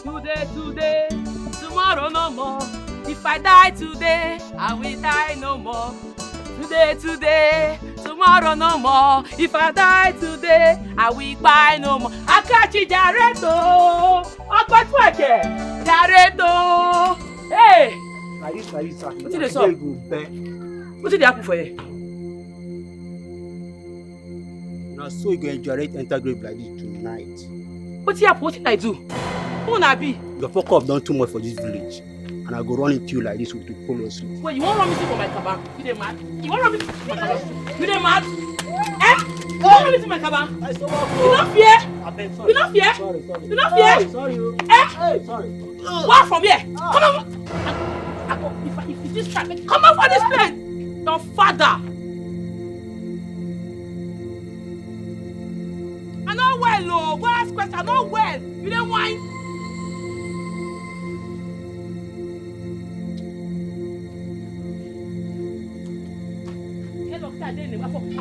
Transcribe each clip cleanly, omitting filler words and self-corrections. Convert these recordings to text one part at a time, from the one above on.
Today, tomorrow no more. If I die today, I will die no more. Today, tomorrow no more. If I die today, I will buy no more. Akachi Jareto, Akpatwake, Jareto. Hey, what did they say? What did they happen for you? Now, so you go enjoy it, enter grave like this tonight. What did happen? What did I do? Who na be? Your fuck up done too much for this village, and I go run into you like this with the police. Wait, you won't run me for my cabin? You dey mad? You won't run me for my cabin? You dey mad? Eh? You won't run me for my cabin? You not fear? You not fear? Sorry. You not fear? Sorry. Eh? Hey, sorry. Walk from here. Come on. If this trap, come out for this place. Your father. I'm not well, oh. Go ask question. I'm not well. You don't whine. I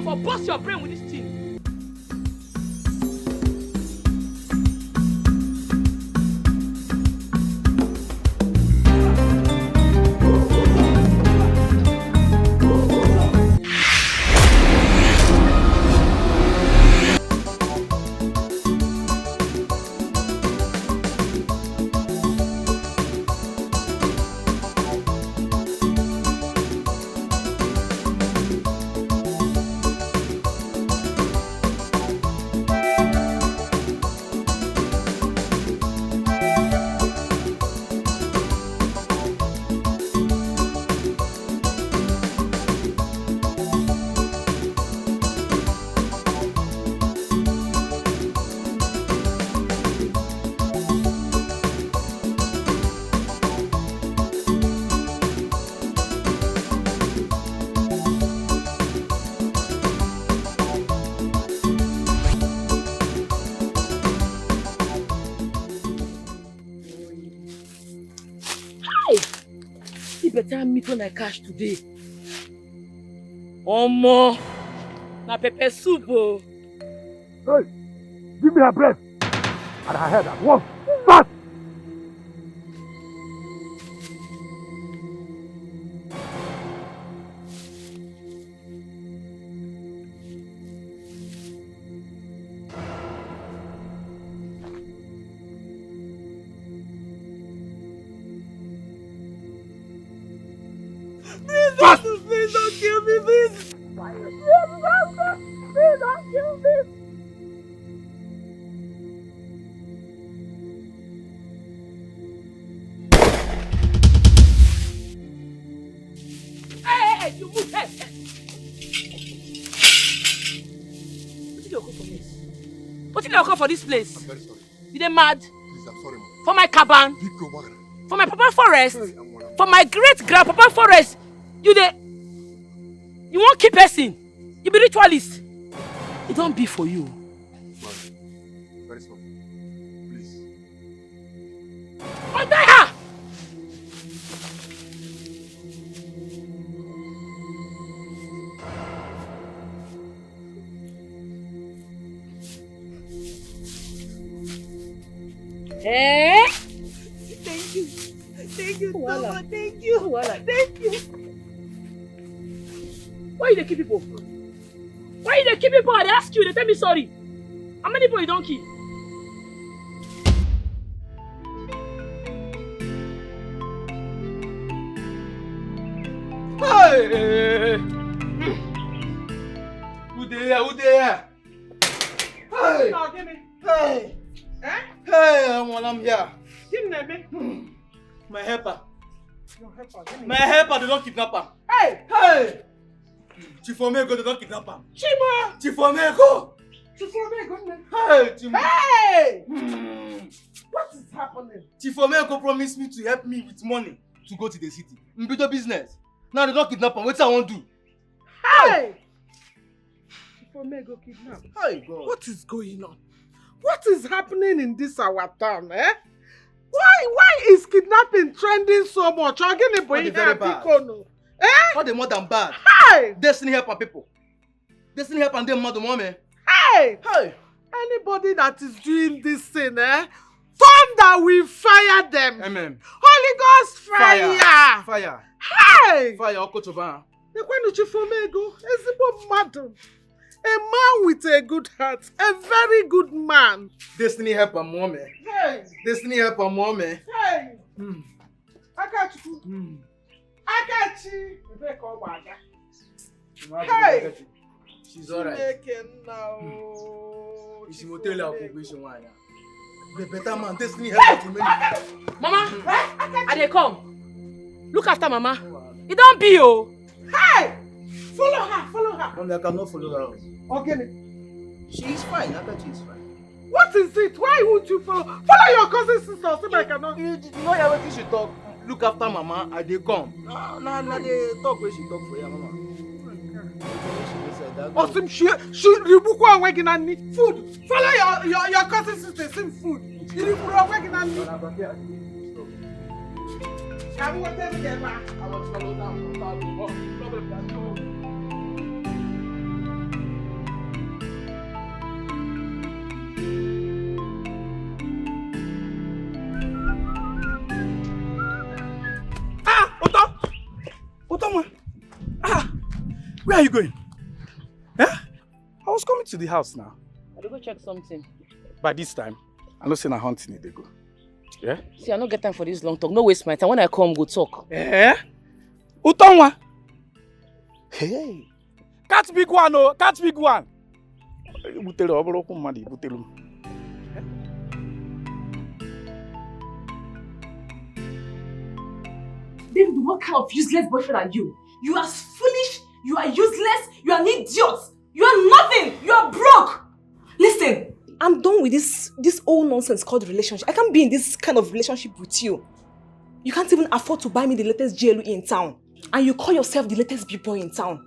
for bust your brain with this thing. Better meat when I catch today. Omo, na pepper soup oh. Hey, give me her bread and her head at once. Start! Please don't kill me, please. Please don't kill me. Hey, you move. Hey. What did you come for this place? I'm very sorry. You dey mad? Please, I'm sorry, ma'am. For my cabin? For my papa forest? For my great-grandpapa forest? You won't keep person. You be ritualist. It don't be for you. Very sorry. Please. Oh, die her! Eh? Thank you. Thank you so much. Thank you. Thank you. Why you dey kill people? Why you dey kill people? I ask you, they tell me sorry. How many people you don't kill? Hey! Who there? Hey! No, give me. Hey! Eh? Hey, I'm here. Give me. My helper. Your helper, give me. My helper, they don't kidnap him. Hey! Hey! Chifomeko, they don't kidnap him. Chima! Chifomeko! Hey! Hey! What is happening? Chifomeko promised me to help me with money to go to the city. Mbito business. Now they don't kidnap him. What I want to do? Hey! For me go kidnap. Hey, God. What is going on? What is happening in this our town, eh? Why is kidnapping trending so much? I'm getting What boy the very bad? Eh? What the more than bad? Hey! Destiny help our people. Destiny help and them mother mommy. Hey! Hey! Anybody that is doing this thing, eh? Thunder will fire them. Amen. Holy Ghost fire. Fire. Hey! Fire, Okochoba. A man with a good heart, a very good man. Destiny help a mommy. Hey! Destiny help a mommy. Hey! I got you. I got you. Hey! She's alright. She's in hotel occupation one. The better man, Destiny help me. Mama, I dey come. Look after Mama. It don't be oh. Hey! Follow her. Mommy, I cannot follow her. Okay. She is fine. I bet she is fine. What is it? Why would you follow? Follow your cousin sister so I cannot. You know everything she talk. Look after Mama, I dey come. Nah, they talk where she talk for you, Mama. Osim she ribuku aweginani food. Follow your cousin sister same food. Ribuku aweginani. Can we tell them? I was follow down. Problem that no. Otama! Where are you going? Eh? I was coming to the house now. I will go check something. By this time, I'm not saying I'm hunting it, they go. Yeah? See, I don't get time for this long talk. No waste my time. When I come, go talk. Eh? Utonwa! Hey! Catch big one, oh! Catch big one! Butelo, obolo kumadi, butelo. David, what kind of useless boyfriend are you? You are foolish, you are useless, you are an idiot, you are nothing, you are broke! Listen, I'm done with this old nonsense called relationship. I can't be in this kind of relationship with you. You can't even afford to buy me the latest GLE in town. And you call yourself the latest big boy in town.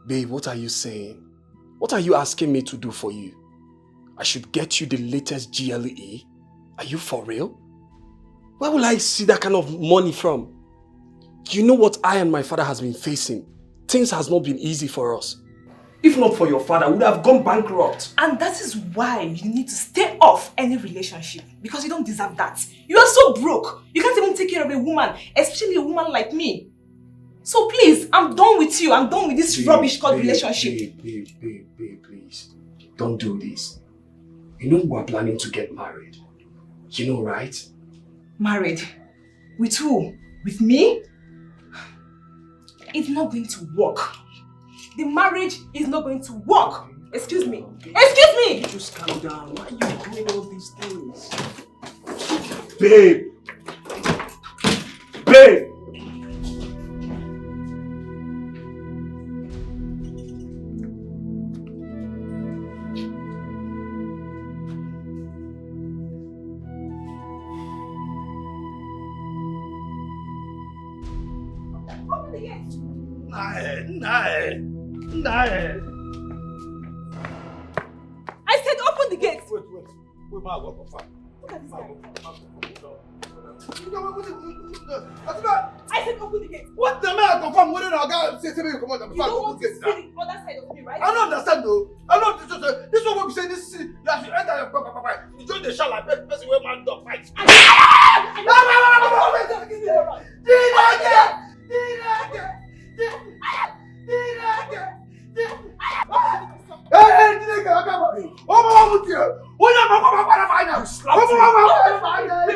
Babe, what are you saying? What are you asking me to do for you? I should get you the latest GLE? Are you for real? Where will I see that kind of money from? You know what I and my father has been facing. Things has not been easy for us. If not for your father, we would have gone bankrupt. And that is why you need to stay off any relationship. Because you don't deserve that. You are so broke. You can't even take care of a woman, especially a woman like me. So please, I'm done with you. I'm done with this rubbish called relationship. Babe, please. Don't do this. You know we're planning to get married. You know, right? Married? With who? With me? It's not going to work. The marriage is not going to work. Excuse me. Excuse me! Just calm down. Why are you doing all these things? Babe! Babe! Open the gate. Nah. I said open the gate. Wait. We might go for fun. Look at this guy. I said open the gate. What the man confirm? What did I got say to me? Come on, You don't want to see the other side of me, right? I don't understand though. I don't. This one what we say. This you have to enter your you join the shop like person where man dog fight.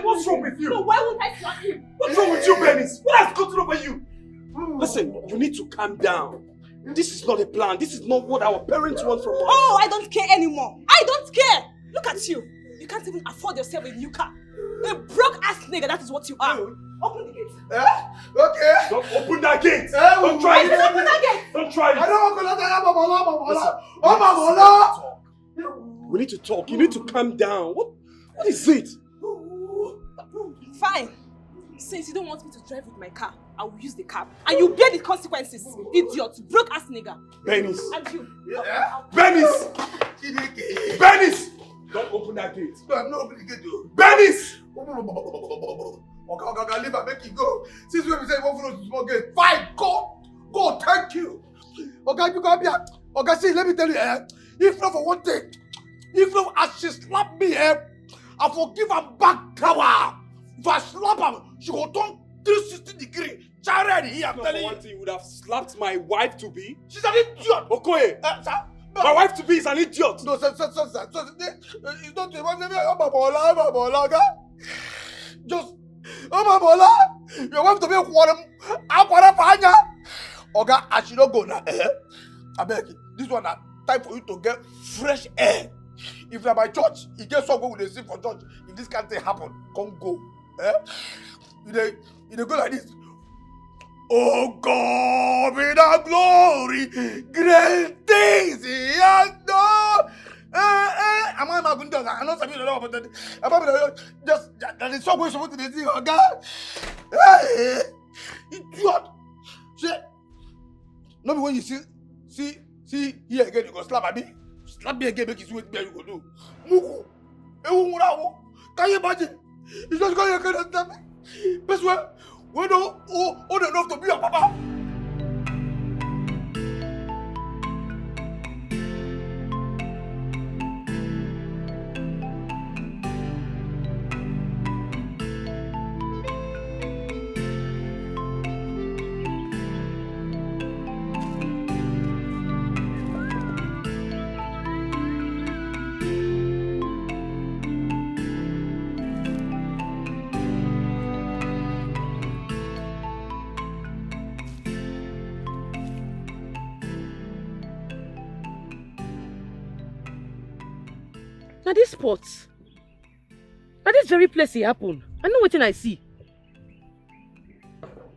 What's wrong with you? No, why won't I slap him? What's wrong with you, Benis? What has gotten over you? Listen, you need to calm down. This is not a plan. This is not what our parents want from us. Oh, I don't care anymore. I don't care. Look at you. You can't even afford yourself a new car. A broke ass nigga, that is what you are. Open the gate. Okay. Don't open that gate. Don't try it. Open that gate. Don't try it. I don't want to We need to talk. You need to calm down. What is it? Fine. Since you don't want me to drive with my car, I will use the cab. And you bear the consequences, idiot, broke ass nigga. Benis. And you. Benis! Benis! Don't open that gate. No, I'm not opening the gate though. Benis! Okay, leave and make it go. Since when we say you won't follow the small gate, fine, go, thank you. Okay, you come here. Okay, see, let me tell you, if not for one thing, if not as she slapped me, I forgive her back tower. If I slap her, she will turn 360 degree. Jared here, I'm telling you. You would have slapped my wife to be. She's an idiot. Okoye, Sir? my wife to be is an idiot. No, sir. It's not the one. Okay? Just, your wife to be a Oga, I should not go now. I beg you. This one time for you to get fresh air. If you're by church, you get someone with a sin for church. If this can't happen, come go. You go like this. Oh God, be the glory, great things He has done. Am I not going to do that? I'm not saying about that. Just that is so much to see. Oh God, idiot. See, not when you see here again, you go slap me. Slap me again, make it sweet. You go do. Muku, can you imagine? It's just going to slap me. Best way. We don't old enough to be a papa. Now this spot, now this very place it happen. I know what I see.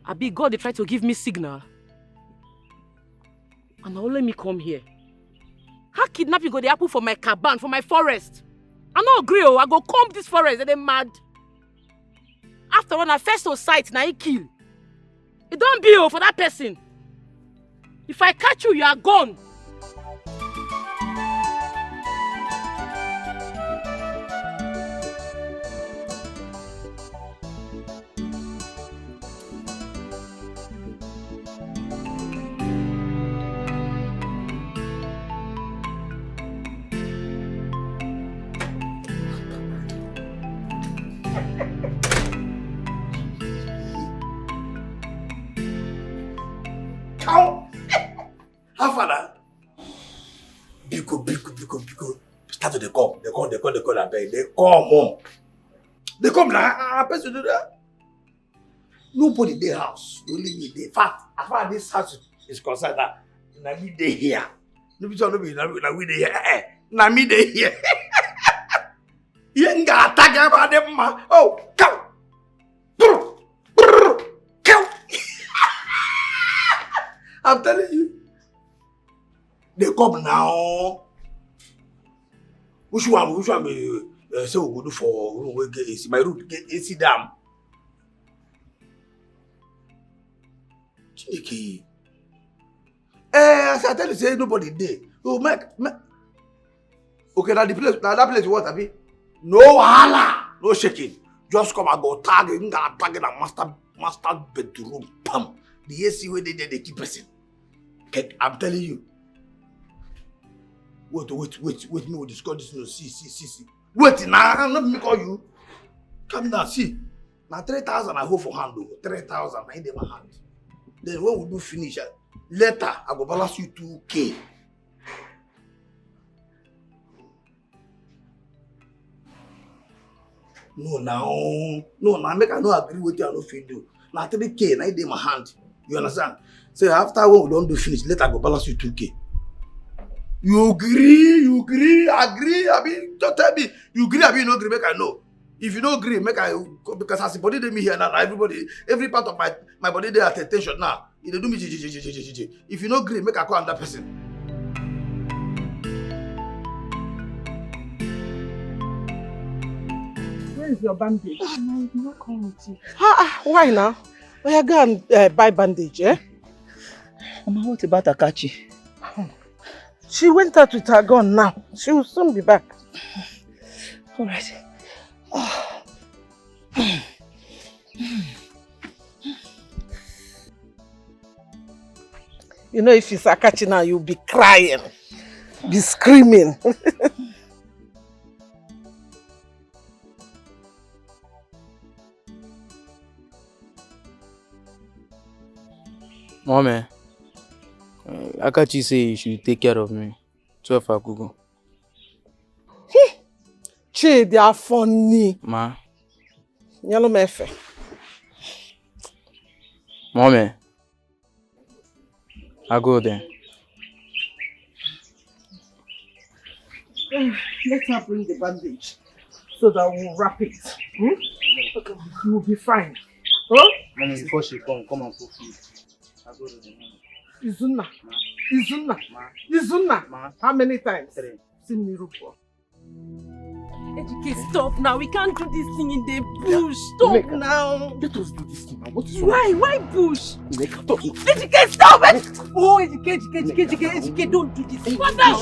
I be God they try to give me signal. And now let me come here. How kidnapping go they happen for my cabin, for my forest? I no agree, I go comb this forest and they mad. After when I first saw sight, now he kill. It don't be for that person. If I catch you, you are gone. How father? Biko. Start to they come. They come. They come home. They come now. I person do that. Nobody in the house. Only me. In fact, as far as this house is concerned, na me dey here. No be we dey here. Na me dey here. You ain't got attack about them, ma. Oh, come. Come. I'm telling you. They come now. Which one say we go do for room we get AC? My room get AC dam. Chineke. As I tell you, say nobody there. Oh, make. Okay, now that place what abi? No wahala, no shaking. Just come and go tag it, tag the master bedroom. Pam. The AC where they keep person. I'm telling you. Wait, me will discuss this. No, see. Wait, now, let me call you. Come down, see. Now 3,000 I hold for hand, 3,000 I in my hand. Then when we do finish, later I go balance you 2K. No, now, make I no agree with you, I no fit do. Now 3K, I in my hand. You understand? So after when we don't do finish, later I go balance you 2K. You agree, I mean, just tell me, you agree, I mean, no agree, make I know. If you don't agree, make I, because as the body they me here now, every part of my body they at attention now. If they do me, if you don't agree, make I call another person. Where is your bandage? I'm not coming with you. Why now? Oh, go and buy bandage, eh? Mama, what about Akachi? She went out with her gun now. She will soon be back. All right. Oh. You know, if it's Akachi now, you'll be crying, be screaming. Mommy, Akachi say you should take care of me. 12 Akugo. Che, they are funny. Ma. Yellow mefe. Mommy, I go there. Let her bring the bandage so that we'll wrap it. Okay, you will be fine. Huh? Mommy, before she come and put food. I go to the Izuna. Izuna. Izuna. Ma. How many times? 3. See me, Rupo. Ejike, stop now. We can't do this thing in the bush. Stop now. Let us do this thing now. What is Why? Why bush? Stop. Ejike, stop it! Oh, Ejike, don't do this. What now?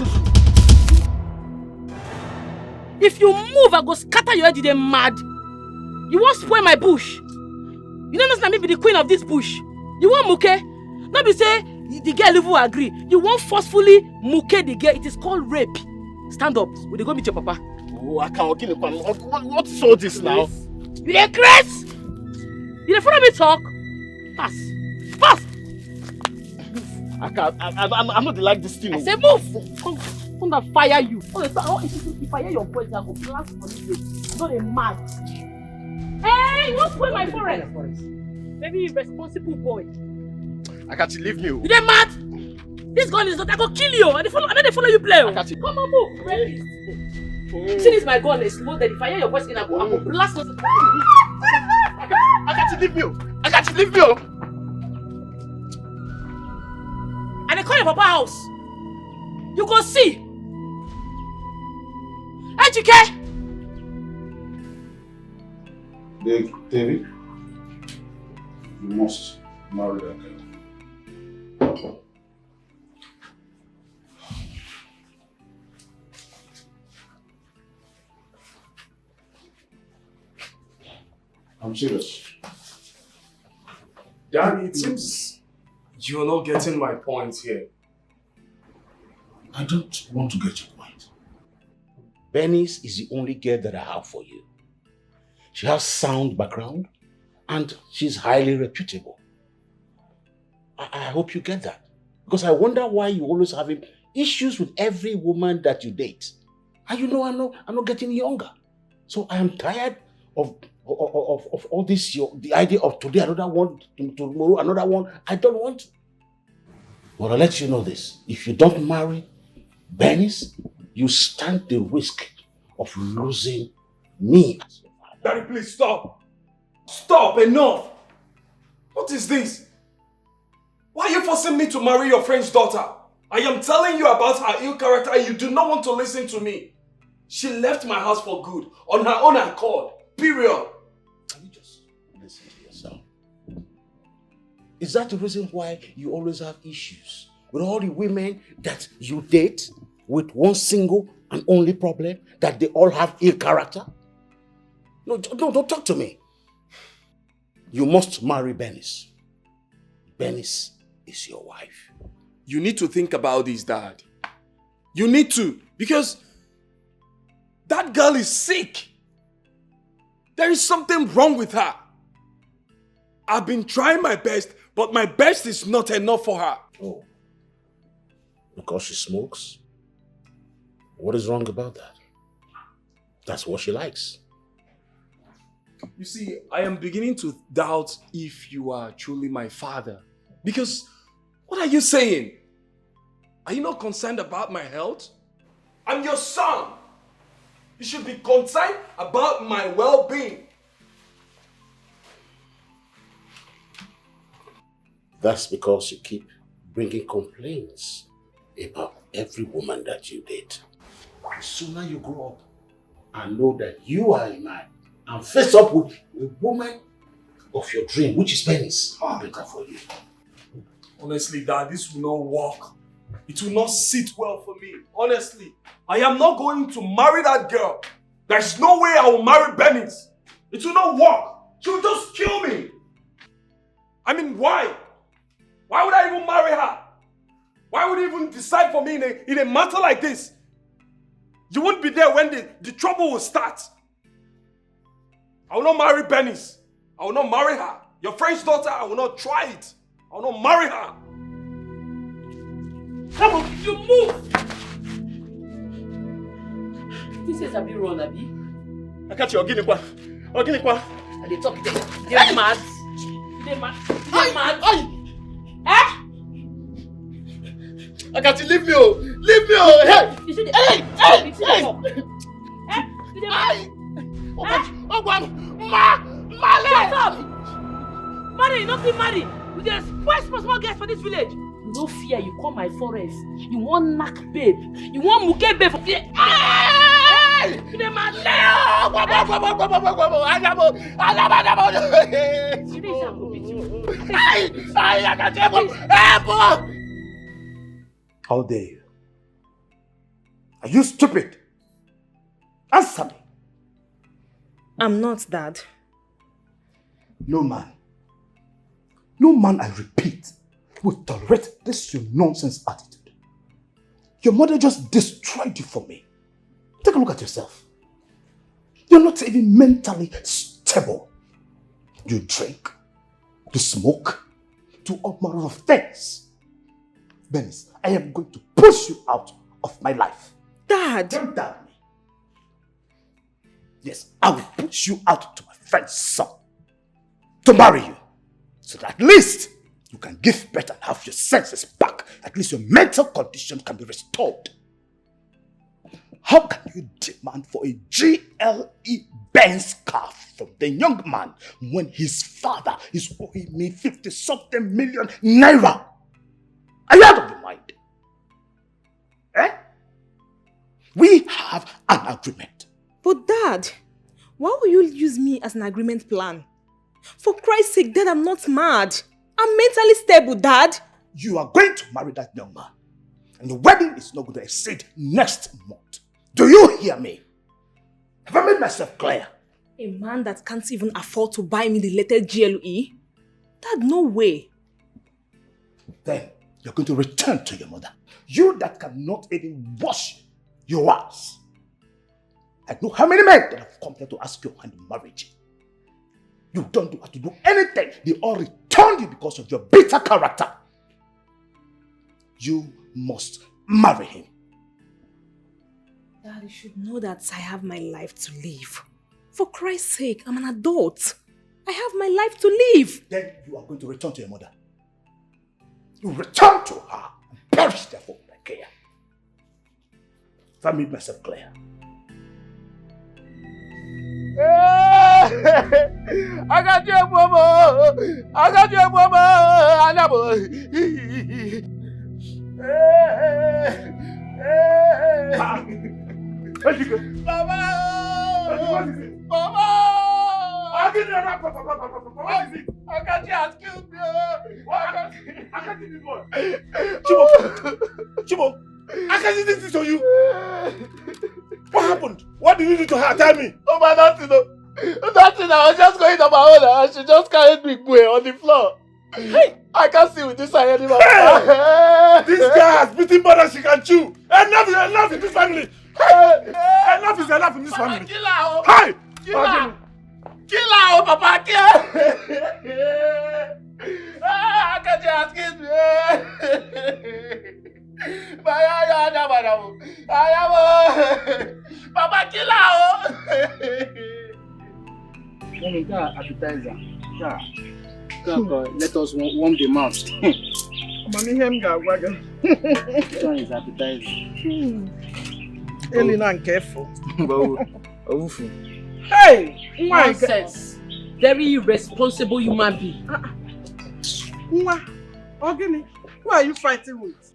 If you move, I go scatter your head. You mad. You won't spoil my bush. You don't understand me be the queen of this bush. You want muke? Not be say the girl will agree. You won't forcefully muke the girl. It is called rape. Stand up. We dey go meet your papa. Oh, I can't kill him. What is all this now? You dey craze? You dey follow me talk? Pass. Pass. I can't. I'm not like this thing. I say move. Come and fire you. If I hear your voice, I go blast for you. You're not a mad. Hey, you won't spoil my forest. Very irresponsible boy. I can't leave me. You dey mad? This gun is not. I go kill you. I know they follow you play. Come on, move. Ready? See this my gun is loaded. If I hear your voice again, I go blast us. I can't leave you. I can't leave you. And they call your papa house. You go see. Ejike. David, you must marry that girl. I'm serious. Daddy, it seems you're not getting my point here. I don't want to get your point. Bernice is the only girl that I have for you. She has sound background and she's highly reputable. I hope you get that. Because I wonder why you always having issues with every woman that you date. And you know, I'm not getting younger. So I am tired of all this, the idea of today another one, tomorrow another one. I don't want to. But I'll let you know this. If you don't marry Bernice, you stand the risk of losing me. Daddy, please stop. Stop, enough. What is this? Why are you forcing me to marry your friend's daughter? I am telling you about her ill character and you do not want to listen to me. She left my house for good, on her own accord, period. Can you just listen to yourself? Is that the reason why you always have issues with all the women that you date with one single and only problem, that they all have ill character? No, don't talk to me. You must marry Bernice. Bernice is your wife. You need to think about this, Dad. You need to, because that girl is sick. There is something wrong with her. I've been trying my best, but my best is not enough for her. Oh, because she smokes? What is wrong about that? That's what she likes. You see, I am beginning to doubt if you are truly my father. Because, what are you saying? Are you not concerned about my health? I'm your son. You should be concerned about my well-being. That's because you keep bringing complaints about every woman that you date. The sooner you grow up and know that you are a man and face up with a woman of your dream, which is Bernice, better for you. Honestly, Dad, this will not work. It will not sit well for me. Honestly, I am not going to marry that girl. There's no way I will marry Bernice. It will not work. She will just kill me. I mean, why? Why would I even marry her? Why would you even decide for me in a matter like this? You won't be there when the trouble will start. I will not marry Bernice. I will not marry her. Your friend's daughter, I will not try it. I will not marry her. Come on, you move! This is a bit wrong, Abi. I catch you, Oginekwa. Oginekwa. And they talk, they're mad. They're mad. They're mad. Eh? I got you, leave me, oh! Leave me, oh! Hey! You see the Shut up! Marry, you don't keep marry. We just small girls for this village. You no fear, you come my forest. You want knack babe. You want muke babe for fear. Hey! You mad. How dare you? Are you stupid? Answer me. I'm not, Dad. No man, I repeat, will tolerate this your nonsense attitude. Your mother just destroyed you for me. Take a look at yourself. You're not even mentally stable. You drink, you smoke, do all manner of things. Bernice, I am going to push you out of my life. Dad! Don't doubt me. Yes, I will push you out to my friend's son to marry you, so that at least you can give birth and have your senses back. At least your mental condition can be restored. How can you demand for a GLE Benz car from the young man when his father is owing me 50-something million naira? Are you out of your mind? Eh? We have an agreement. But Dad, why will you use me as an agreement plan? For Christ's sake, Dad, I'm not mad. I'm mentally stable, Dad. You are going to marry that young man. And the wedding is not going to exceed next month. Do you hear me? Have I made myself clear? A man that can't even afford to buy me the latest GLE? Dad, no way. Then you're going to return to your mother. You that cannot even wash your ass. I know how many men that have come here to ask your hand in marriage. You don't have to do anything. They all returned you because of your bitter character. You must marry him. Dad, you should know that I have my life to live. For Christ's sake, I'm an adult. I have my life to live. Then you are going to return to your mother. You return to her and perish there for my care. If I made myself clear. I got you, mama. I got you, mama. I never. Mama. Mama. I got you. Excuse me. I got you this one. Chibo, I can't see this on you. What happened? What did you do to her? Tell me. Oh my, nothing. Nothing. I was just going on my own and she just carried me on the floor. Hey, I can't see with this eye anymore. Hey! This girl has beaten more than she can chew. Enough in this family. Hey! Enough is enough in this family. Kill her. Hey! Kill her, Papa. Kill her. I can't just kill me. Papa, kill her. Appetizer. Let us warm the mouth. Mommy, him ga waga. This one is appetizer. Elena, and careful. Hey! Nonsense. Very irresponsible human being. Ogini, who are you fighting with?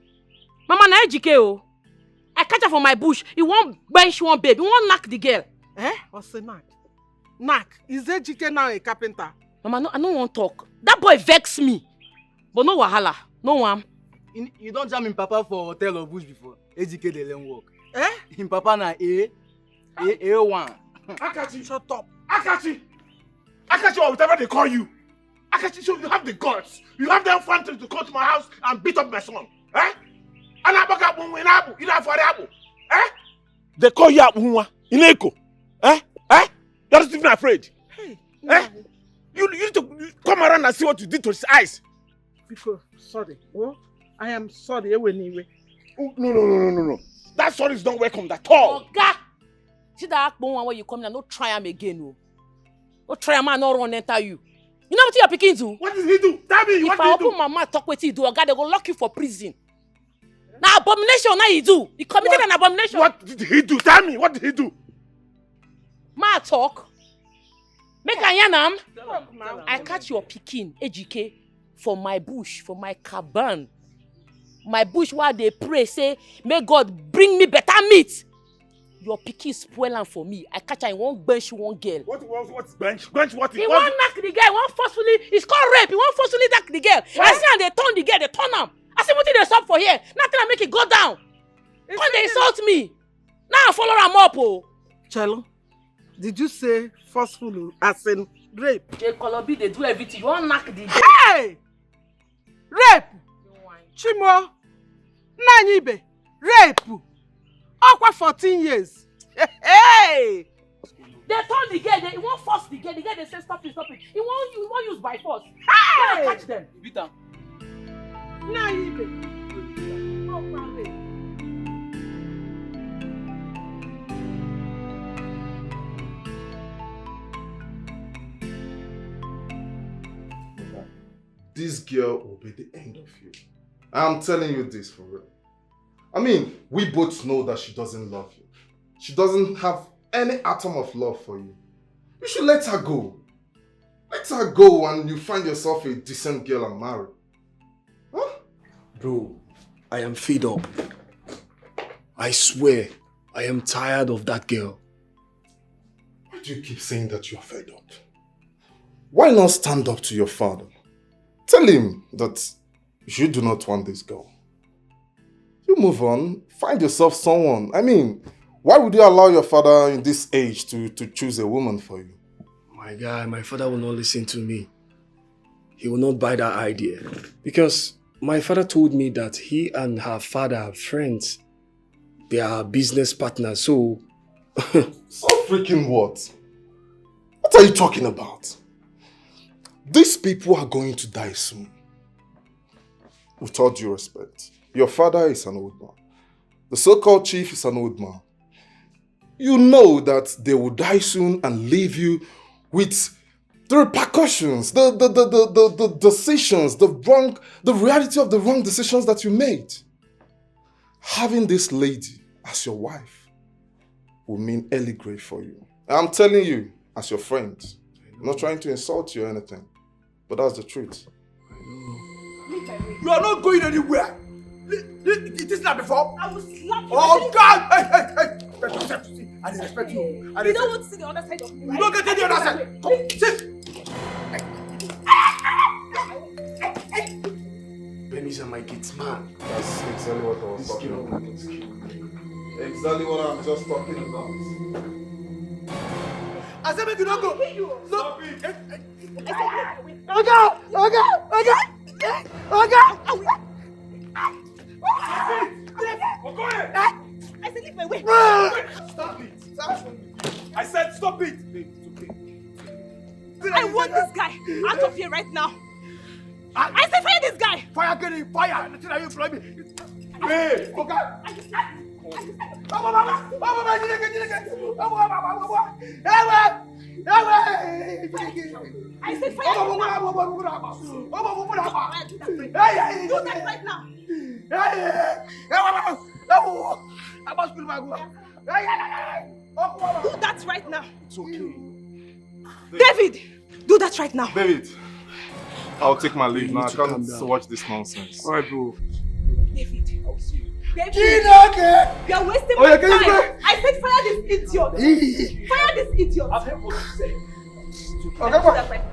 Mama, na ejike. I catch her from my bush. He won't bench one babe. He won't knock the girl. Eh? What's the knack? Knack? Is Ejike now a carpenter? Mama, no, I don't want to talk. That boy vex me. But no wahala. No one. You don't jam in Papa for hotel or bush before. Ejike they learn work. Eh? In Papa na A1. Akachi, shut up. Akachi, or whatever they call you. Akachi, so you have the guts. You have the effrontery to come to my house and beat up my son. Eh? They call you Abu Ineko. Eh? You're not even afraid. Hey, eh? You need to come around and see what you did to his eyes. Because, sorry. Oh, I am sorry. Anyway. Oh, no. That sorry is not welcome at all. Oga! See that one where you come in, no try him again. No. No try him and not run enter you. You know what you're picking to? What did he do? Tell me, what did he do? If I open my mouth, talk with you, do Oga, they go lock you for prison. Now abomination, now you do. He committed an abomination. What did he do? Tell me, what did he do? Ma talk. Make a yanam. I catch your pikin, AGK, for my bush, for my cabin. My bush while they pray, say, may God bring me better meat. Your pikin spoil am for me. I catch her in one bench, one girl. What's bench? Bench what? He won't knock the girl, he won't forcefully, it's called rape, he won't forcefully knock the girl. What? I see how they turn the girl, they turn am. I see what they stop for here. Nothing I make it go down. Come they insult me. Now I follow am up, oh. Chelo, did you say forceful as in rape? They Colobi, they do everything. You won't knock the girl. Hey! Rape! Chimo! Nanyibe! Rape! Okwa 14 years. Hey! They turn the girl, they won't force the girl. The girl they say stop it. He won't use by force. Hey! Catch them. Beat am. Nanyibe! Okwa rape. This girl will be the end of you. I'm telling you this for real. I mean, we both know that she doesn't love you. She doesn't have any atom of love for you. You should let her go. Let her go and you find yourself a decent girl and marry. Huh? Bro, I am fed up. I swear, I am tired of that girl. Why do you keep saying that you are fed up? Why not stand up to your father? Tell him that you do not want this girl. You move on, find yourself someone. I mean, why would you allow your father in this age to choose a woman for you? My guy, my father will not listen to me. He will not buy that idea. Because my father told me that he and her father are friends. They are business partners, so... So freaking what? What are you talking about? These people are going to die soon. With all due respect. Your father is an old man. The so-called chief is an old man. You know that they will die soon and leave you with the repercussions, the decisions, the reality of the wrong decisions that you made. Having this lady as your wife will mean early grave for you. I'm telling you, as your friend, I'm not trying to insult you or anything, but that's the truth. You are not going anywhere. It is not before. I will slap you. Oh God! Hey! I respect you. You don't want to see the other side of me, right? You don't get to the other side. Come, sit. Benny's my kids, man. That's exactly what I was talking about. Exactly what I'm just talking about. I said make you don't go. Stop it. Okay. I said leave my way. Stop it. I said stop it. I want this guy out of here right now. I said fire this guy. Fire, get him, fire. That's how you employ me. Hey, okay. I said fire. Do that right now. Do that right now. It's okay. David, do that right now. David, I'll take my leave now. I can't watch this nonsense. Alright, bro. David, I'll see you. David, okay. you are wasting Oh, my yeah, can you time. I said fire this idiot. Fire this idiot. I've heard what you said. I said do that right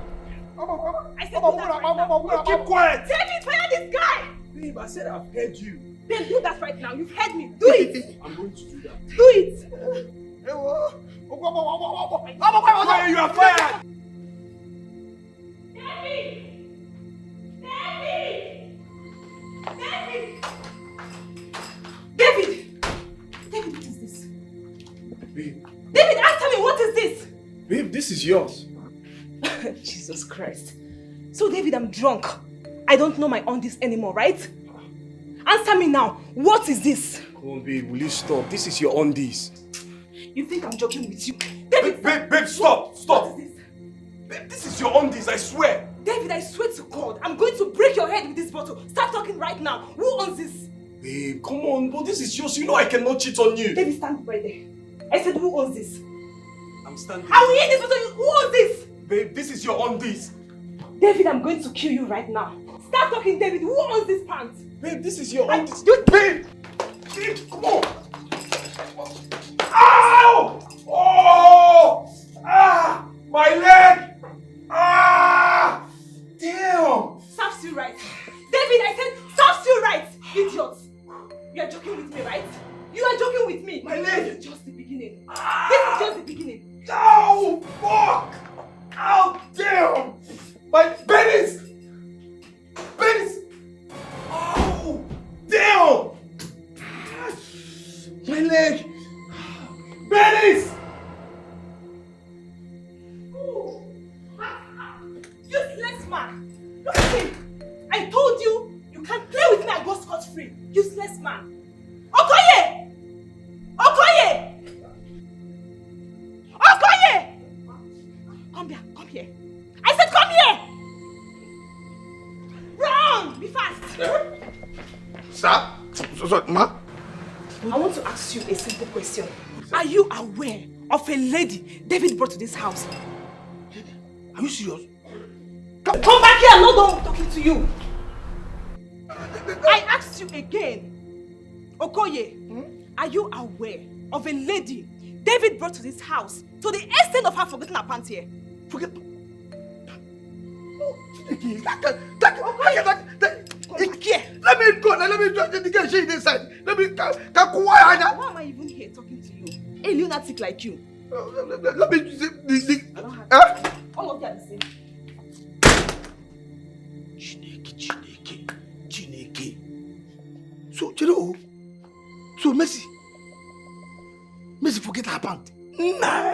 now. Keep quiet. David, fire this guy. Babe, I said I've heard you. Then do that right now. You've heard me. Do it. I'm going to do that. Do it. Fire, you are fired. David, what is this? Babe. David, answer me, what is this? Babe, this is yours. Jesus Christ. So David, I'm drunk. I don't know my undies anymore, right? Answer me now. What is this? Come on, babe. Will you stop? This is your undies. You think I'm joking with you? David, babe, stop! Stop! Babe, this is your undies, I swear! David, I swear to God, I'm going to break your head with this bottle. Start talking right now. Who owns this? Babe, come on, but this is yours. You know I cannot cheat on you. David, stand right there. I said, who owns this? I'm standing. I will eat this bottle. Who owns this? Babe, this is your undies. David, I'm going to kill you right now. Start talking, David. Who owns this pants? Babe, this is your undies. Babe! Babe, come on! Ow! Oh! Ah! My leg! Ah! Damn! Serves you right. David, I said, serves you right, idiot. You are joking with me, right? You are joking with me. My leg! This is just the beginning. This is just the beginning. Ow! Fuck! Ow! Damn! My penis! Penis! Oh! Damn! My leg! Penis! Useless man! Look at him! I told you, you can't play with me and go scot-free. Useless man. Okoye! Okoye! Okoye! Come here, come here. I said come here! Run! Be fast! Sir? So, ma? I want to ask you a simple question. Are you aware of a lady David brought to this house? Are you serious? Come back here! I'm not done talking to you. I asked you again. Okoye, are you aware of a lady David brought to this house to the extent of her forgetting her pants here? Forget? Let me go. Let me do the girl. She inside. Let me. Why am I even here talking to you? A lunatic like you. Let me. I don't have all of you are the same. Chineke. So, you know, so Messi forget her pant. Nah,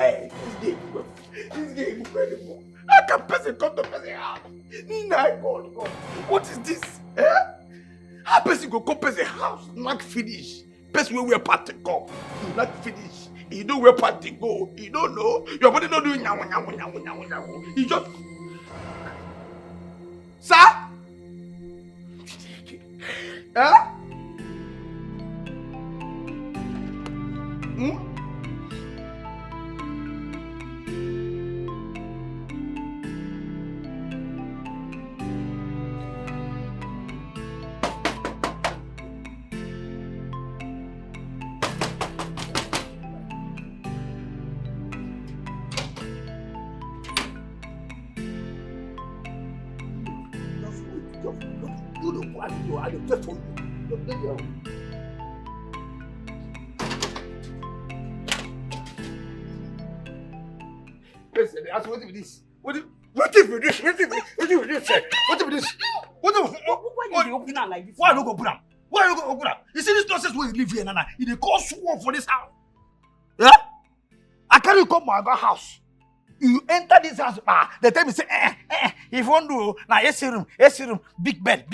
this game incredible. How can person come to person house? Nah, God. What is this? How person go come person house? Not finish. Person where we are part to come. Not finish. You know where part to go. You don't know. Your body don't do nyawo. You just. Sir? What is this? What is this? Why you open am like this? Why I no go open am? Why you go open am? You see this nonsense where you live here, Nana? You dey cause war for this house. Yeah? I carry you come my house. You enter this house, they tell me say, if you want to, now AC room, big bed.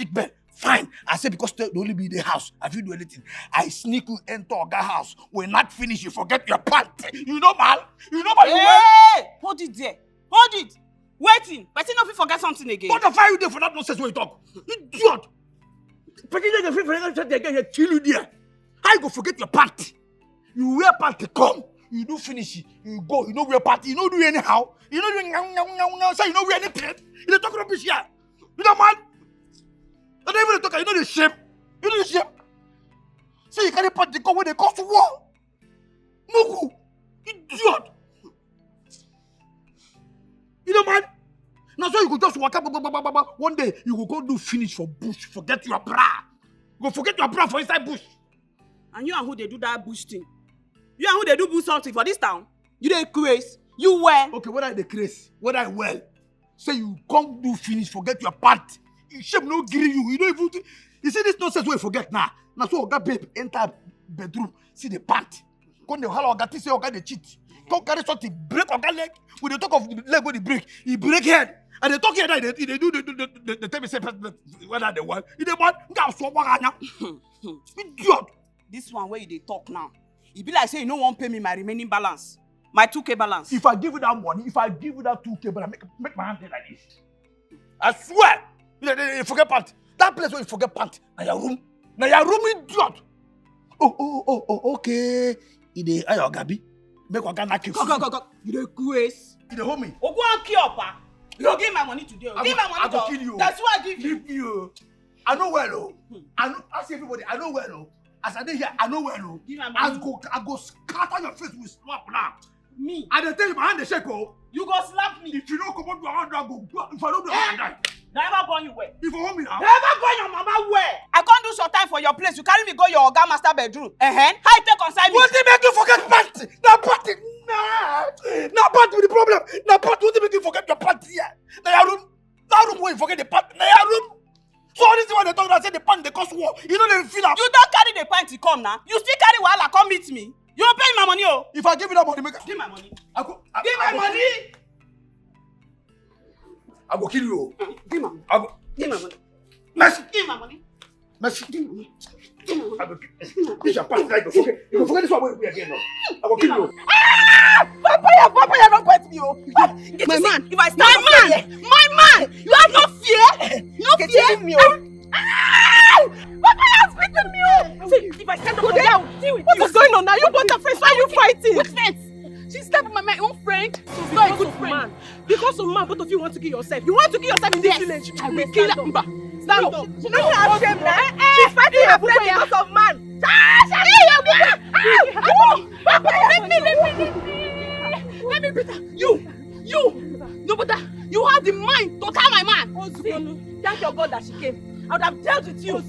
Fine. I say because they only be the house. If you do anything, I sneak you enter a guy house. When not finish, you forget your pants. You know, man. Hey! Hold it there. Hold it. Waiting. But you know if you forget something again. What the fire you there for that nonsense when you talk? Idiot. Kill you there. How you go forget your pants? You wear pants to come. You do finish it. You go. You know wear pants. You don't do anyhow. You don't do anyhow. So you don't wear anything. You don't talk rubbish here. You know, man. I don't even talk. You know the shape. You know the shape. So you carry part to go where they cause war. Mugu. Idiot. You know, man. Now so you go just walk up. One day you will go do finish for bush. Forget your bra. Go forget your bra for inside bush. And you and who they do that bush thing? You and who they do bush something for this town? You dey craze. You well. Okay, what I the craze? What I well? Say you come do finish. Forget your part. You shape no gree you. You don't even. You see this nonsense where you forget now. Now so Oga babe enter bedroom. See the pant. Come the holla Oga say Oga the cheat. come carry something, break Oga leg. When they talk of the leg when he break head. And they talk here that they do the tell me say whether they want. If they want, idiot. This one where they talk now. It be like say you no want pay me my remaining balance. My 2K balance. If I give you that money, if I give you that 2K, but I make my hand like this. I swear. You forget pant. That place where you forget pant. Now your room. Now your room, idiot. Oh, okay. You dey ayo Gabi. Make Oga knock you. Go. You dey quiz. You dey hold me. Ogo an kill pa. You give my money today. Give my money. I go kill you. That's why I give you. Leave you. I know well, oh. I see everybody. I know well, oh. As I dey here, I know well, oh. Give my money. I go scatter your face with slap now. Me. I dey tell you, my hand dey shake, oh. You go slap me. If you don't come out your hand, I go. If I don't do it, I die. Never born you where? If you hold me now. Never born your mama where? I can't do short time for your place. You carry me go your Oga master bedroom. How you take consign me? What did make you forget party? That party. Nah, party with the problem. Nah, party. What did make you forget your party here? Now your room. That room where you forget the party. Now your room. So all this is what they talk about. Say the pant they cause war. You know they feel up. You don't carry the pant to come now. You still carry wahala come meet me. You don't pay my money, oh. If I give you that money, give my money. Give my money. I go kill you. Give my money. Give my money. Mercy. Give my money. Mercy. Give my money. I go kill you. This your past like okay. You forget this one we again now. I go kill you. Papa, don't bite me, oh. My man. If I stand my man. You have no fear. No fear. Me, oh. Papa has beaten me, oh. See, if I stand up down, what is going on now? You both are friends. Why are you fighting? Which friends? She slept with my own friend. She's not a good friend. Because of man, both of you want to kill yourself. You want to kill yourself in this village. I will kill Zumba. Stand up. She's not ashamed now. She's fighting her friend because of man. Papa, let me. Let me beat her. You. No, but you have the mind to tell my man. See, thank your God that she came. I would have dealt with you.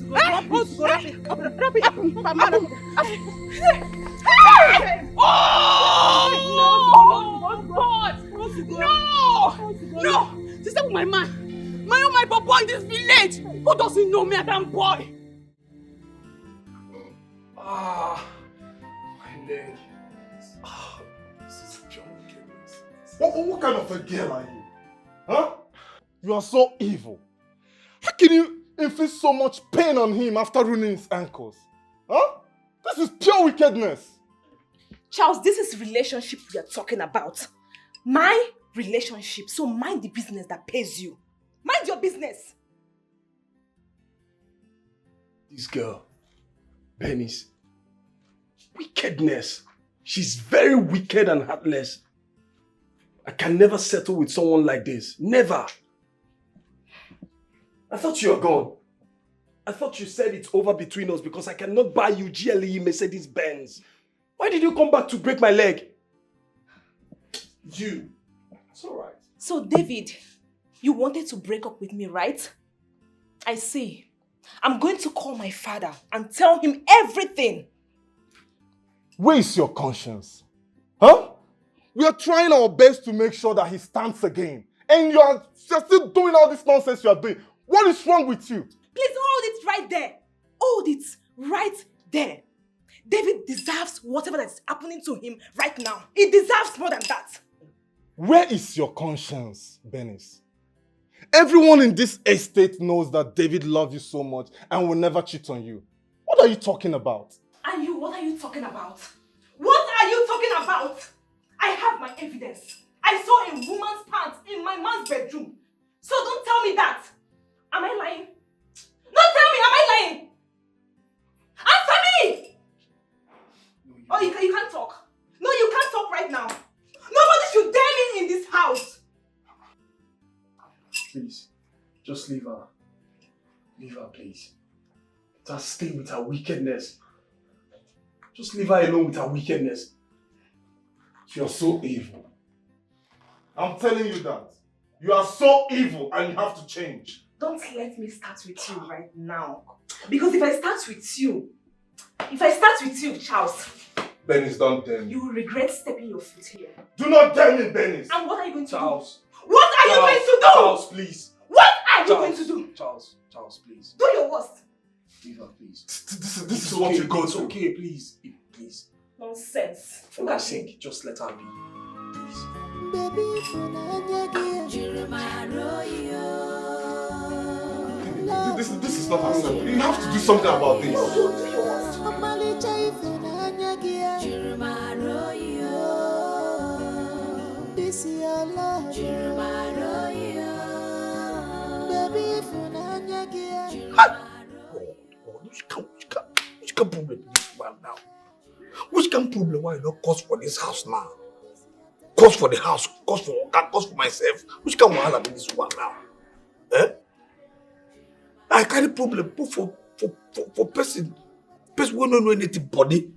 No! Sister with my man. My papa in this village. Who doesn't know me as that boy? My leg. This is pure wickedness. What kind of a girl are you? Huh? You are so evil. How can you inflict so much pain on him after ruining his ankles? Huh? This is pure wickedness. Charles, this is relationship we are talking about. My relationship. So mind the business that pays you. Mind your business. This girl, Bernice, wickedness. She's very wicked and heartless. I can never settle with someone like this. Never. I thought you were gone. I thought you said it's over between us because I cannot buy you GLE Mercedes Benz. Why did you come back to break my leg? You. It's alright. So David, you wanted to break up with me, right? I see. I'm going to call my father and tell him everything. Where is your conscience? Huh? We are trying our best to make sure that he stands again. And you're still doing all this nonsense you are doing. What is wrong with you? Please hold it right there. Hold it right there. David deserves whatever that's happening to him right now. He deserves more than that. Where is your conscience, Bernice? Everyone in this estate knows that David loves you so much and will never cheat on you. What are you talking about? And you, what are you talking about? What are you talking about? I have my evidence. I saw a woman's pants in my man's bedroom. So don't tell me that. Am I lying? Don't tell me, am I lying? Answer me! Oh, you can't talk. No, you can't talk right now. Nobody should dare me in this house. Please, just leave her. Leave her, please. Let her stay with her wickedness. Just leave her alone with her wickedness. You're so evil. I'm telling you that. You are so evil and you have to change. Don't let me start with you right now. Because if I start with you, Charles, Bernice, don't dare me. you will regret stepping your foot here. Do not dare me, Bernice. And what are you going to Charles. do? What are you going to do? Charles, please. What are you going to do? Charles, please. Do your worst. Leave her, please. This is what you go It's to. okay, please. Please. Nonsense. For God's sake, just let her be. Please. This is not acceptable. You have to do something about this. This is your love. Baby, Which can problem this one now? Which can problem why you don't cause for this house now? Cause for the house, cause for myself. Which can wahala be this one now? Eh? I carry problem put for person who don't know anything body.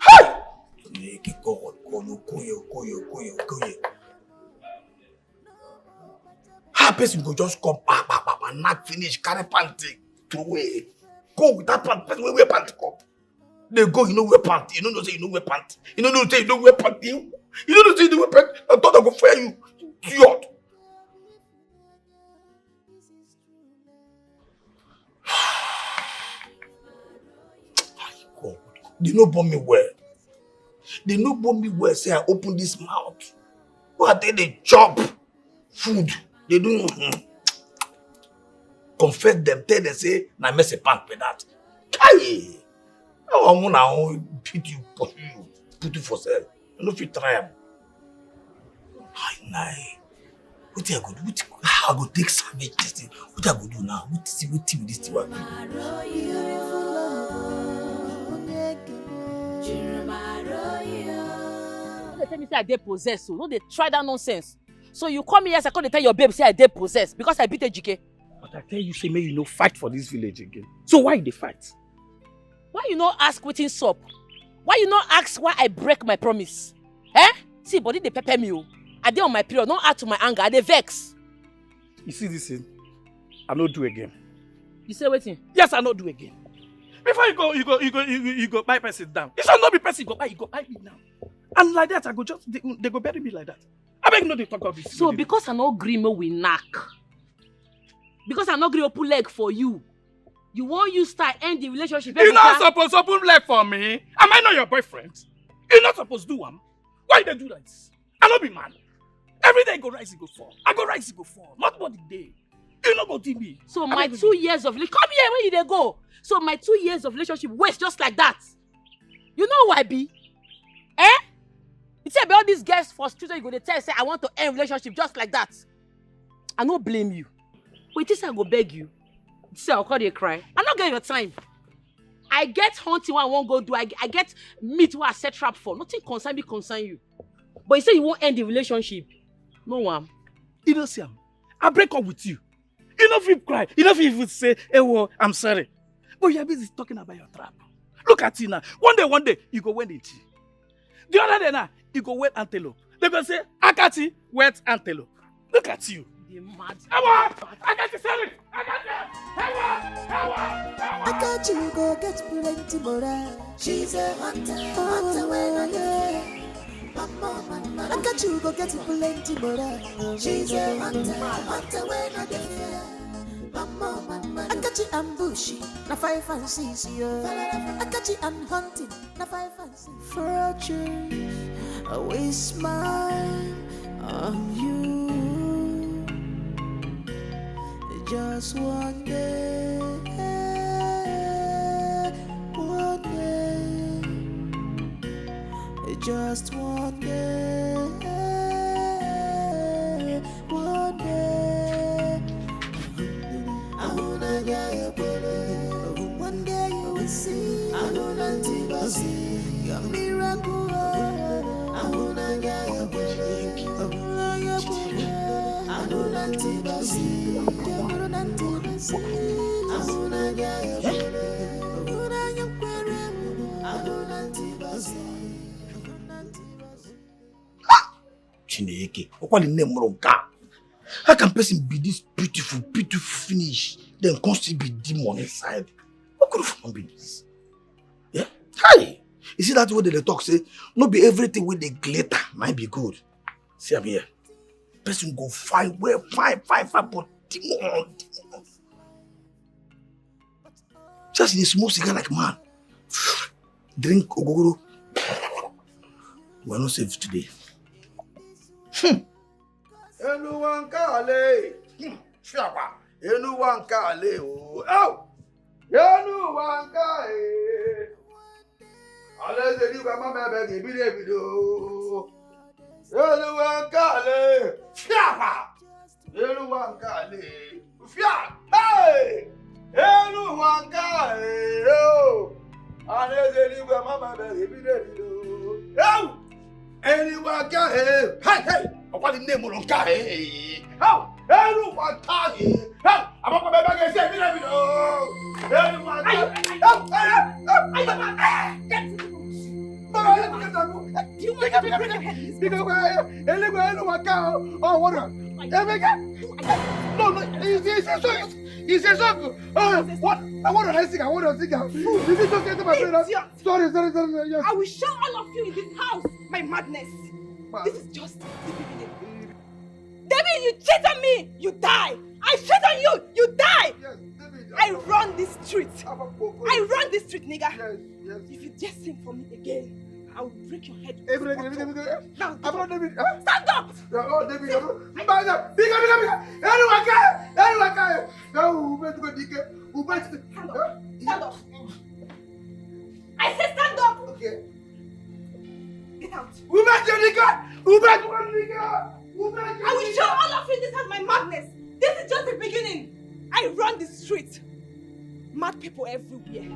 Hey! Go. How person go just come and not finish, carry panty, throw away. Go with that pant, person wear panty come. They go, you know wear panty. You don't know say you know wear panty. You don't know say you don't wear panty. You don't know say you don't wear panty. I thought I go fire you. Idiot. God. They no bomb me well. They no bomb me well. Say I open this mouth. But they chop food. They do confess them. Tell them say na mess a pant with that. Kai. I want to beat you, put you for sale. You know if you try them. Nah. What I go do? How I go take savage this thing? What I go do now? What is with this thing? They tell me say I dey possessed, so no they try that nonsense. So you come here, I come to tell your babe say I dey possessed because I beat Ejike. But I tell you, say may you no fight for this village again. So why they fight? Why you no ask wetin sup? Why you no ask why I break my promise? Eh? See, body they pepper me. I dey on my period, no add to my anger, I dey vex. You see this thing? I no do again. You say wetin? Yes, I no do again. Before you go buy person down. It shall not be person you go buy me now. And like that, I go just they go bury me like that. I beg no they talk about this. So because I no gree me we knack. Because I no gree open leg for you. You want you start end the relationship. You're not supposed to open leg for me. Am I not your boyfriend? You're not supposed to do one. Why they do that? I no be man. Every day go rise, go fall. I go rise, go fall. Not about the day. You not go to me. So my 2 years of relationship, come here, where you they go? So my 2 years of relationship waste just like that. You know who I be? Eh? You say about these girls frustrated, you go to tell say I want to end relationship just like that. I no blame you. Wait, this I go beg you. Say I'll call you cry. I not get your time. I get hunting what I won't go do. I get meat what I set trap for. Nothing concern you. But you say you won't end the relationship. No one. You know, Sam, I break up with you. You know if you cry. You know if you say, hey, well, I'm sorry. But you're busy talking about your trap. Look at you now. One day, you go wet it. The other day now, you go wet antelope. They go say, Akati, wet antelope. Look at you. You're mad. Akati, sorry. Akati go get plenty more. She's a hunter when I Akati go get plenty more. She's a hunter when I Akati and bushy, na 5 and 6 years. Akati and hunting, na 5 and 6. Fortune, I waste mine on you. Just one day, just one day, one day. I wanna get your body. One day you will see. I wanna see your miracle. I wanna get your body. I wanna get your body. I wanna see your I wanna get your body. I wanna get your body. I wanna see. Chineke, what the name of God? How can person be this beautiful finish, then constantly be demon inside? What kind of human be this? Yeah? Hi! You see that way they talk say, not be everything with the glitter might be good. See, I'm here. Person go find where find, but demon. Just in a small cigar like man. drink ogogoro. We are not safe today. Anyone kale. Fiapa. Anyone kale. Oh. Anyone kale. Unless they leave my baby, give me the video. Anyone kale. Fiapa. Anyone kale. Fiapa. Hey. Anyone kale. Oh. Unless they leave my baby, give me the video. Oh. Anyone kale. Hey, hey. What the name of Hey! How? Anyone talking? How? I'm not going to say it. Anyone he says, what? I want to sing. I want to sing. Sorry. I will show all of you in this house my madness. This is just the beginning. David, you cheat on me, you die. I cheat on you, you die. Yes, David, I run this street. I run this street, nigga. Yes. If you just sing for me again, I will break your head. Now, David. Stand up. Oh, David. Bigger. Anyone can. No, Stand up. I said stand up. Okay. Get out. I will show all of you this as my madness. This is just the beginning. I run the street. Mad people everywhere.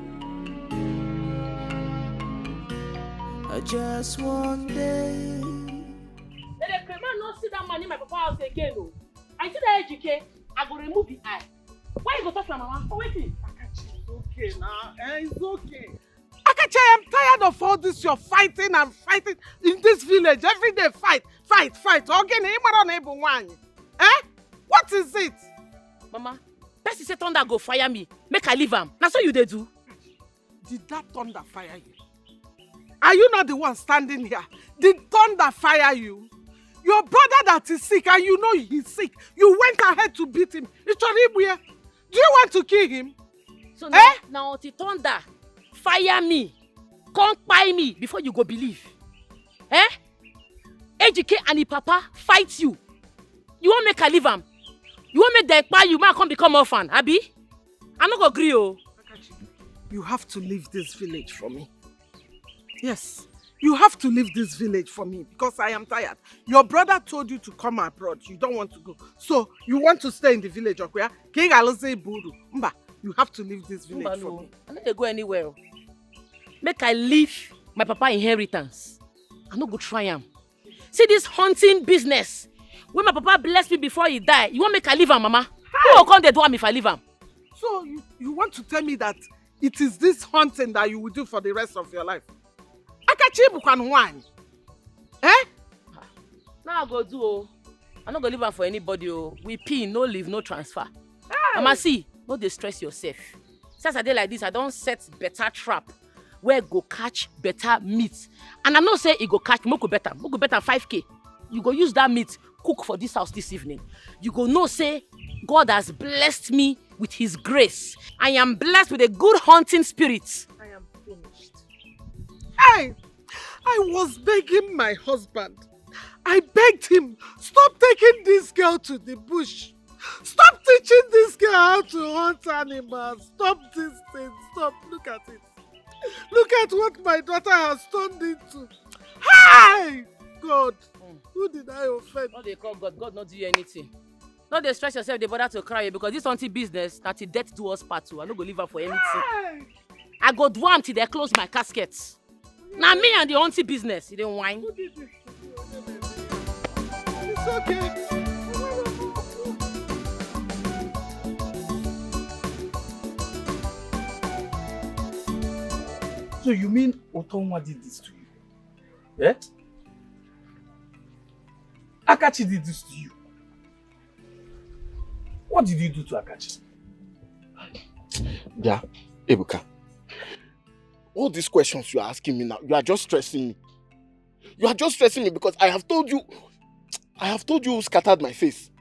Just one day. The man not see that man in my papa house again. No. I see that HK, I go remove the eye. Why you go touch my mama? Oh, wait. It's okay now. It's okay. Akachi, I am tired of all this. You're fighting and fighting in this village. Every day, fight. What is it? Mama, person say thunder go fire me. Make I leave him. That's what you do. Did that thunder fire you? Are you not the one standing here? Did thunder fire you? Your brother that is sick and you know he's sick. You went ahead to beat him. Do you want to kill him? So now the thunder fire me. Come buy me before you go believe. HK and the papa fight you. You won't make a leave him. You won't make them buy you, man come become orphan, Abi? I'm not gonna agree, oh. You have to leave this village for me. Yes, you have to leave this village for me because I am tired. Your brother told you to come abroad. You don't want to go. So, you want to stay in the village, okay? You have to leave this village for me. I'm not going to go anywhere. Make I leave my papa inheritance. I'm not going to try him. See this hunting business. When my papa blessed me before he died, you want make I leave him, mama? Who will come there do him if I leave him? So, you want to tell me that it is this hunting that you will do for the rest of your life? Now I go do, oh. I'm not going to leave him for anybody, oh. We pay, no leave, no transfer. Mama, see, no dey stress yourself. Since I dey like this, I don't set better trap where go catch better meat. And I know say it go catch more better 5K. You go use that meat, cook for this house this evening. You go know say God has blessed me with his grace. I am blessed with a good hunting spirit. I am finished. I was begging my husband. I begged him, stop taking this girl to the bush. Stop teaching this girl how to hunt animals. Stop this thing. Stop. Look at it. Look at what my daughter has turned into. Hi! God, who did I offend? What they call God? God not do you anything. Not dey stress yourself, they bother to cry because this hunting business, that the death do us part too. I no go leave her for anything. Hi! I go do am till they close my casket. Now me and the hunting business, you don't whine. Who did this? It's okay. So you mean Otonwa did this to you? Eh? Akachi did this to you. What did you do to Akachi? Yeah, Ebuka. All these questions you are asking me now, you are just stressing me. You are just stressing me because I have told you who scattered my face.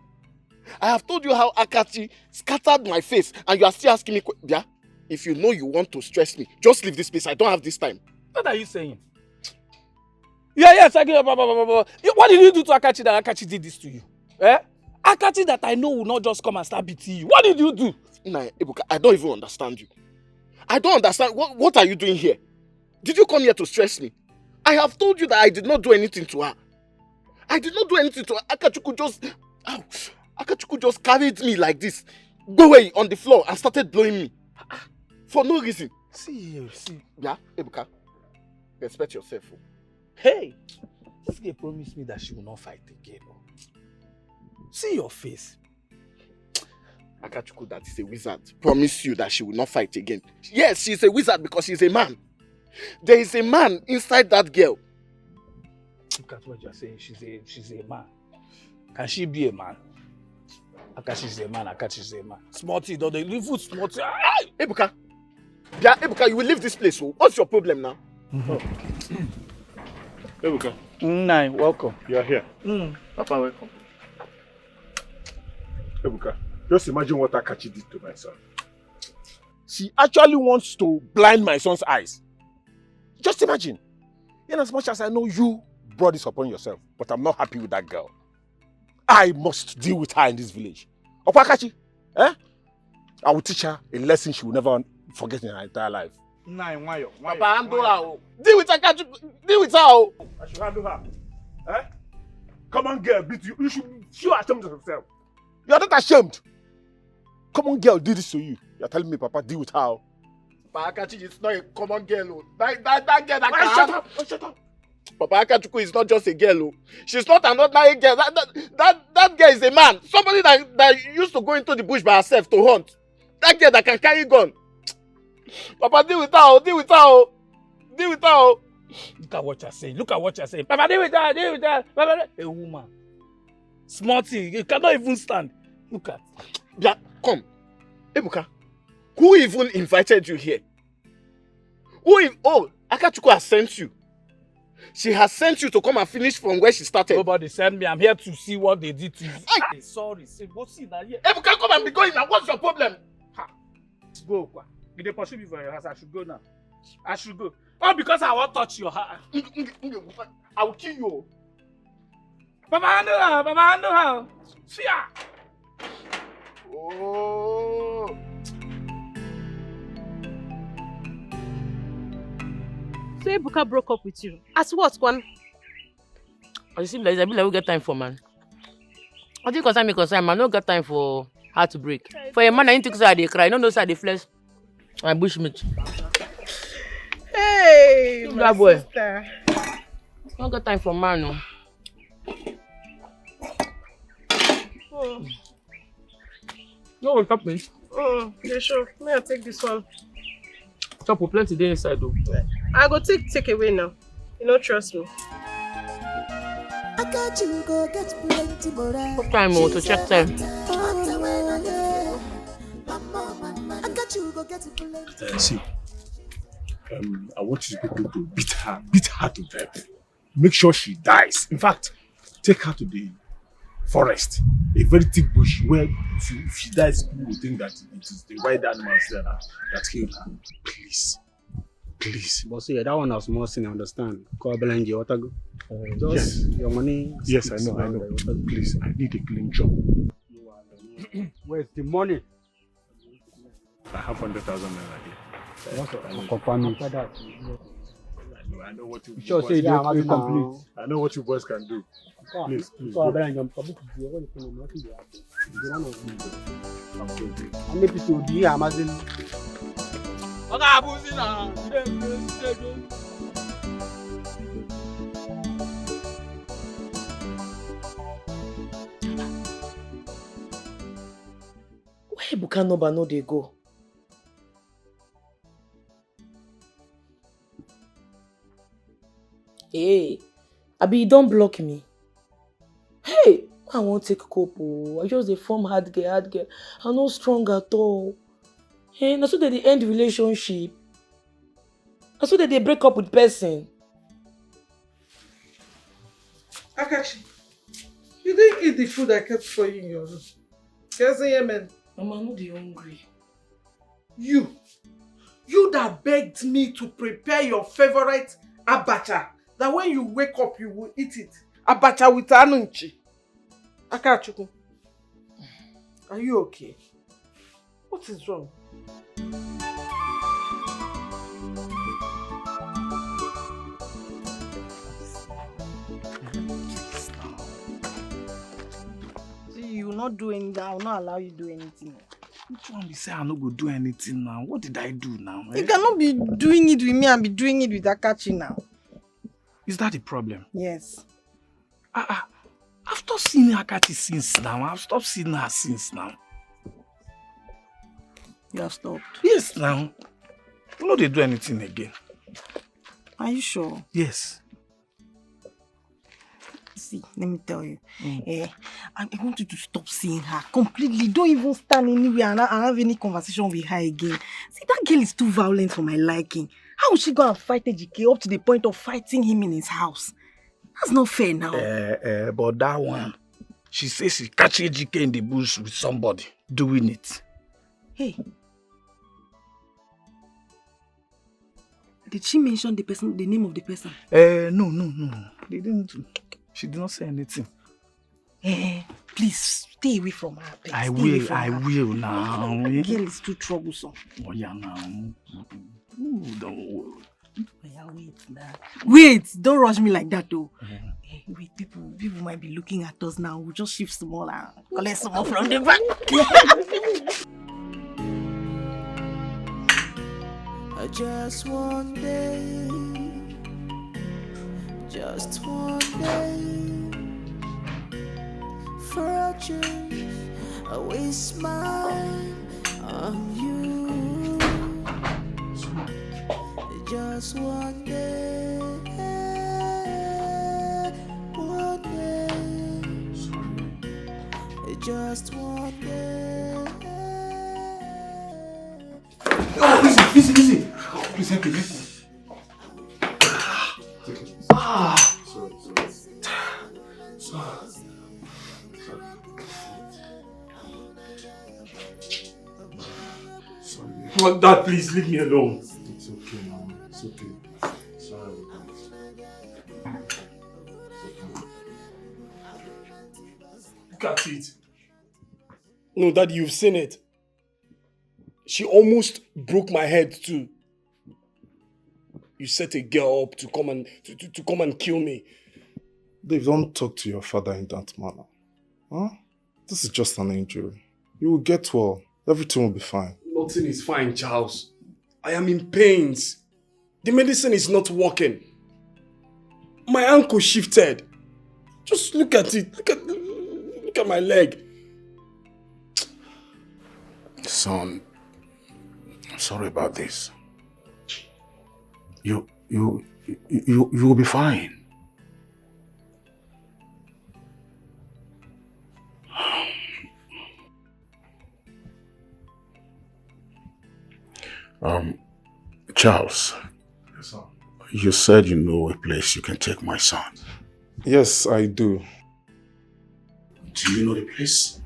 I have told you how Akachi scattered my face and you are still asking me, yeah? If you know you want to stress me, just leave this place. I don't have this time. What are you saying? Yes, I get. What did you do to Akachi that Akachi did this to you? Eh? Akachi that I know will not just come and start beating you. What did you do? Nah, Ebuka, I don't even understand you. I don't understand. What are you doing here? Did you come here to stress me? I have told you that I did not do anything to her. I did not do anything to her. Akachuku just carried me like this, go away on the floor and started blowing me. For no reason. See. Yeah, Ebuka, respect yourself. Hey, this girl promised me that she will not fight again. See your face. Akachuku, that is a wizard, promise you that she will not fight again. Yes, she's a wizard because she's a man. There is a man inside that girl. Look at what you're saying. She's a man. Can she be a man? Akachi's a man. Akachi's a man. Smarty, don't they live with Smarty? Ebuka. Yeah, Ebuka, you will leave this place. So what's your problem now? Ebuka. Nai, welcome. You are here. Papa, welcome. Ebuka, just imagine what Akachi did to my son. She actually wants to blind my son's eyes. Just imagine. In as much as I know you brought this upon yourself, but I'm not happy with that girl. I must deal with her in this village. Opa Akachi, I will teach her a lesson she will never forget in her entire life. Nai, why? Papa, handle her. Deal with her, Akachi. Deal with her. I should handle her. Come on, girl, beat you. You should feel ashamed of yourself. You are not ashamed. Come on, girl, did this to you. You are telling me, Papa, deal with her. Papa Akachi is not a common girl. That girl that can... Shut up. Papa Akachuku is not just a girl. She's not an ordinary girl. That girl is a man. Somebody that used to go into the bush by herself to hunt. That girl that can carry gun. Papa, deal with her. Deal with her. Look at what you're saying. Papa, deal with her. Papa, a woman. Smarty, you cannot even stand. Look at. Yeah, come. Ebuka, who even invited you here? Akachuku has sent you. She has sent you to come and finish from where she started. Nobody sent me. I'm here to see what they did to you. Sorry. Go see that here. Ebuka, come and be going now. What's your problem? Go. Did they pursue me from your house? I should go now. All because I won't touch your heart. I will kill you. Papa, handle her. See her. Oh. So Ebuka broke up with you. As what, Kwan? I seem like Isabella will get time for man. I think concern man, no get time for her to break. For a man, I need to say they cry, no side the flesh. And bushmeat. Hey, my boy. sister. No got time for man, no. No one top me. Yeah, sure. May I take this one? Chop plenty there inside though. I go take away now. You don't trust me. I got you go get plenty more. What time to check time? I got you go get plenty. See, I want you people to beat her to death. Make sure she dies. In fact, take her to the forest, a very thick bush where if she dies, people will think that it is the wild animals there that killed her. Please. But see, that one was more sin, I understand. Call Belenji, what I go? Yes. Your money. Yes, I know. Please, I need a clean job. Where's the money? I have 100,000 naira here. Confirm it. I know what you sure say boys they complete. I know what you boys can do. Please. How many people do you imagine? Where Ebuka number no dey go? Hey, Abi, you don't block me. Hey, I won't take cope. I just dey form hard girl. I'm not strong at all. Hey, na so they end relationship. Na so they break up with person. Akachi, you didn't eat the food I kept for you in your room. Yes, man. Mama, I'm not hungry. You You that begged me to prepare your favorite abacha, that when you wake up you will eat it. Abacha with anunchi. Akachukwu, are you okay? What is wrong? See, you will not do anything. I will not allow you to do anything. Which one be say I no go do anything now? What did I do now? You cannot be doing it with me and be doing it with Akachi now. Is that the problem? Yes. I've stopped seeing Akachi since now. I've stopped seeing her since now. You have stopped? Yes, now. You know they do anything again. Are you sure? Yes. See, let me tell you. I want you to stop seeing her completely. Don't even stand anywhere and have any conversation with her again. See, that girl is too violent for my liking. How would she go and fight Ejike up to the point of fighting him in his house? That's not fair now. But that one, she says she catch Ejike in the bush with somebody doing it. Hey. Did she mention the name of the person? No. They didn't. She did not say anything. Please stay away from her. Please. I will now. The girl is too troublesome. Oh yeah, now. Ooh, don't worry. Oh, yeah, wait now. Wait, don't rush me like that though. Wait, people might be looking at us now. We'll just shift some more and collect some more from the back. Just one day, just one day, for a change, I will smile on you. Just one day, just one day. Oh, Lizzy. Please help me. Sorry. Dad, please leave me alone. It's okay, Mom. It's okay. Sorry. Look at it. No, Daddy, you've seen it. She almost broke my head too. You set a girl up to come and kill me. Dave, don't talk to your father in that manner. Huh? This is just an injury. You will get well. Everything will be fine. Nothing is fine, Charles. I am in pains. The medicine is not working. My ankle shifted. Just look at it. Look at my leg. Son, I'm sorry about this. You will be fine. Charles. Yes, sir. You said you know a place you can take my son. Yes, I do. Do you know the place?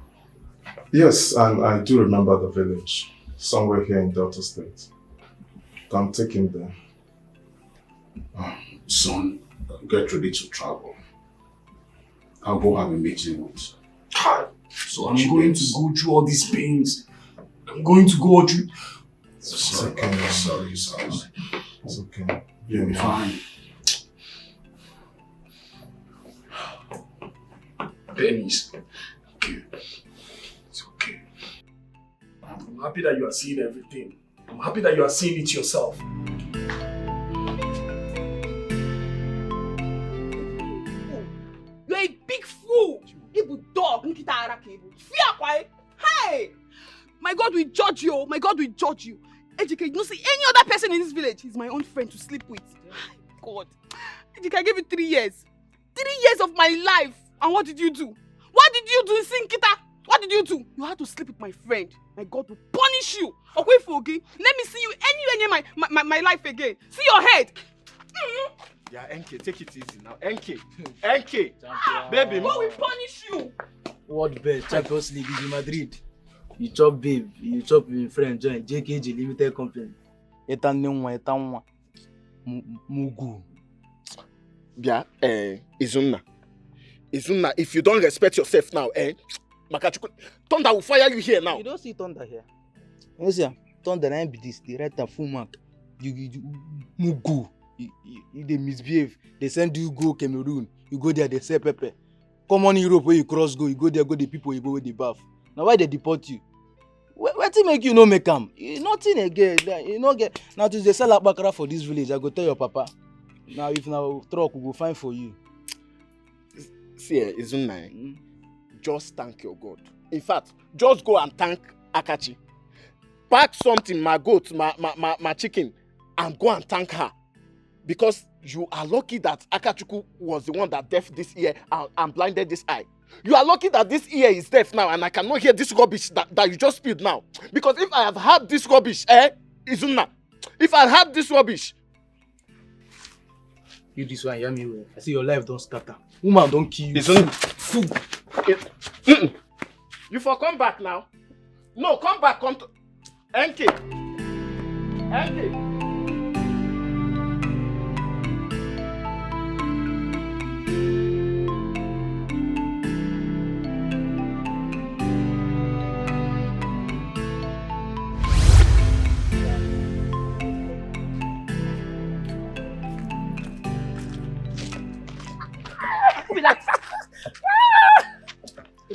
Yes, and I do remember the village. Somewhere here in Delta State. I'm taking there. Son, get ready to travel. I'll go have a meeting with. So I'm going to go through all these pains. I'm going to go through. Sorry, sorry. It's okay. You'll be fine. Pennies. Okay. It's okay. I'm happy that you are seeing everything. I'm happy that you are seeing it yourself. You're a big fool. Ibu dog. Hey! My God will judge you. My God will judge you. Ejike, you don't see any other person in this village. He's my own friend to sleep with. God. Ejike, I gave you 3 years. 3 years of my life. And what did you do? What did you do in Sinkita? What did you do? You had to sleep with my friend. My God will punish you. Okay, Fogi. Let me see you anywhere near my life again. See your head. Yeah, NK, take it easy now. NK. Baby. God will punish you. World Best Champions League in Madrid. You chop babe, you chop with friend join JKG Limited Company. Etanwa. Mugu. Bia, Izunna, if you don't respect yourself now, Makachuku, Thunder will fire you here now. You don't see Thunder here. You see, Thunder ain't be this. They write a full mark. You Mugu. You they misbehave. They send you go Cameroon. You go there, they say pepper. Come on Europe where you cross go. You go there, go the people, you go with the bath. Now why they deport you? What make you no make them? Nothing again. You no get. Now to the sell up bakara for this village. I go tell your papa. Now if now truck we go find for you. See, Izunna, just thank your God. In fact, just go and thank Akachi. Pack something, my goat, my chicken, and go and thank her. Because you are lucky that Akachuku was the one that deaf this ear and blinded this eye. You are lucky that this ear is deaf now and I cannot hear this rubbish that you just spilled now. Because if I have heard this rubbish, Izunna, if I had this rubbish. You this one, hear me well. I see your life don't scatter. Woman don't kill you. Food. You for come back now. No, come back, come to NK.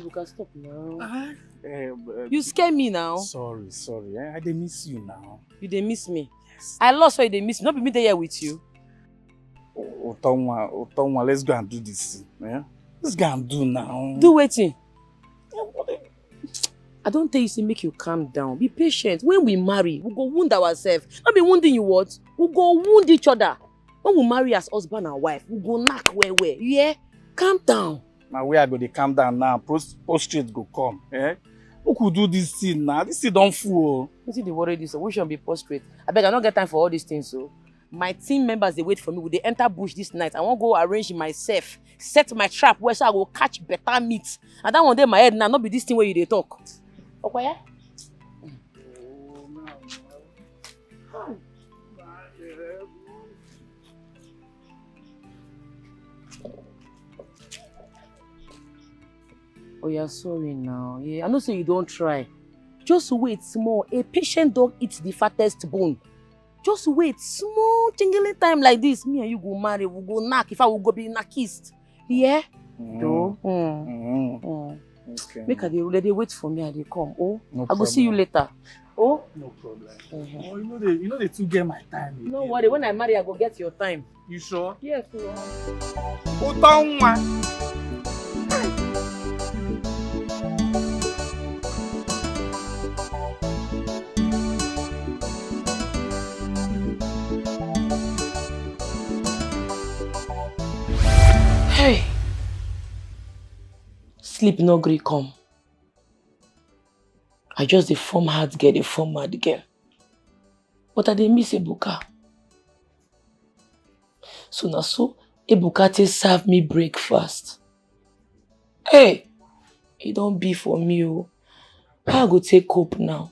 You can stop now. You scare me now. Sorry. I dey miss you now. You dey miss me? Yes. I lost why you dey miss me. Not be me there with you. Otonwa, let's go and do this. Yeah? Let's go and do now. Do waiting. I don't tell you to make you calm down. Be patient. When we marry, we go wound ourselves. Not be wounding you what? We go wound each other. When we marry as husband and wife, we go knock where. Yeah? Calm down. Now where I go, they calm down now. Prostrate go come. Eh? Who could do this thing now? This thing don't fool. You see the worry this, so we shouldn't be prostrate. I beg I don't get time for all these things, so. My team members, they wait for me. Will they enter bush this night? I won't go arrange myself. Set my trap where so I will catch better meat. And that one day my head now, not be this thing where you they talk. Okay, yeah? Oh, you're sorry now. Yeah, I know say you don't try. Just wait small. A patient dog eats the fattest bone. Just wait small jingling time like this. Me and you go marry, we go knock. If I will go be knockist. Yeah? Okay. Make her they wait for me and they come. Oh, no I go see you later. Oh? No problem. Oh, you know they two get my time. No worry, when I marry, I go get your time. You sure? Yes, Hey, sleep no gree come. I just the form hard girl, the form mad girl. But I dey miss Ebuka. So now Ebuka take serve me breakfast. Hey, it don't be for me. Oh. How I go take cope now?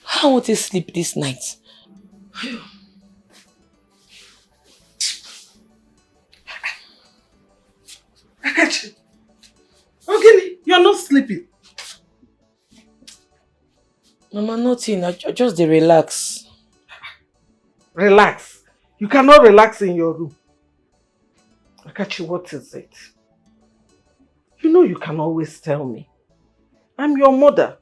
How I want to sleep this night? Akachi! Okay, you're not sleeping. Mama, nothing. I just dey relax. Relax? You cannot relax in your room. Akachi, what is it? You know you can always tell me. I'm your mother.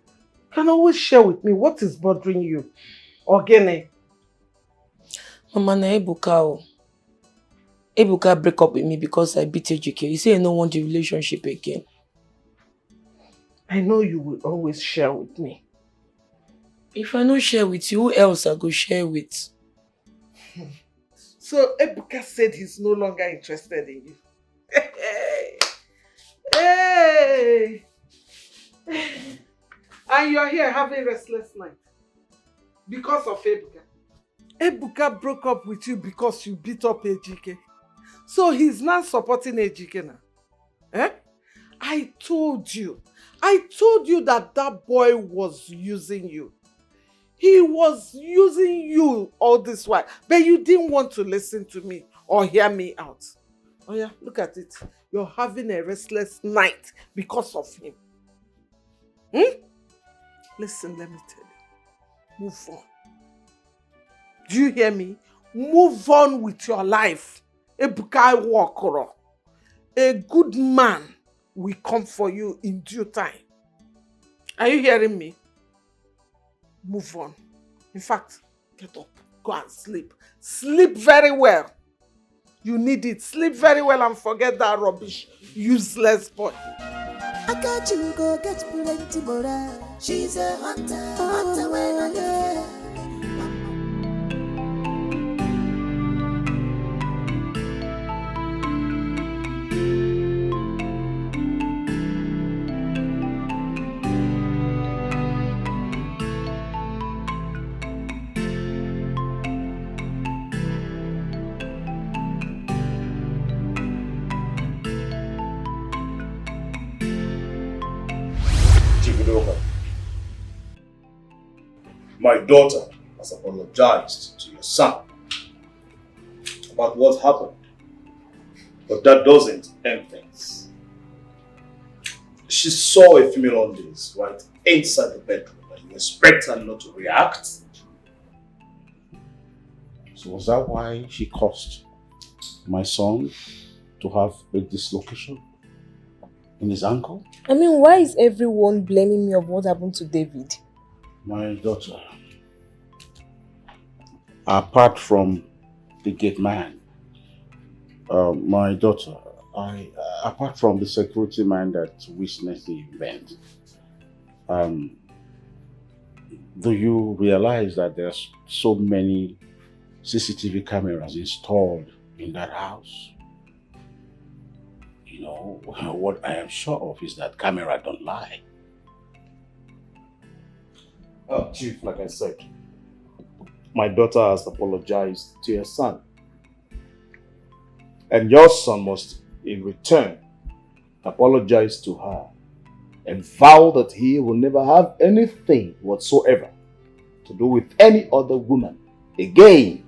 You can always share with me what is bothering you. Ogene. Mama, na Ebuka. Ebuka break up with me because I beat Ejike. You say I don't want the relationship again. I know you will always share with me. If I don't share with you, who else I go share with? So Ebuka said he's no longer interested in you. Hey! And you're here having restless night. Because of Ebuka. Ebuka broke up with you because you beat up Ejike. So he's not supporting Ejike now. Eh? I told you that that boy was using you. He was using you all this while, but you didn't want to listen to me or hear me out. Oh yeah, look at it. You're having a restless night because of him. Listen, let me tell you. Move on. Do you hear me? Move on with your life. Ebuka Wakoro. A good man will come for you in due time. Are you hearing me? Move on. In fact, get up. Go and sleep. Sleep very well. You need it. Sleep very well and forget that rubbish. Useless boy. I got you, go get plenty more. She's a hunter, hunter when I get. My daughter has apologized to your son about what happened, but that doesn't end things. She saw a female on this right inside the bedroom, and you expect her not to react? So was that why she caused my son to have a dislocation in his ankle? I mean, why is everyone blaming me of what happened to David? My daughter, apart from the gate man, my daughter, apart from the security man that witnessed the event, do you realize that there's so many CCTV cameras installed in that house? You know, what I am sure of is that camera don't lie. Chief, like I said, my daughter has apologized to your son. And your son must, in return, apologize to her and vow that he will never have anything whatsoever to do with any other woman again.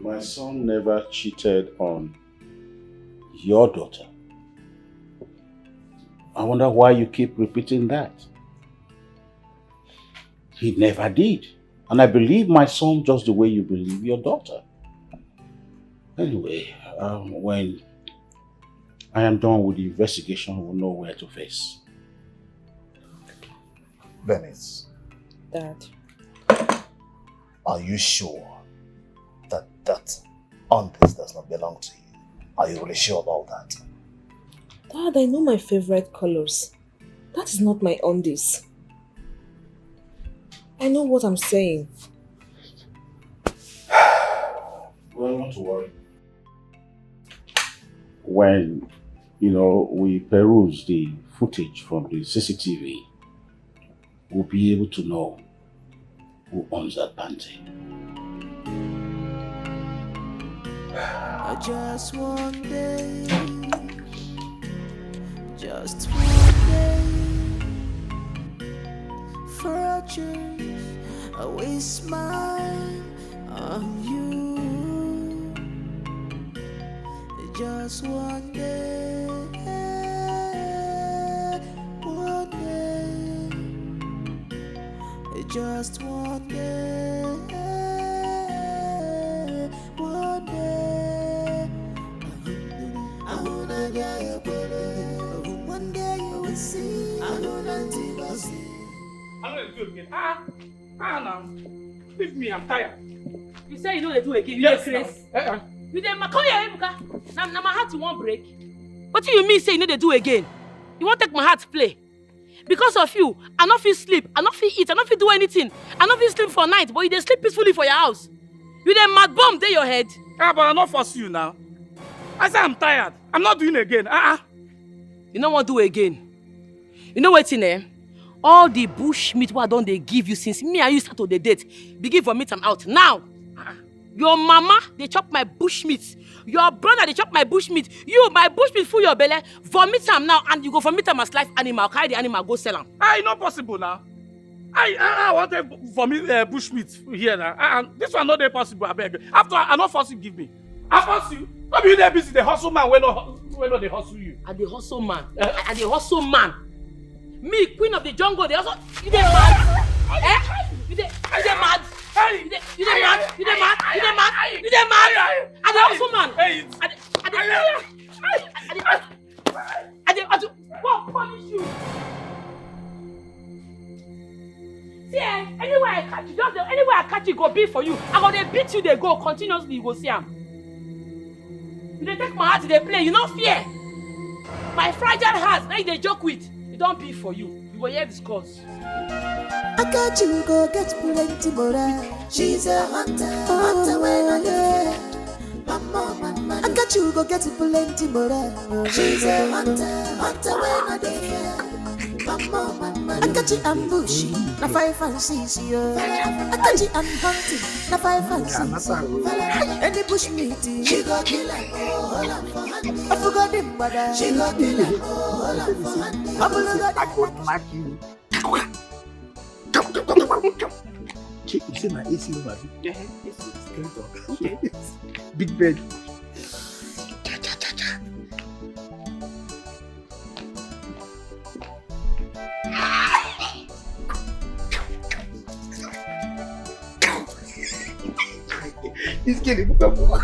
My son never cheated on your daughter. I wonder why you keep repeating that. He never did. And I believe my son just the way you believe your daughter. Anyway, when I am done with the investigation, we'll know where to face. Venice. Dad. Are you sure that HUNTRESS does not belong to you? Are you really sure about that? Dad, I know my favorite colors. That is not my undies. I know what I'm saying. Well, not to worry. When, we peruse the footage from the CCTV, we'll be able to know who owns that panty. Just one day, just one day, for a change, I will smile on you. Just one day, just one day, one day. I wanna get your body. One day you will see. I know nothing but see. I know they do again. Now. Leave me, I'm tired. You say you know they do again. Yes, you Chris. now. You dey come here, Ebuka. Now my heart won't break. What do you mean say you know they do again? You won't take my heart to play. Because of you, I not feel sleep, I not feel eat, I not feel do anything. I not feel sleep for night, but you dey sleep peacefully for your house. You dey mad bomb dey your head. But I not force you now. I say I'm tired. I'm not doing again. You know what do again? You know what's in there? All the bush meat what I don't they give you since me and you start to the date. Begin vomit them out. Now, your mama, they chop my bush meat. Your brother, they chop my bush meat. You, my bush meat full your belly. Vomit them now and you go vomit them as live animal. Carry the animal, go sell them. It's not possible now. I wanted for me bushmeat here now. And this one not dey possible, I beg. After I not force you give me. I force you. Not be you there busy, the hustle man when not they hustle you. I the hustle man. I the hustle man. Me, queen of the jungle, they also you dey mad. You dey mad. You dey mad. You dey mad. You dey mad. You dey mad. I the hustle man. I what punish you? See, anywhere I catch you, just anywhere I catch you, go be for you. I go they beat you, they go continuously. You go see am. You dey take my heart, they play. You no fear. My fragile heart, now they joke with. It don't be for you. You will hear discuss. I got you, go get plenty more. She's a hunter when I get. Mama, I got you, go get plenty more. She's a hunter when I get. Mama, I got you ambushing, na 5 and 6 years. I got you hunting, na 5 and 6. Any bush meeting, she go kill her, hold up for handy. I forgot him, but she go kill her, hold up for handy. I got smack you. You see my AC over here? Yeah, okay. Big bed. He's getting more.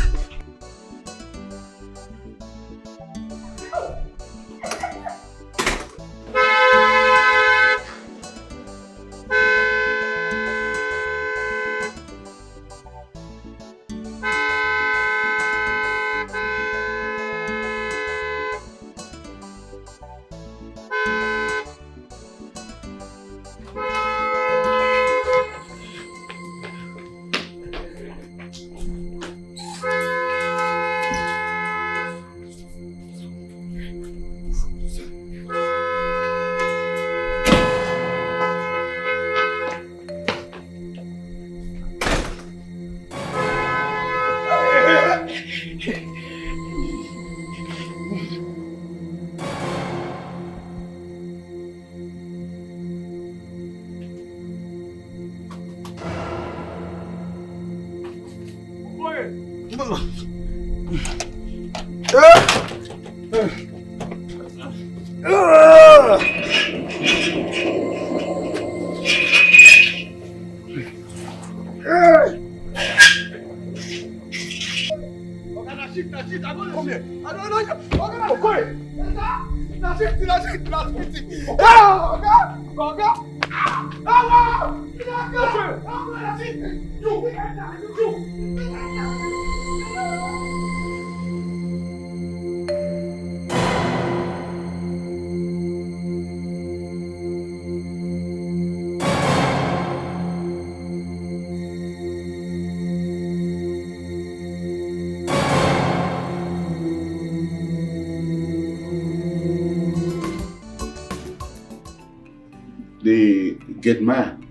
The gate man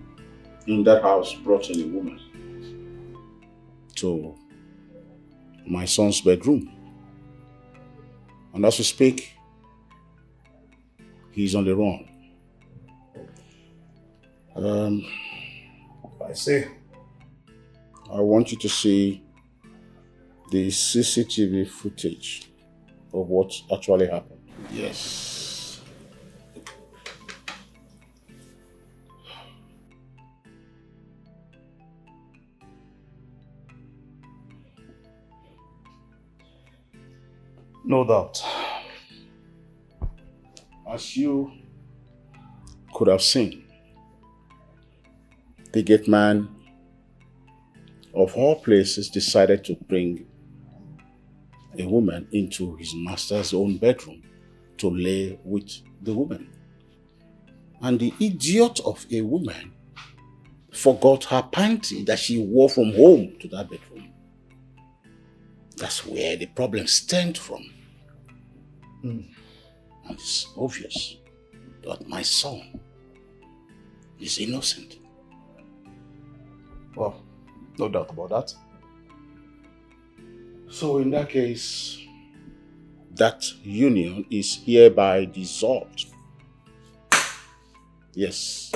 in that house brought in a woman to my son's bedroom. And as we speak, he's on the run. I say, I want you to see the CCTV footage of what actually happened. Yes. No doubt. As you could have seen, the gate man of all places decided to bring a woman into his master's own bedroom to lay with the woman. And the idiot of a woman forgot her panty that she wore from home to that bedroom. That's where the problem stemmed from. And it's obvious that my son is innocent. Well, no doubt about that. So in that case, that union is hereby dissolved. Yes,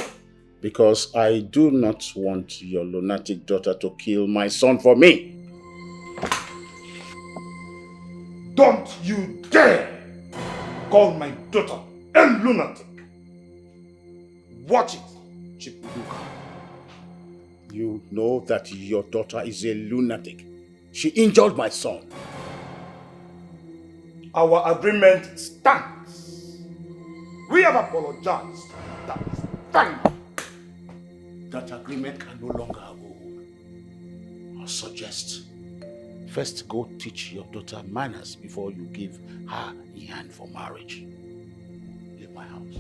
Because I do not want your lunatic daughter to kill my son for me. Don't you dare call my daughter a lunatic. Watch it, Chipuduka. You know that your daughter is a lunatic. She injured my son. Our agreement stands. We have apologized. That is fine. That agreement can no longer hold. I suggest first go teach your daughter manners before you give her a hand for marriage. Leave my house.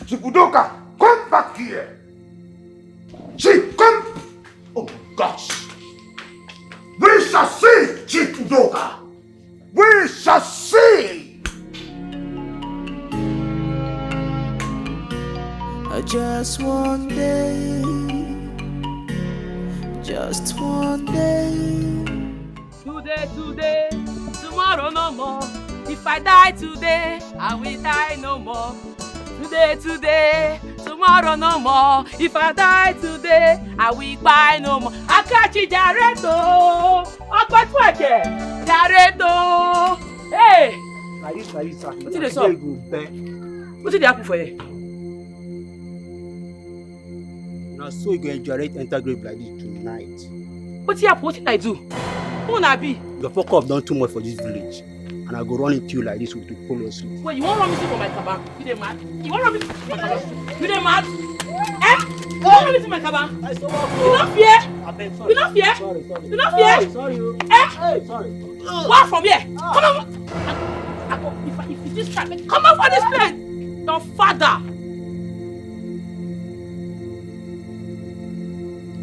Chipudoka, come back here. Come. Oh my gosh. We shall see, Chipudoka. We shall see. Just one day, just one day. Today, tomorrow no more. If I die today, I will die no more. Today, tomorrow no more. If I die today, I will buy no more. Akachi Jareto, Akpatweke, Jareto. Hey! Larissa, What did they say? What did they happen for you? Now, so you go enjoy enter grave like this tonight. What did happen? What did I do? Who na be? Your fuck up done too much for this village. And I go run into you like this with the police. Wait, you won't run me for my cabin? You dey mad? You won't run me for my cabin? You dey mad? Eh? You won't run me for my cabin? You not fear? You not fear? You not fear? Sorry. Eh? Hey, sorry. Walk from here. Come on. If this trap, come on for this place. Your father.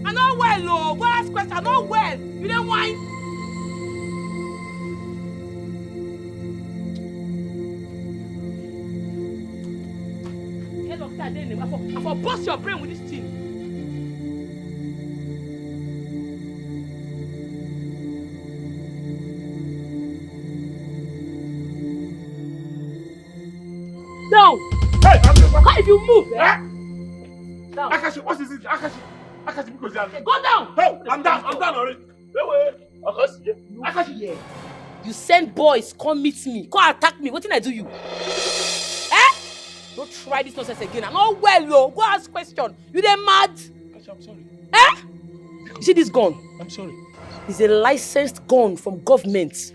I know well, oh. Go ask question. I know well. You don't whine. I for bust your brain with this thing. Down. Hey, if you move, eh? Down. Akashi, what is it? Akashi, because okay, go down. Hey, I'm down already. Wait. Akashi, you send boys, come meet me, come attack me. What did I do you? Don't try this nonsense again. I'm not well, yo. Go ask question. You dey mad? I'm sorry. Eh? You see this gun? I'm sorry. It's a licensed gun from government.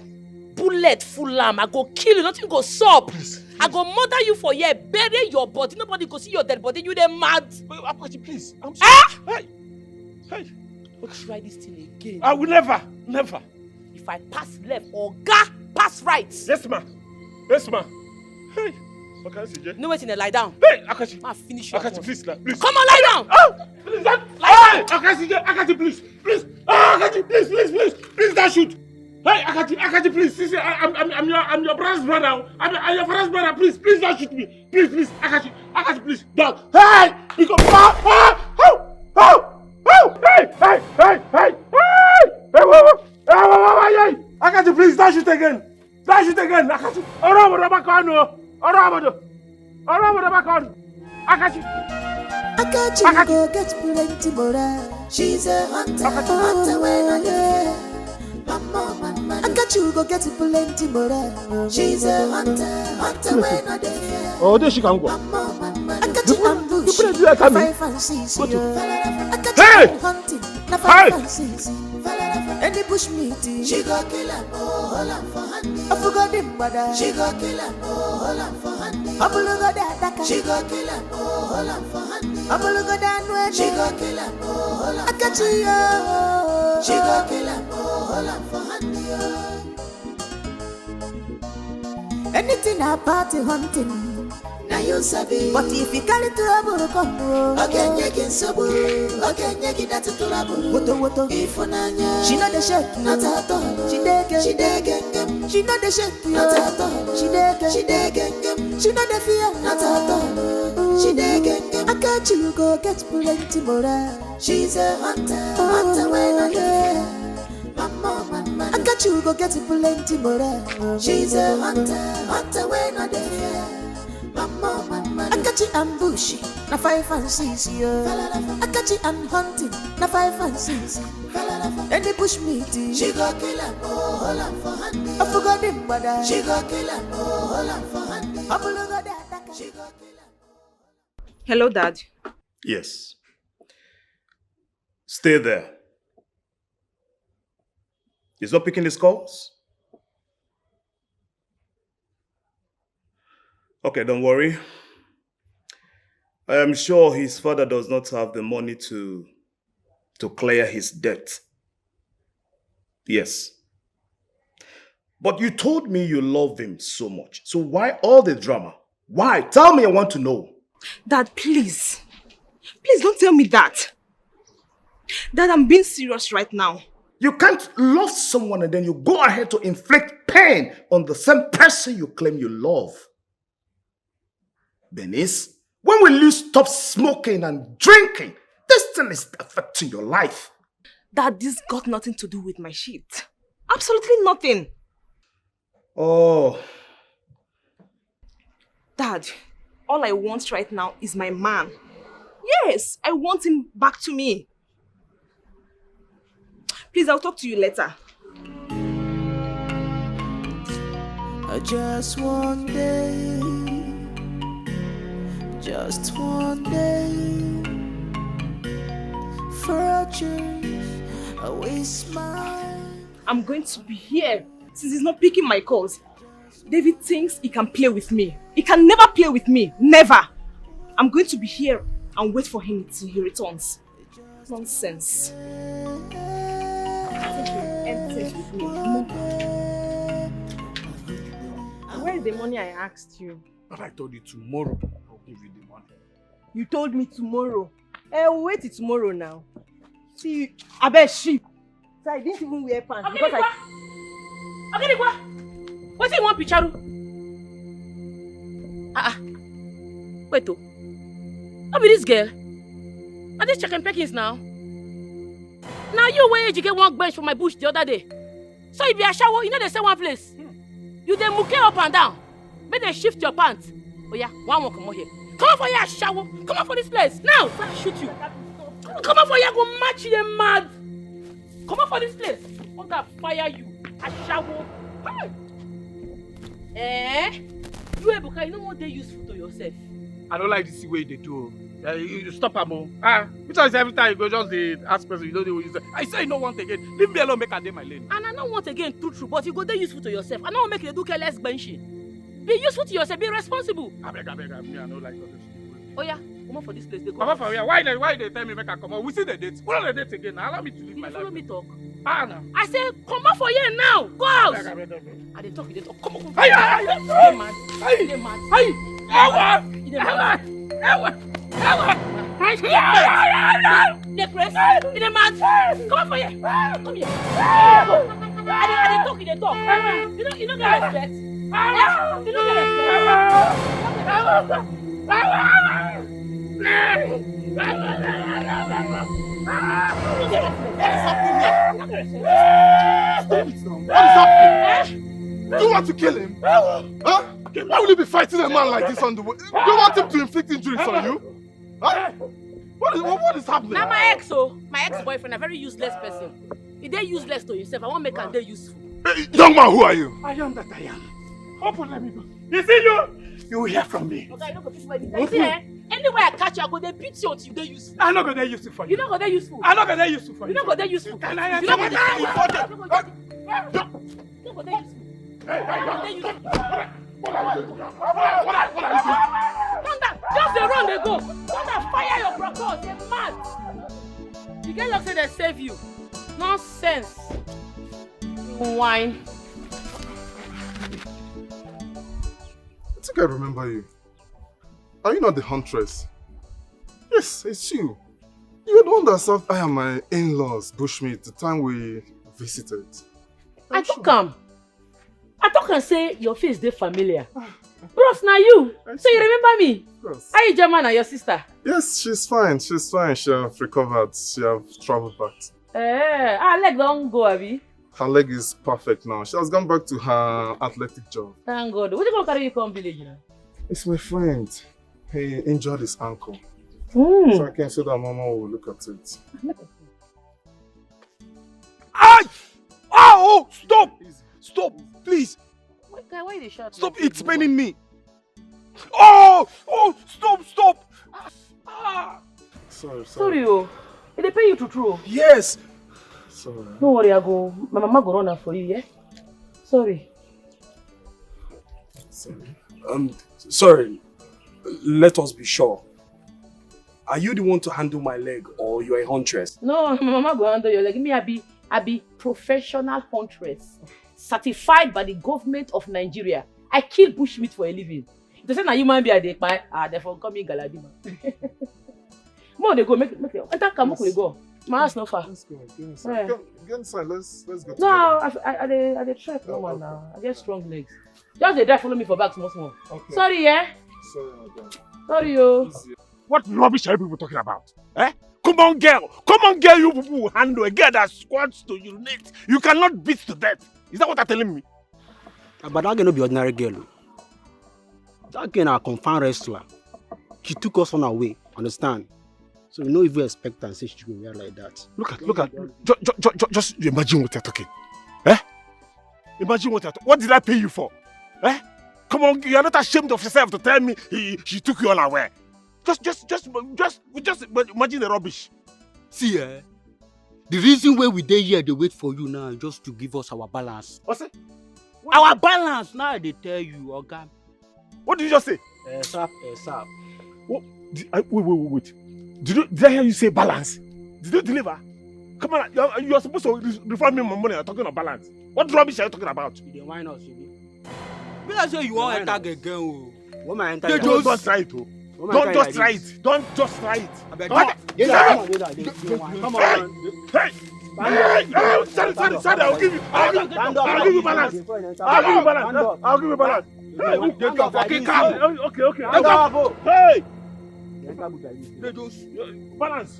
Bullet full arm. I go kill you. Nothing go sup. Please. I go murder you for here. Bury your body. Nobody go see your dead body. You dey mad? Apache, please. I'm sorry. Hey. Don't try this thing again. I will never. If I pass left, Oga, pass right. Yes, ma. Hey. Okay, CJ. No waiting, lie down. Hey, Akashi. I'll finish you. Akashi, please. Come on, lie down. Oh, please, lie down. Akashi, please. Akashi, please, don't shoot. Hey, Akashi, please. See, I'm your brother's brother. I'm your brother's brother. Please, don't shoot me. Please, Akashi, please, don't. Hey, because hey. Akashi, please, don't shoot again. Akashi. Akashi, go get plenty more. She's a hunter when I get. Mama. Akachi go get plenty more. She's a hunter when I get. Oh, there she can go. Akachi ambush. Five and six. Hey! Hunting. Five and six. Any bush meat, she go kill him, hold him for handy. I forgot him, brother. She go kill him, hold him for handy. I believe that she go kill him, hold him for handy. I believe that way. She go kill him, hold him. I catch you. She go kill him, hold him for handy. Anything about hunting. Now you sabi. But if you carry trouble, come on. Okay, nyeki sabu. Okay, nyeki that's trouble. Woto. Ifonanya. She not the shake. Not at all. She dege. She not the shake. Not at all. She dege. She not the fear. Not at all. She dege. I catch you go get plenty more. She's a hunter when I get. Mama. I got you go get plenty more. She's a hunter when I get. Mama. I got Akachi and bushy, na 5 and 6 yo. Akachi and hunting, na 5 and 6. Then they push me to she go kill him, oh, hold on for handy. I forgot him, but she go kill him, oh, hold on for handy. She go kill him. Hello, Dad. Yes. Stay there. He's not picking his calls? Okay, don't worry. I am sure his father does not have the money to clear his debt. Yes. But you told me you love him so much. So why all the drama? Why? Tell me, I want to know. Dad, please. Please don't tell me that. Dad, I'm being serious right now. You can't love someone and then you go ahead to inflict pain on the same person you claim you love. Bernice, when will you stop smoking and drinking? This thing is affecting your life. Dad, this got nothing to do with my shit. Absolutely nothing. Oh. Dad, all I want right now is my man. Yes, I want him back to me. Please, I'll talk to you later. Just one day, just one day, for a change, I waste my... I'm going to be here since he's not picking my calls. David thinks he can play with me. He can never play with me. Never. I'm going to be here and wait for him till he returns. Nonsense. With me. Where is the money I asked you? But I told you tomorrow I'll give you the money. You told me tomorrow. We'll wait till tomorrow now. See, I bet sheep. So I didn't even wear pants because Okay, what's he want, Picharu? Wait, I'll be this girl. Are they checking Perkins now? Now you where you get one bench from my bush the other day. So if you are shower, you know they say one place. You then muke up and down. Make them shift your pants. Oh yeah, one more come on here. Come on for your shower. Come on for this place. Now, I'll shoot you. Come on for here, go match you them mad. Come on for this place. I want to fire you. I shower. You Ebuka, you know what they useful to yourself. I don't like this way they do. You stop Amo. Because every time you go just the ask person, you don't know what you say. I say you don't want again. Leave me alone, make a day my lane. And I don't want again true, but you go there useful to yourself. I don't make you do careless benching. Be useful to yourself, be responsible. I beg, I don't like all this. Oh yeah, come on for this place. They go. Come on for here. Why they tell me make I come on? We see the dates. What are the dates again? Now allow me to live my life. Follow me talk. No. I say come on for here now. Go out. I they talk. Come on. Hey, come on for here. Come here. I they talk. You don't get respect. You don't get Do you want to kill him? Huh? Why will you be fighting a man like this on the way? Do you want him to inflict injuries on you? Huh? What is happening? Now my ex-boyfriend, a very useless person. If they're useless to himself, I want to make a day useful. Hey, young man, who are you? I am that I am. Open, let me go. You see you will hear from me. Okay, I don't go fit where you see, anywhere I catch you, I go there beat you until you dey useful. I'm not gonna useful for you. You're not gonna useful. I'm not gonna useful for you. You're not gonna useful. Can I You're not gonna useful. Just they run, they go. Thunder, fire your brothers. They're mad. You get lucky they save you. Nonsense. Wine. I think I remember you. Are you not the huntress? Yes, it's you. You were the one that served I and my in-laws bushmeat the time we visited. I talk and say your face dey familiar. Bros, now you. So you remember me? Yes. Are you German and your sister? Yes, she's fine. She's fine. She have recovered. She have traveled back. Her leg don't go, Abi. Her leg is perfect now. She has gone back to her athletic job. Thank God. What you gonna carry you come village now? It's my friend. he injured his ankle. Mm. So I can say that Mama will look at it. Ay! Oh! Stop! Stop! Please! Why you dey shout? Stop! It's paining me! Oh! Oh! Stop! Stop! Ah! Sorry. Sorry, oh. Did they pay you to throw? Yes! Sorry. Don't worry, my mama go run am for you, yeah? Sorry. Sorry. Let us be sure. Are you the one to handle my leg or you are a huntress? No, my mama go handle your leg. Me, I be professional huntress. Certified by the government of Nigeria. I kill bushmeat for a living. If they say na human being I dey kpai, therefore call me Galadima. More they go, make enter car, make we go. My house no far. Let's go. Get inside. Get inside. Let's go together. No, I dey trek no man now. I get strong legs. Just dey drive follow me for back small. Okay. Sorry, yeah? Sorry, madam. Sorry, yo. What rubbish are you people talking about? Eh? Come on, girl, you people will handle a girl that squats to urinate. You cannot beat to death. Is that what you're telling me? But that girl no be ordinary girl. That girl na a confirmed wrestler. She took us on her way, understand? So we no even expect her and say she go wear like that. Look at. Just imagine what you're talking. Eh? Imagine what you're talking. What did I pay you for? Eh? Come on, you're not ashamed of yourself to tell me she took you unaware. Just imagine the rubbish. See, the reason why we dey here, they wait for you now, is just to give us our balance. What's it? Our balance now, they tell you, okay? What did you just say? Sir. What? Wait. Did I hear you say balance? Did you deliver? Come on, you're supposed to refund me my money. You're talking about balance. What rubbish are you talking about? You why not, be like say you want enter again. What my enter? Don't try it, oh. Don't just try it. Don't just try it. Come on. Hey! Sorry, I'll give you balance. I'll give you balance. Get your fucking car. Okay. Hey! Balance.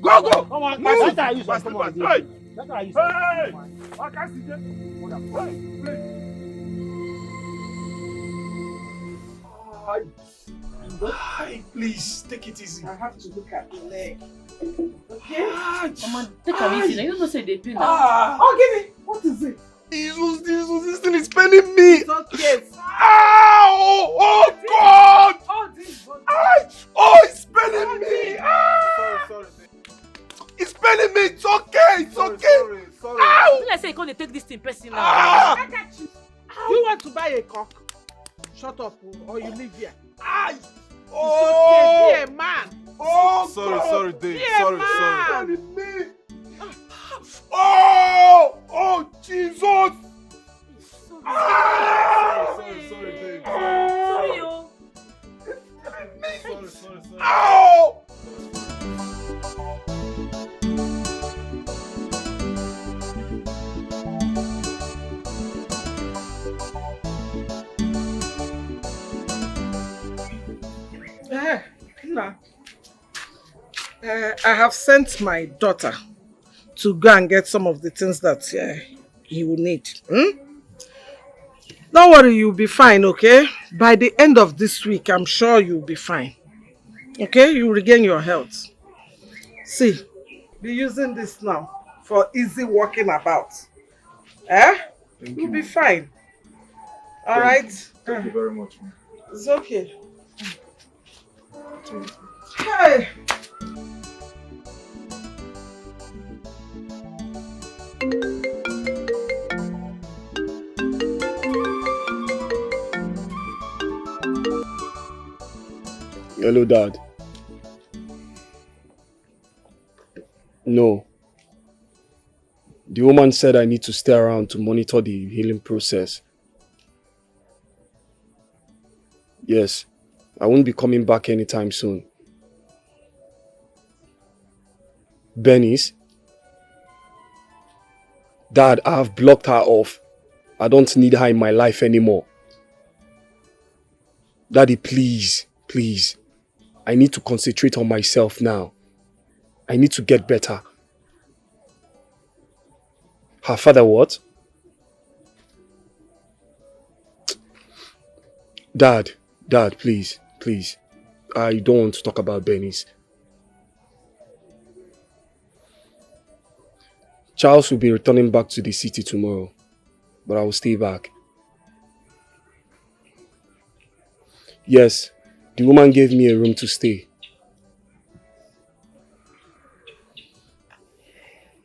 Go. Come on. Move. Hey! I can't see them. Hey, Hi, please, take it easy. I have to look at the leg. Okay? Mama, take it easy. You don't say they pain now. Oh, give me. What is it? This thing is paining me. It's okay. Ow! Oh God! Oh, it's paining me. Sorry. It's paining me. It's okay. Sorry. Ow! Let's say you can't take this thing personal. I got you. You want to buy a cock? Shut up, or you leave here. Oh! Be a man. Oh! Sorry, Dave. Be a man. Oh, Jesus! Sorry, Dave. Sorry, yo. Sorry. Ow! I have sent my daughter to go and get some of the things that he will need. Don't worry, you'll be fine, okay? By the end of this week, I'm sure you'll be fine. Okay? You'll regain your health. See, be using this now for easy walking about. You'll be fine. All right? Thank you very much, man. It's okay. Hey! Hello, Dad. No. The woman said I need to stay around to monitor the healing process. Yes, I won't be coming back anytime soon. Benny's? Dad, I have blocked her off. I don't need her in my life anymore. Daddy, please. I need to concentrate on myself now. I need to get better. Her father what? Dad, please. I don't want to talk about Benny's. Charles will be returning back to the city tomorrow, but I will stay back. Yes, the woman gave me a room to stay.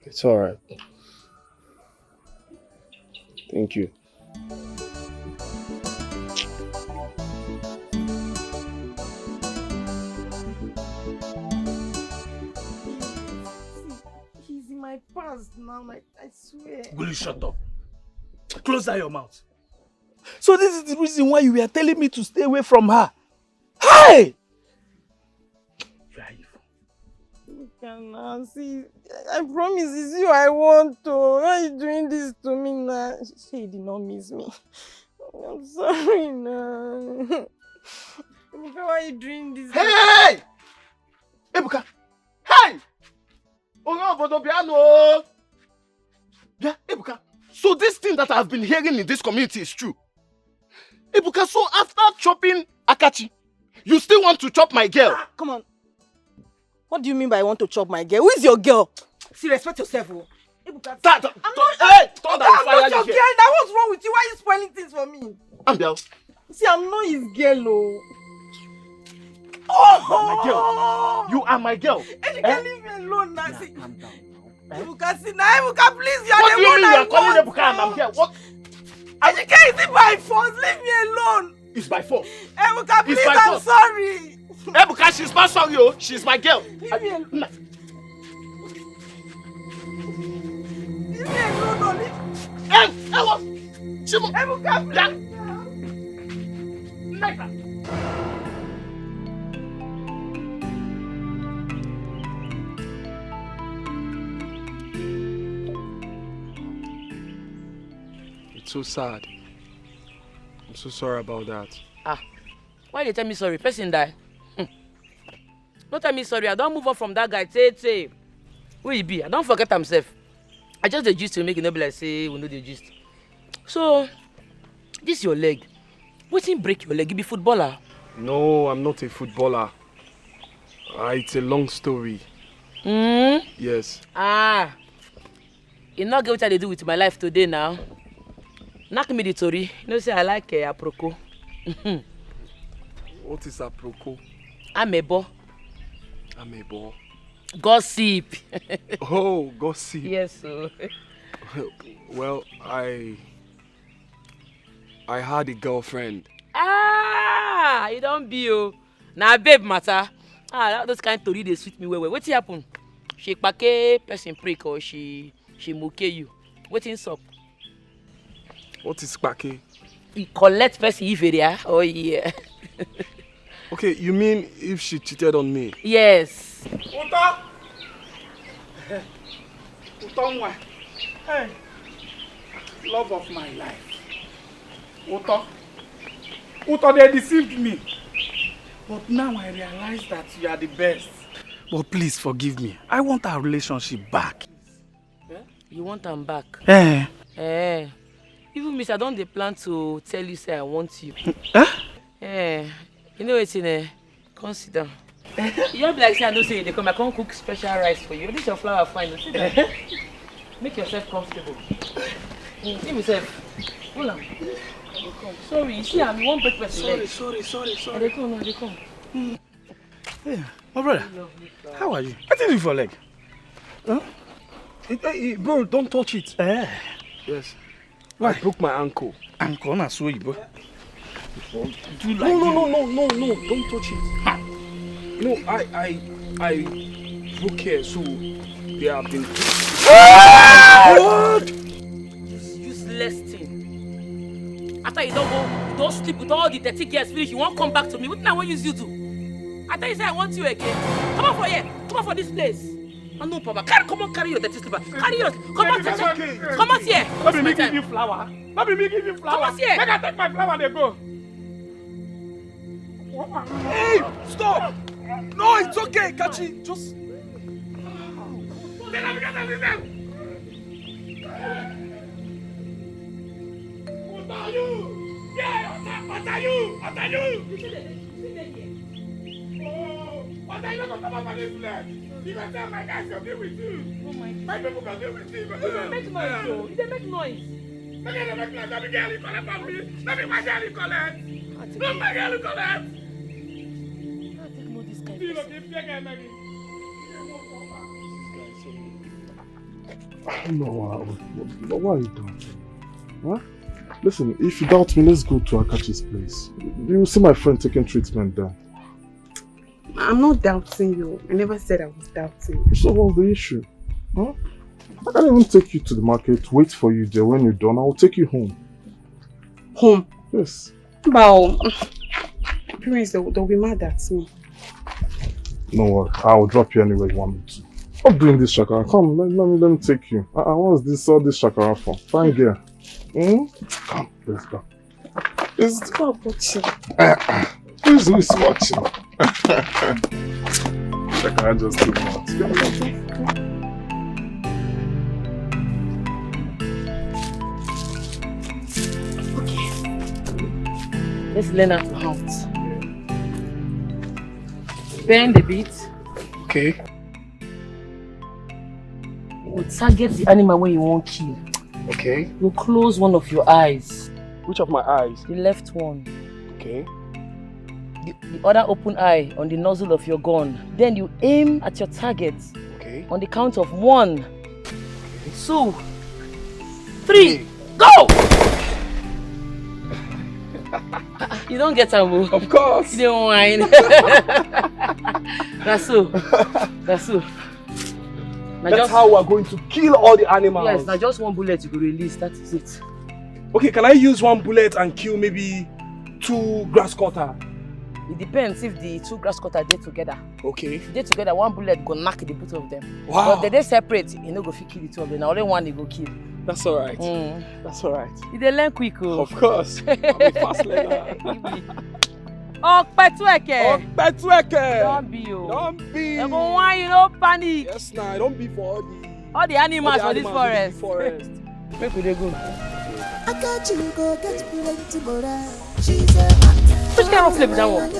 It's alright. Thank you. He's in my past now, like, I swear. Will you shut up? Close down your mouth. So this is the reason why you were telling me to stay away from her. Hey! You are evil. See, I promise it's you I want to. Why are you doing this to me now? She did not miss me. I'm sorry now. Ebuka, why are you doing this? Hey! Ebuka! Hey! Yeah, Ebuka. So this thing that I've been hearing in this community is true. Ebuka, so after chopping Akachi, you still want to chop my girl? Come on. What do you mean by I want to chop my girl? Who is your girl? See, respect yourself. Oh. Ebuka, Hey, I'm not your girl. Now what's wrong with you? Why are you spoiling things for me? Ambiel. See, I'm not his girl. My girl. You are my girl. And you can leave me alone now. See, Ebuka, see now, Ebuka, please, you're what the do you one mean I you are calling want. Ebuka and I'm here? What? Ebuka, is it by force? Leave me alone. It's by force. Ebuka, please, by I'm force. sorry. Ebuka, she's not sorry, oh. She's my girl. Leave me alone. Leave me alone, no, leave. Ebuka, please. It's so sad. I'm so sorry about that. Why they tell me sorry? Person die. Don't tell me sorry. I don't move on from that guy. Say. Who he be? I don't forget himself. I just the gist to make it no be like say we know the gist. So, this your leg. Waiting break your leg. You be footballer. No, I'm not a footballer. It's a long story. Yes. You not get what I do with my life today now. Knock me the story. You know say I like aproko. What is aproko? Amebo. Amebo. Gossip. Oh, gossip. Yes, sir. Well, I had a girlfriend. You don't be you. Now babe matter. Those kind of story they sweet me well. What happen? She pake person prick or she moke you. What's up? What is pake? You collect person if area. Oh yeah. Okay, you mean if she cheated on me? Yes. Uta! Uta, hey, love of my life. Uta, they deceived me. But now I realize that you are the best. But please forgive me. I want our relationship back. You want them back? Even Miss, I don't plan to tell you say I want you. You know it's in consider. You don't be like say I don't say they come. I can't cook special rice for you. This your flour fine. See that? Make yourself comfortable. Give yourself. Hold on. Sorry, you see I'm one breakfast. Sorry. They come. Hey, my brother, how are you? What did you do for leg? Huh? Bro, don't touch it. Yes. Why? I broke my ankle. Ankle, na so you, bro. Do like no, don't touch it. No, I broke here, so they have been. What? Useless thing. After you don't sleep with all the 30 girls finish, you won't come back to me. What now what use you do? I thought you said I want you again. Come on for here. Come on for this place. No problem. Come on, carry your dirty slipper. Carry yours. Come on, come on here. Let me give you flower. Let me give you flower. Come on here. Make I take my flower and they go. Hey, stop! No, it's okay, Kachi. Just. What are you? Yeah, what are you? But I don't come up this flat. You can tell my guys to deal with you. Oh my God. My people can deal with you. Make noise, though. They make noise. Make noise. Let me get you collect from me. Let me my girl collect. Let my girl collect. I take no this kind You of look if you get Maggie. I don't know why are you doing? Huh? Listen, if you doubt me, let's go to Akachi's place. You will see my friend taking treatment there. I'm not doubting you. I never said I was doubting you. So what's the issue? Huh? I can't even take you to the market, wait for you there. When you're done, I'll take you home. Home? Yes. Well, parents, they'll be mad at me. No worry, I'll drop you anywhere you want me to. Stop doing this, Shakara. Come, let me take you. What's this, all this Shakara for? Fine girl. Come, let's go. Stop watching. Who's watching? Shakara just too much. Okay. Let's learn how to hunt. Bend a bit. Okay. You target the animal when you want to kill. Okay. You close one of your eyes. Which of my eyes? The left one. Okay. The other open eye on the nozzle of your gun. Then you aim at your target. Okay. On the count of 1, 2, 3, go! You don't get a move. Of course. You don't whine. That's so. That's so. That's how we're going to kill all the animals. Yes, now just one bullet you will release, that is it. Okay, can I use one bullet and kill maybe 2 grass cutter? It depends if the 2 grass cutter dey together. Okay. If they together, one bullet go knock the both of them. Wow. But if they separate, you no go fit kill the 2 of them. Now only one they go kill. That's alright. That's alright. You dey learn quick, oh. Of course. I'm a fast learner. Okpetueke. Don't be, oh. Don't be. They go want you, no panic. Yes, nah. Don't be for all the animals for this forest. Make we dey go. I got you go get plenty more. Which kind of play with that one?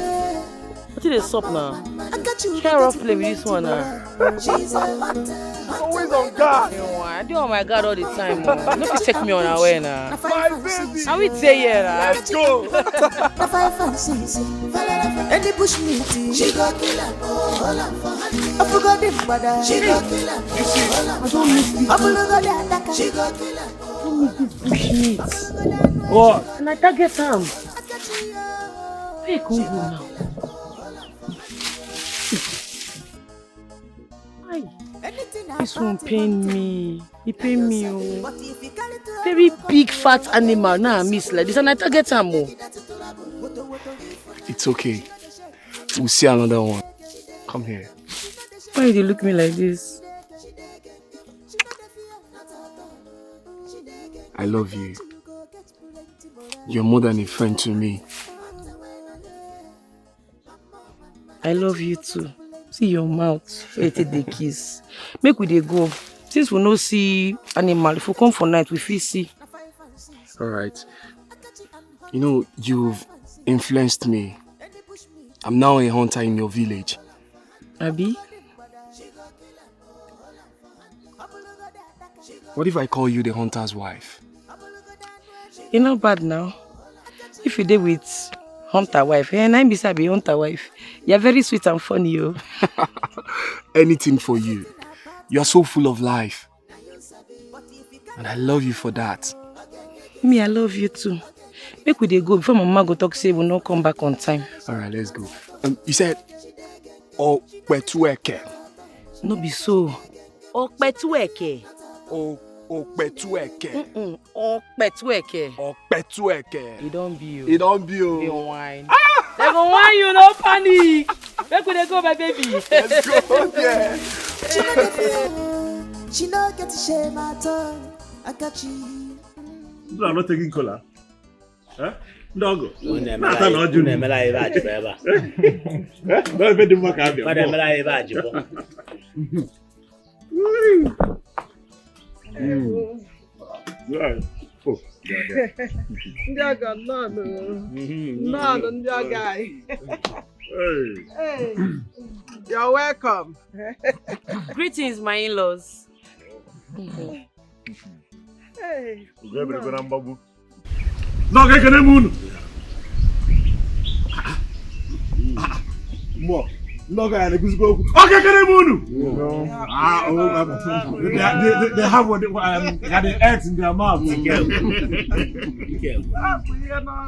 What is the sup now? Which kind of play with this one now? Always on guard. I do on my guard all the time. No fit check me on our way now. My baby. How we say here now? Let's go. Any push me to she go kill her. I forgot the mother. She go kill her. I don't miss this. I forgot the attacker. She go kill her. Don't miss this bushmeat. What? And I target him. Hey, come go now. This one pain me. He pain me. Oh. Very big fat animal. Now I miss like this and I target him. Oh. It's okay. We'll see another one. Come here. Why do you look me like this? I love you. You're more than a friend to me. I love you too. See your mouth. Wait till they kiss. Make we dey go. Since we no see animal, if we come for night, we feel see. Alright. You know, you've influenced me. I'm now a hunter in your village. Abi? What if I call you the hunter's wife? You're not bad now. If you dey with hunter wife, and I'm beside be hunter wife. You're very sweet and funny, yo. Anything for you. You're so full of life. And I love you for that. Me, I love you too. Make we dey go before mama go talk say we'll not come back on time. Alright, let's go. You said Okpetueke. No be so. Okpetueke. Okpetueke. Okpetueke. Okpetueke. It don't be you. It don't be you. They whine. They go whine you, no panic. Make we dey go, my baby. Let's go. Yeah. She no get shame at all. I got you. I'm not taking cola. Huh? Dog. Oh, Ndiaga, no. No, Ndiaga. Hey. You're welcome. Greetings, my in-laws. Hey. No, get the moon. More. No, guy, the go. Okay, get the moon. They have what the eggs in their mouth.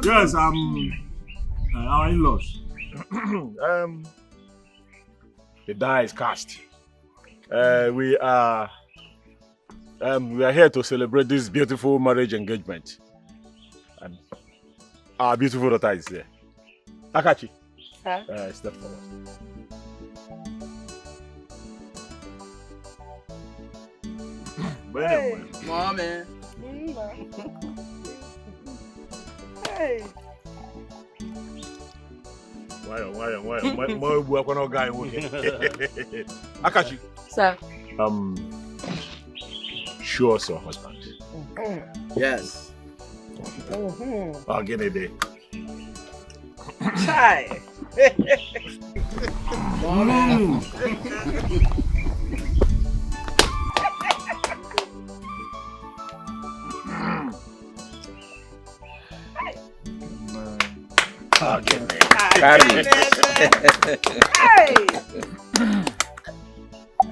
Yes, our in-laws. The die is cast. We are here to celebrate this beautiful marriage engagement. And our beautiful daughter is there. Akachi. Sir? Step forward. Hey. Mommy. Hey. Why? Akachi. Sir? Show us your husband. Yes. I'll get it there. Chai. I'll get it. Hey.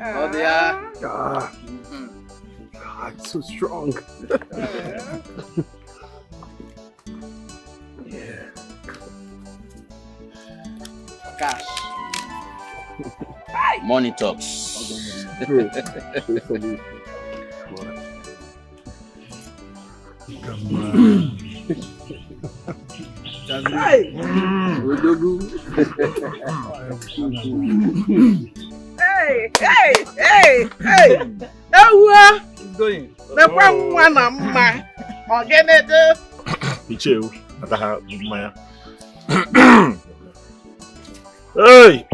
Oh, they are. God, so strong. Yeah. Cash. Money talks. Hey. Hey. Ewa. Going. The one man. Ogenede. Icheu, ataha maya. Hey!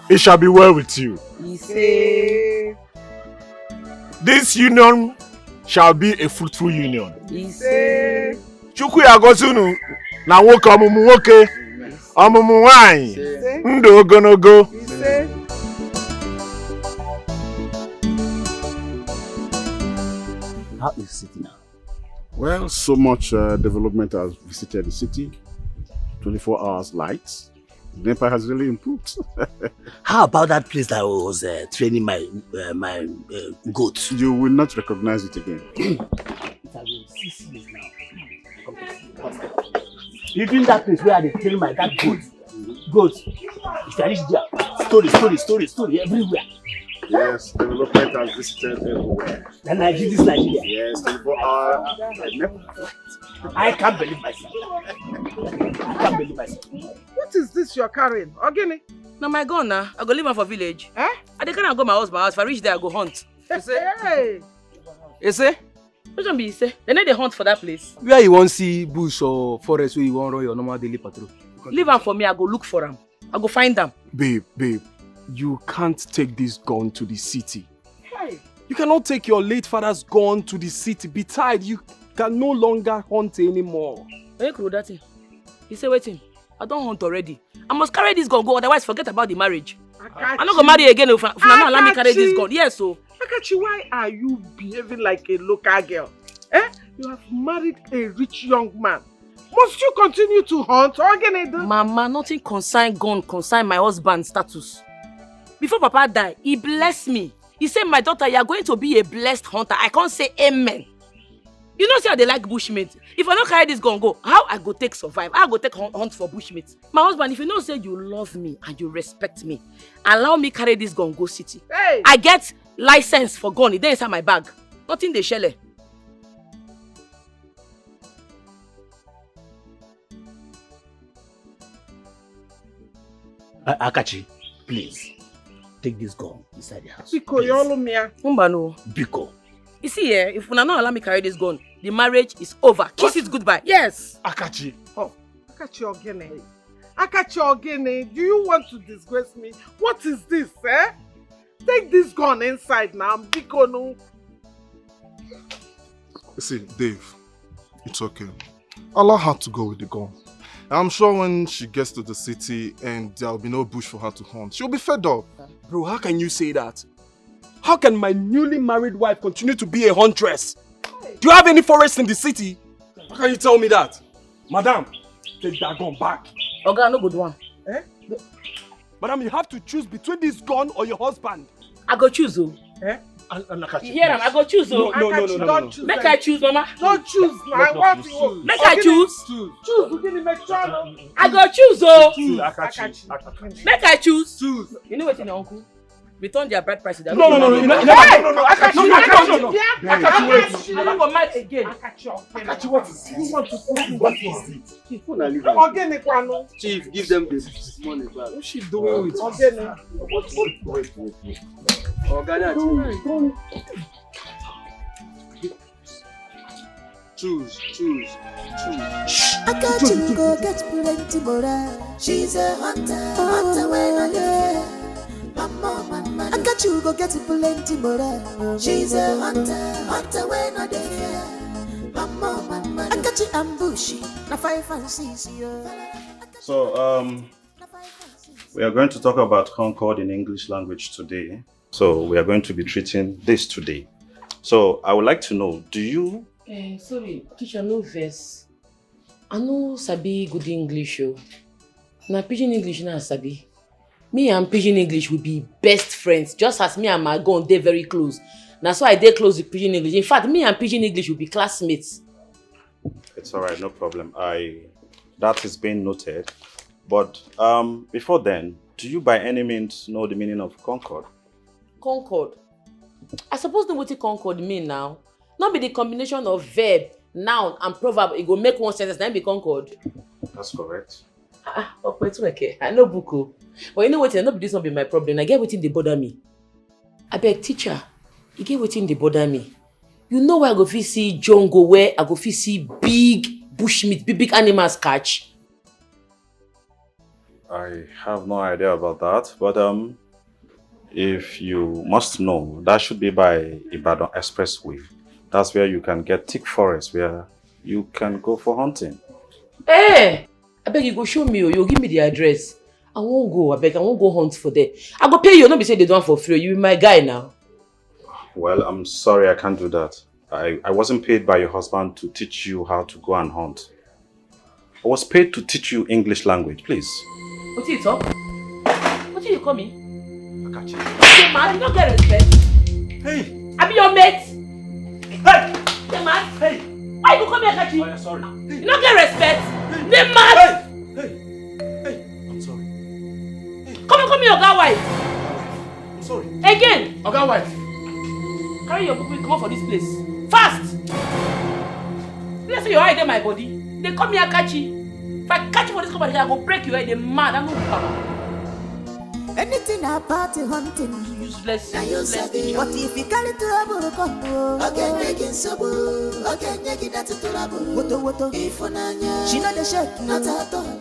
It shall be well with you. Say. This union shall be a fruitful union. Say. Chukwu ya gozunu na nwoke ọmụmụ nwoke, ọmụmụ nwanyị, ndụ ogologo. Say. How is the city now? Well, so much development has visited the city. 24 hours lights. The NEPA has really improved. How about that place that I was training my goats? You will not recognize it again. It has been 6 years now. Even that place where I train my goats. If I reach there, story everywhere. Yes, development has visited everywhere. Then I did this Nigeria. Yes, 24 hours. I can't believe myself. What is this you're carrying? Ogini? Now my gun now. I go leave her for village. I dey kind of go my husband house. If I reach there, I go hunt. You say? Hey. You say? Which one be you say? They need dey hunt for that place. Where you want see bush or forest where you want run your normal daily patrol? Leave them for me. I go look for them. I go find them. Babe, you can't take this gun to the city. Hey. You cannot take your late father's gun to the city. Besides, you can no longer hunt anymore. Hey, that thing. He say, waiting. I don't hunt already. I must carry this gun go, otherwise forget about the marriage. I'm not gonna marry again if not allow me carry this gun. Yes, so. Akachi, why are you behaving like a local girl? You have married a rich young man. Must you continue to hunt? Mama, nothing concern gun, concern my husband's status. Before Papa died, he blessed me. He said, my daughter, you are going to be a blessed hunter. I can't say amen. You know, see how they like bushmeat. If I don't carry this gun, go, how I go take survive? How I go take hunt for bushmeat? My husband, if you know say you love me and you respect me, allow me carry this gun go city. Hey. I get license for gun. It inside my bag. Nothing they shell. Akachi, please take this gun inside the house. Biko, you all me. Umbano. Biko. You see here, if you not allow me carry this gun, the marriage is over. Kiss it goodbye. Yes. Akachi. Oh, Akachi Ogene. Do you want to disgrace me? What is this, Take this gun inside now, Biko no. See, Dave, it's okay. Allow her to go with the gun. I'm sure when she gets to the city and there'll be no bush for her to hunt, she'll be fed up. Bro, how can you say that? How can my newly married wife continue to be a huntress? Do you have any forest in the city? How can you tell me that? Madam, take that gun back. Okay, no good one. Eh? Madam, you have to choose between this gun or your husband. I go choose though. Eh? You hear him? I go choose though. No. Make I choose, Mama. Don't choose now. I want you. Make I choose. Choose. Give me make sure. I go choose though. Make I choose. Choose. You know what, your uncle? Return their bride price. No. I got you. I don't go mad again. I got you. What is it? Chief, give them this money back. What's she doing with Wait. Choose. I got you go get plenty more. She's a hunter when I there. I got you go get plenty more. She's a hunter when I there. I got you ambushy, na 5 and 6 years. So, we are going to talk about Concord in English language today. So, we are going to be treating this today. So, I would like to know, do you... Sorry, teacher, no verse. I know sabi good English. Na Pidgin English na sabi. Me and Pidgin English will be best friends, just as me and my gun, they're very close. That's why they close with Pidgin English. In fact, me and Pidgin English will be classmates. It's all right, no problem. That is being noted. But before then, do you by any means know the meaning of Concord? Concord? I suppose know what Concord mean now. Not be the combination of verb, noun, and proverb. It go make one sentence, then be Concord. That's correct. Okay. I know buku. But you know what? This not be my problem. I get waiting they bother me. I beg teacher, you get waiting they bother me. You know where I go fit see jungle, where I go fit see big bushmeat, big animals catch. I have no idea about that, but if you must know, that should be by Ibadan Expressway. That's where you can get thick forest, where you can go for hunting. Hey! I beg you go show me, or you give me the address. I won't go, I beg, I won't go hunt for them. I go pay you, not be say they don't for free. You be my guy now. Well, I'm sorry, I can't do that. I wasn't paid by your husband to teach you how to go and hunt. I was paid to teach you English language, please. What you talk? What do you call me? Akachi. Hey man, you don't get respect. Hey! I be your mate. Hey! Hey man. Hey! Why you call me Akachi? Oh, yeah, sorry. You don't get respect. Hey man. Hey! I'm sorry. Hey. Come and call me Oga wife. I'm sorry. Again. Oga wife. Carry your book, come out for this place. Fast! Let's say your eye in my body. They call me Akachi. If I catch you for this company, I go break your head. They're mad. I'm not power. Anything about hunting. Useless. But if you carry trouble, come. Again, making trouble. Again, making that trouble. What? If she not the shake, not at all.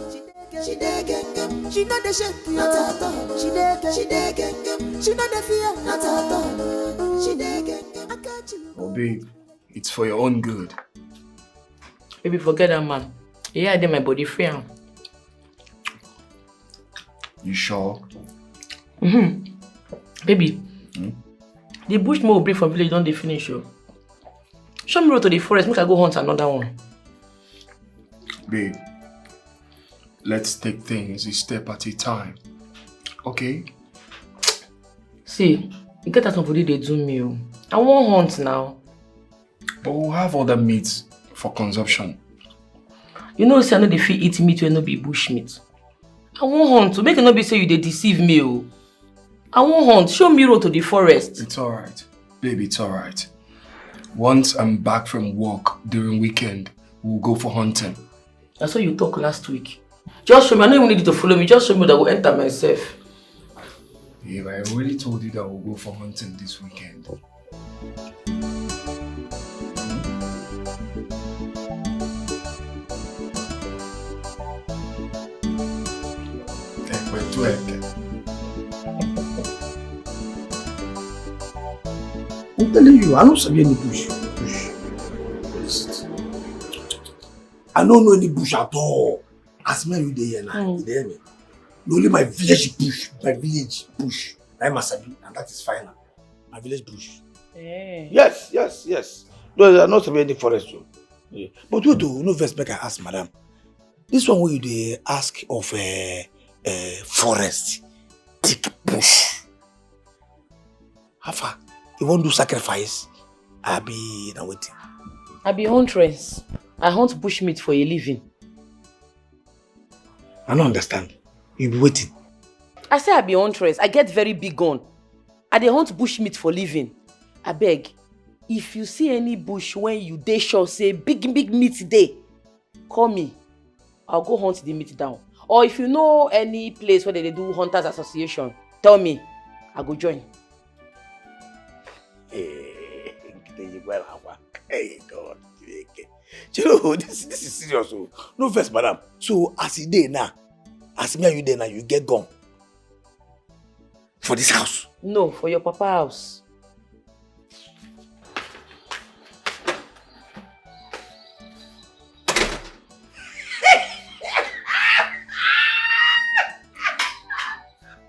She degengem. She not the shake, not at all. She degengem. She not the fear, not at all. She degengem. I got you. Oh, babe, it's for your own good. Baby, forget that man. Yeah, I did my body free. You sure? Baby, the bush will bring from village, don't they finish you? Show me road to the forest, make I go hunt another one. Babe, let's take things a step at a time. Okay? See, you get that somebody they do me. I won't hunt now. But we'll have other meats for consumption. You know, say I know the fit eat meat will not be bush meat. I won't hunt to make it not be say you they deceive me. I won't hunt. Show me road to the forest. It's alright. Baby, it's alright. Once I'm back from work during weekend, we'll go for hunting. That's what you talked last week. Just show me. I don't even need you to follow me. Just show me that I will enter myself. Babe, I already told you that we'll go for hunting this weekend. I'm telling you, I don't see any bush. I don't know any bush at all. As me you dey here now, you dey hear me? Only my village bush, I'm a sabi, and that is final. My village bush. Yes. No, there are not any forest too. Yeah. But we do no first make I ask madam. This one where you dey ask of forest, thick bush. How far? You won't do sacrifice? I be now waiting. I be huntress. I hunt bushmeat for a living. I don't understand. You be waiting. I say I be huntress. I get very big gun. I dey hunt bushmeat for living. I beg, if you see any bush when you dey sure say big meat dey, call me. I'll go hunt the meat down. Or if you know any place where they do hunters association, tell me. I go join. Hey God. You know, this is serious. No first, madam. So as you dey now, as me and you dey now, you get gone. For this house? No, for your papa house.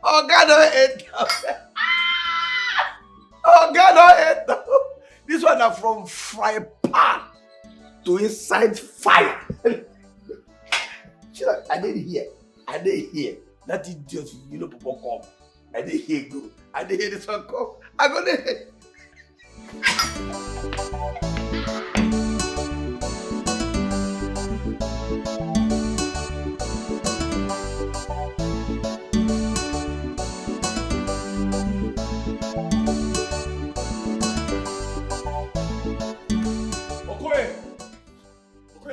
Oh God, don't hate them. Oh God, don't hate them. This one are from fry pan to inside fire. I didn't hear. That idiot, you know, people come. I didn't hear go. I didn't hear this one come. I go there.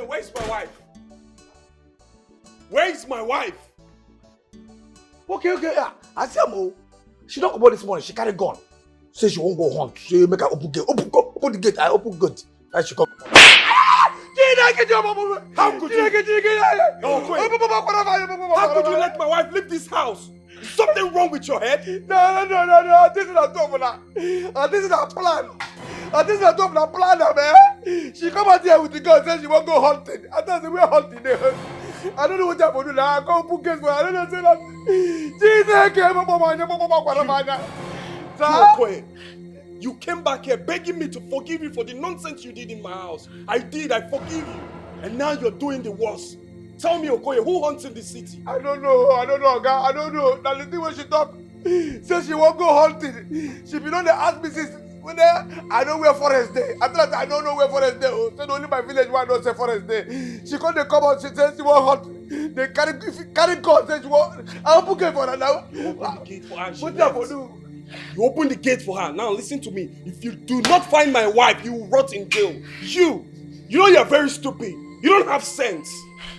Where's my wife? Where's my wife? Okay. Yeah. I see her. She don't come out this morning. She carry gun. Say she won't go hunt. She make her open gate. Open the gate. I open gate. And she come. How could you? How could you let my wife leave this house? Is something wrong with your head? No. This is not governor. This is our plan. This is not plan, man. She come out here with the gun. Say she won't go hunting. I thought we were hunting there. I don't know what I'm going to do now. I can't put case for. I don't know say that. You came back here begging me to forgive you for the nonsense you did in my house. I did. I forgive you. And now you're doing the worst. Tell me, Okoye, who hunts in the city? I don't know, Oga. I don't know. Now the thing when she talk, say she won't go hunting. She be don't ask me since when I know where forest day. After that, I don't know where forest day. So only my village one don't say forest day. She come come out. She says she won't hunt. They carry gun. Say she won't. I open gate for her now. You open the gate for her. What that for do? You open the gate for her. Now listen to me. If you do not find my wife, you will rot in jail. You know you're very stupid. You don't have sense.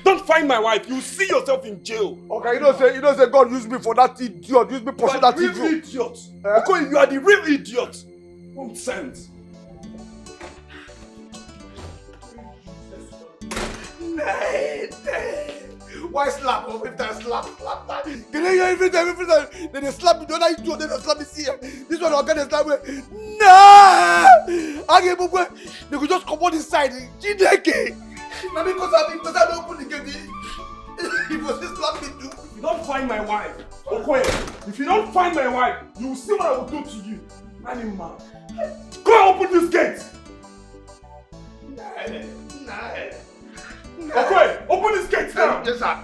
Don't find my wife. You will see yourself in jail. Okay, you don't say God use me for that idiot. Use me for that idiot. You are the real idiot. Okay, you are the real idiot. Nonsense. Why slap? Every time slap. Can you hear every time? Then they slap me. The other idiot, then they slap me. See this one organic slap me. Nah! I get book. They could just come on this side. Jideke. Now because I don't open the gate. If you just slap me too. If you don't find my wife, okay. If you don't find my wife, you will see what I will do to you. Animal. Go open this gate. Nah. Okay, open this gate now. Yes, sir.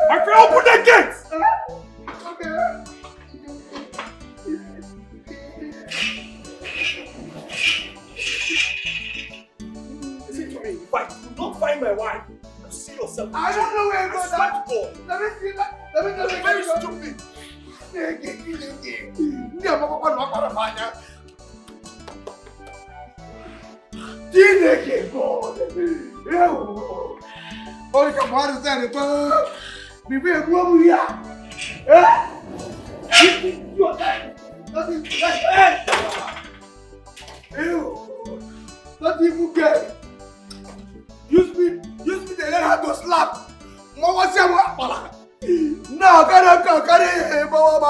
My friend, open the gate. Listen to me. If I do not find my wife, you see yourself. I don't know where I swear to God. Let me see that. You're very stupid. Olha que a mora sério, pô. Me vê como mulher. É? Eu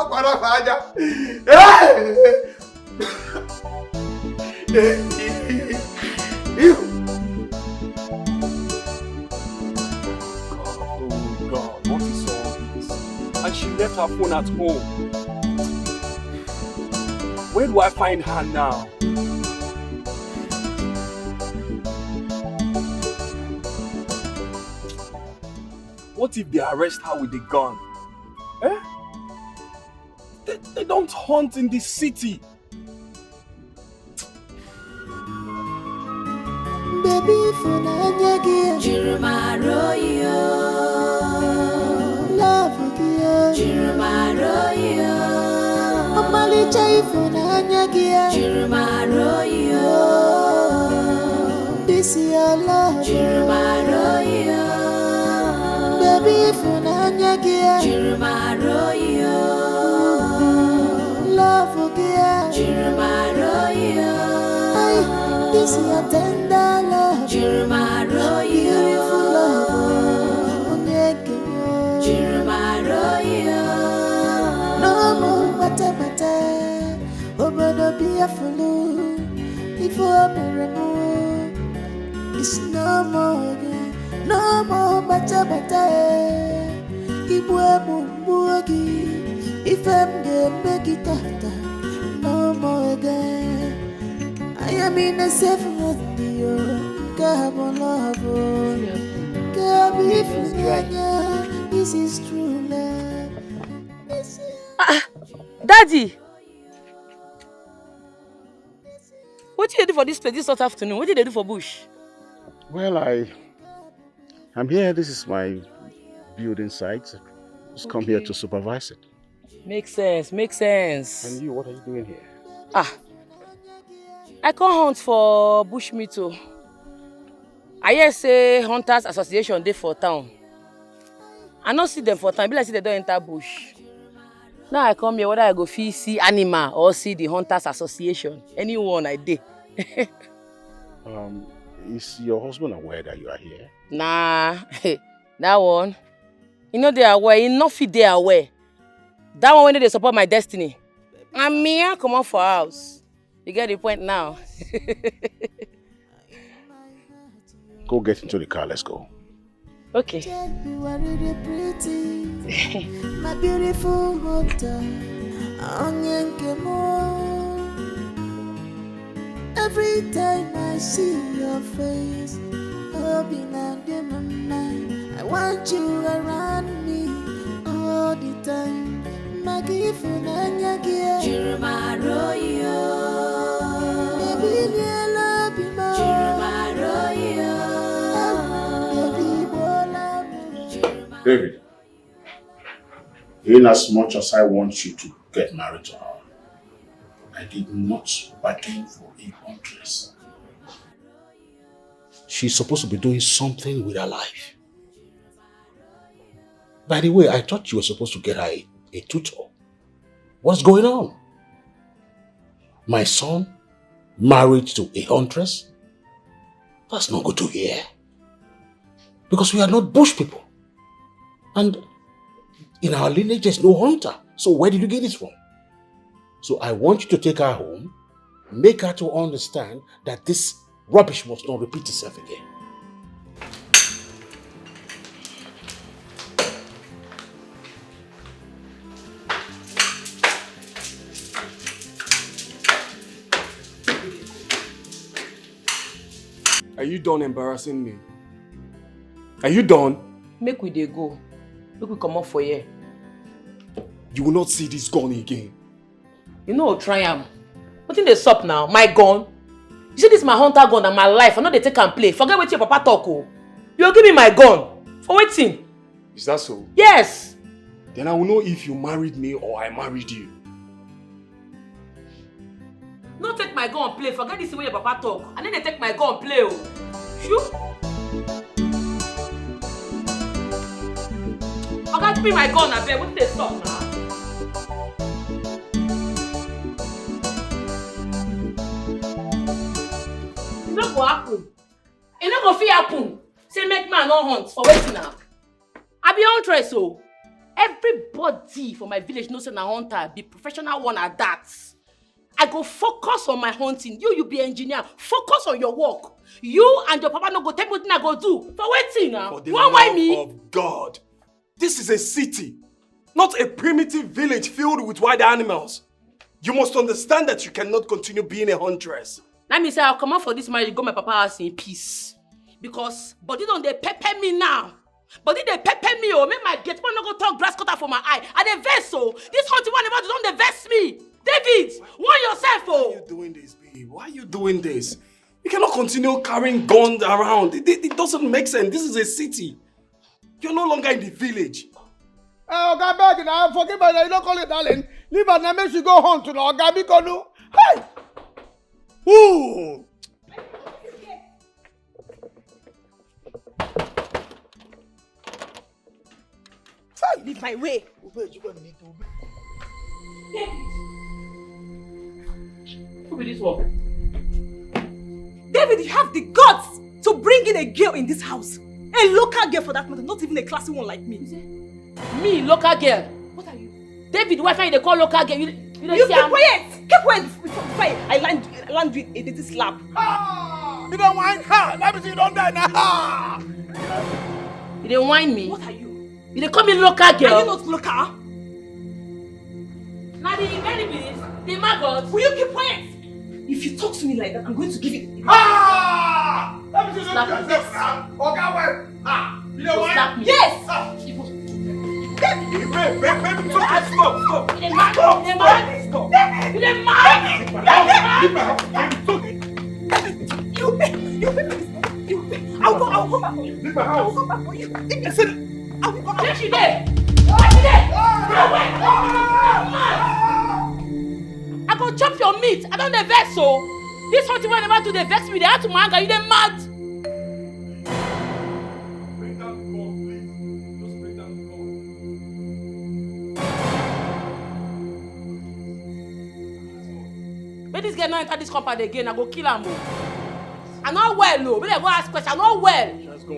Oh God, what is all this? And she left her phone at home. Where do I find her now? What if they arrest her with a gun? Eh? They don't hunt in this city. Baby, for Nanya, Jirumaroyo. Love you, Jirumaroyo. Omali Chai for Nanya, Jirumaroyo. This is your love, Jirumaroyo. Baby, for Nanya, Jirumaroyo. Love you, Jirumaroyo. This is your tender love, Jirumaroyo. Beautiful love, Jirumaroyo. No more mata, obodo be a fool. Before me remove, it's no more again. No more mata. Ibwe mumbugi, if I'm the make it no more again. I am in a safe with you. This is true love. Daddy! What did you do for this place this hot afternoon? What did they do for bush? Well, I'm here. This is my building site. Just come here to supervise it. Makes sense. And you, what are you doing here? I come hunt for bush meat too. I hear say Hunters Association dey for town. I no see them for town. Be like say they don't enter bush. Now I come here whether I go see animal or see the Hunters Association. Anyone I dey. Is your husband aware that you are here? Nah, that one. You know they are aware. You no fit dey aware. That one when they support my destiny. And me, I come out for house. You get the point now. Go get into the car. Let's go. Okay. You are really pretty, my beautiful mother. Every time I see your face, I want you around me all the time. My gift and Anya, Jirumaroyo. Baby, love you more. Jirumaroyo. David, in as much as I want you to get married to her, I did not bargain for a huntress. She's supposed to be doing something with her life. By the way, I thought you were supposed to get her a tutor. What's going on? My son married to a huntress? That's not good to hear. Because we are not bush people. And in our lineage, there's no hunter. So where did you get this from? So I want you to take her home, make her to understand that this rubbish must not repeat itself again. Are you done embarrassing me? Are you done? Make we dey go. Make we come up for here. You will not see this gun again. You know, try am. What in the sup now? My gun? You see, this is my hunter gun and my life. I know they take and play. Forget what your papa talk. Oh. You give me my gun. For waiting. Is that so? Yes. Then I will know if you married me or I married you. No take my gun play. Forget this way your papa talk. And then they take my gun play. Oh. Sure? Okay, give me my gun, I bet. What did they stop now? It no go happen. It no go fit happen. Say make man no hunt for waiting now. I be huntress, so Everybody for my village knows I'm a hunter, be professional one at that. I go focus on my hunting. You be engineer. Focus on your work. You and your papa no go tell me what I go do. For waiting now. For the love of God, this is a city, not a primitive village filled with wild animals. You must understand that you cannot continue being a huntress. Let me say I'll come out for this marriage, go my papa house in peace. Because body don't they pepper me now. Body they pepper me, oh, make my gate man no go talk grass cutter for my eye. And the vex, oh, this hunting one about don't they vex me. David, warn yourself, oh. Why are you doing this, babe? Why are you doing this? You cannot continue carrying guns around. It doesn't make sense. This is a city. You're no longer in the village. Oga beg now, forgive me, you don't call it darling. Leave her now, make she go hunt to Oga Bikonu. Hey! Ooh! Leave my way. Who be this one? David, you have the guts to bring in a girl in this house. A local girl for that matter, not even a classy one like me. Me, local girl? What are you? David, why can't you call local girl? You keep quiet! Keep quiet before I land with a dirty slap. You don't whine her. Let me see you don't die now. You didn't whine me? What are you? You didn't call me local girl? Are you not local? Now the benefits, the maggots. Will you keep quiet? If you talk to me like that, I'm going to give it. Let me see you don't yourself now. Oga, wait. You don't whine? Slap me. Yes! Baby, stop. You didn't mad. You didn't mad. You didn't mad. I'll go back for you. Leave my house. I'll go back for you. I said, I'll go back. Where she there? Where she there? I go chop your meat. I don't the vex so. This hunting one never do the vex me. They have to manga. You dey mad. Bring down the gun, please. Just bring down the gun. When this girl not enter this compound again, I go kill her. I'm not well, no. When I go ask question, I'm not well. Just go.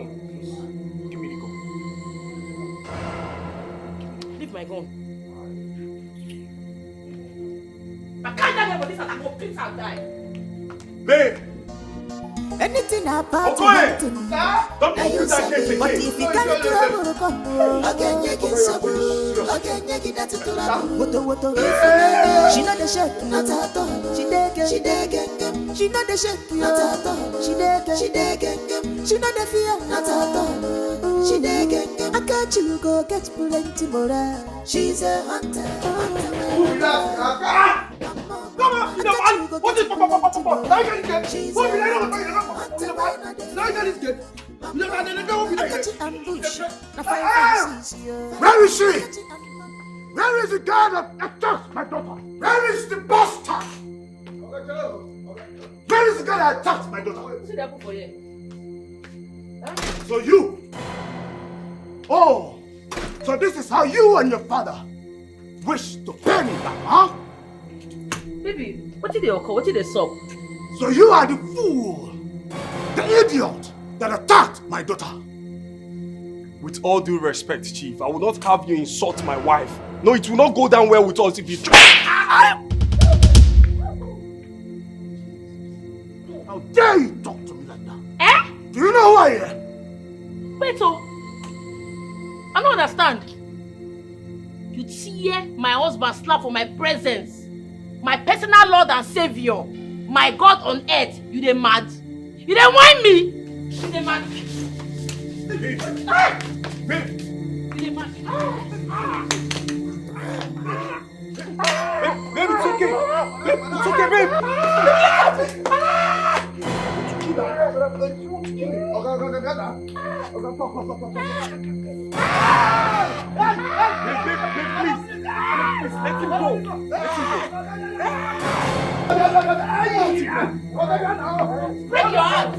Give me the gun. Leave my gun. I can't die for this and I go beat and die. Babe! Anything about hunting. Don't do that case again. But if you can't trouble, come again, you get trouble. Again, you get that trouble. Woto. She not the shake, not at all. She dey gang. She not the shake, not at all. She dey gang. She not the fear, not at all. She dey gang. I got you go get plenty more. She's a hunter. Come on, you know what is Papa? Now you get this get. What will I know? Now you get this get. You never Where is she? Where is the guy that attacked my daughter? Where is the bastard? Where is the guy that attacked my daughter? So you? Oh, so this is how you and your father wish to pay me back, huh? Baby, what did they occur? What did they suck? So you are the fool, the idiot that attacked my daughter. With all due respect, Chief, I will not have you insult my wife. No, it will not go down well with us if you try. How dare you talk to me like that? Eh? Do you know who I am? Wait, so I don't understand. You tear my husband slap for my presence. My personal Lord and Savior, my God on earth, you dey mad? You dey whine me? You dey mad? You dey mad? Babe, it's okay. Babe, it's okay, babe. You want to kill me? Okay, stop. Babe, please. Please, let him go. Break your heart.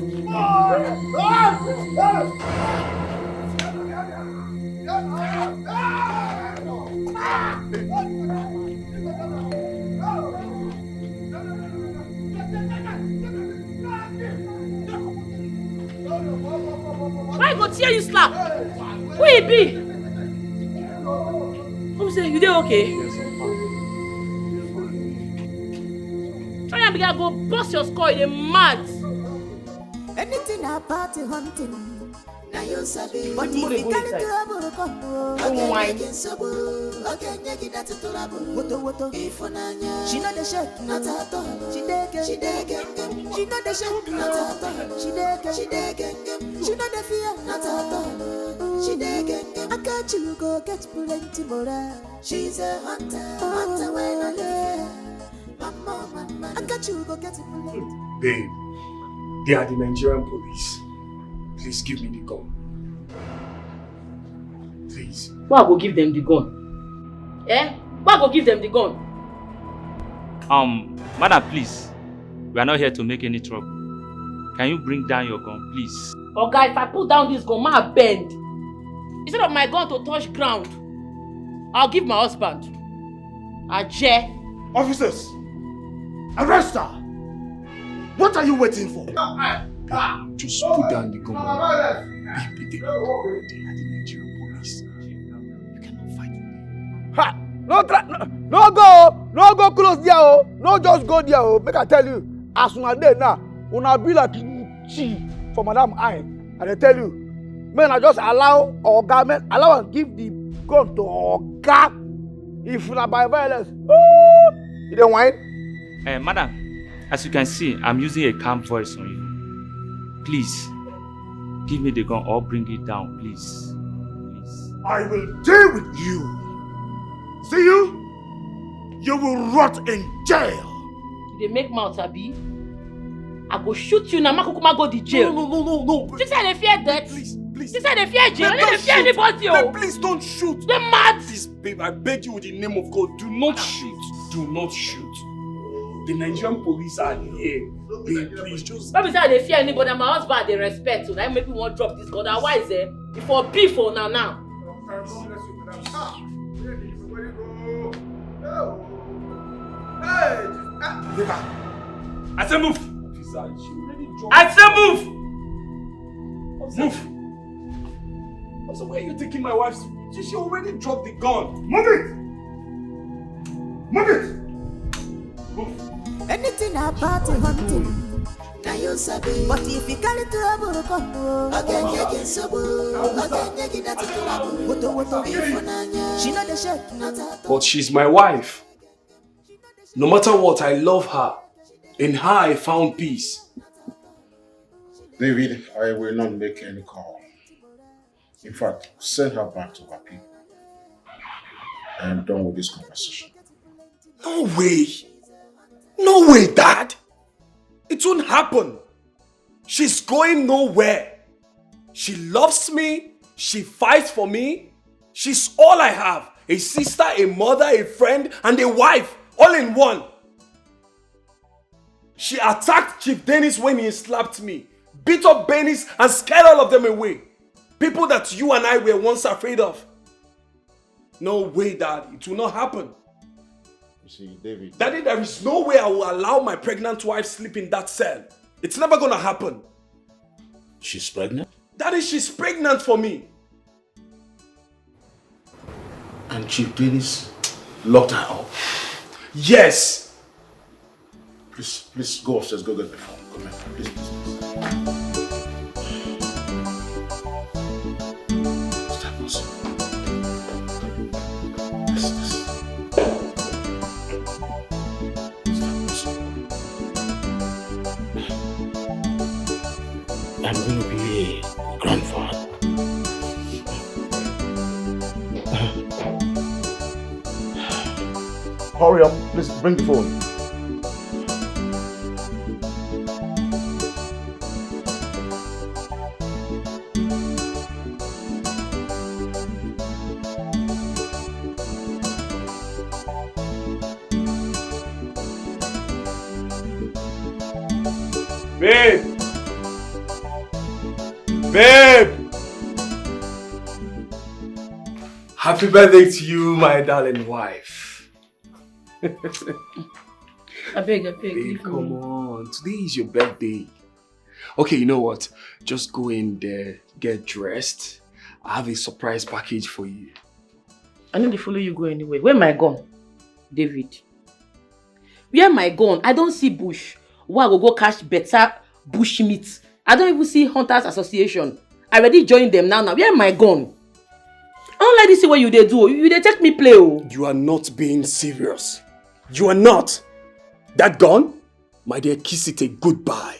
Why go tear you slap? Who he be? okay? Yes, I'm fine. Try and begin go bust your skull in the mad. Anything about the hunting. Now you sabi. But if you carry trouble, come on. wine. She know the shake, not at all. She dege. She know the shake, not at all. She dege. She know the fear, not at all. She dege. I got you go get plenty more. She's a hunter when I live. Mama, I got you go get plenty. Babe, they are the Nigerian police. Please give me the gun. Please. Why go give them the gun? Eh? Why go give them the gun? Madam, please. We are not here to make any trouble. Can you bring down your gun, please? Okay, if I put down this gun, my bend. Instead of my gun to touch ground, I'll give my husband. Ajay. Officers, arrest her. What are you waiting for? Just put down the gun. Babe, they are the Nigerian police. You cannot fight with them. Ha! No go close there, oh. No just go there, oh. Make I tell you, as una dey now, una be like chi for Madam I. And I tell you, man, I just allow Oga, man, allow and give the gun to Oga. If una by violence, you don't whine. Madam, as you can see, I'm using a calm voice on you. Please, give me the gun or bring it down, please. I will deal with you. See you? You will rot in jail. They make mouth, Abi. I go shoot you now. Makukuma go to jail. No. This side they fear death. Please. This side they fear jail. They fear anybody. Babe, please don't shoot. They're mad. Please, babe, I beg you with the name of God, do not shoot. Do not shoot. The Nigerian police are here. Babe, please just... Let me say they fear anybody. My husband they respect. So that make me want to drop this gun. Otherwise, if for beef for now. I say move. I say move. Move. Also, where are you taking my wife's? She already dropped the gun. Move it. Move. Anything about the hunting. Now you sabi. But if you carry trouble, come on. Again, she know the shake, not at all. But she's my wife. No matter what, I love her. In her, I found peace. David, I will not make any call. In fact, send her back to her people. I am done with this conversation. No way. No way, Dad. It won't happen. She's going nowhere. She loves me. She fights for me. She's all I have. A sister, a mother, a friend, and a wife. All in one. She attacked Chief Dennis when he slapped me. Beat up Bennis and scared all of them away. People that you and I were once afraid of. No way, Dad. It will not happen. You see, David... Daddy, there is no way I will allow my pregnant wife sleep in that cell. It's never gonna happen. She's pregnant? Daddy, she's pregnant for me. And Chief Dennis locked her up? Yes. Please go upstairs, go get my phone. Come here, please. I'm going to be a grandfather. Hurry up, please bring the phone. Babe! Babe! Happy birthday to you, my darling wife. I beg. Babe, come on. Today is your birthday. Okay, you know what? Just go in there, get dressed. I have a surprise package for you. I need to follow you go anywhere. Where my gun? David. Where my gun? I don't see bush. Why I go catch better bush meat? I don't even see Hunters Association. I already joined them now. Where my gun? I don't let this see what you they do. You they take me play. Oh. You are not being serious. You are not. That gun? My dear, kiss it a goodbye.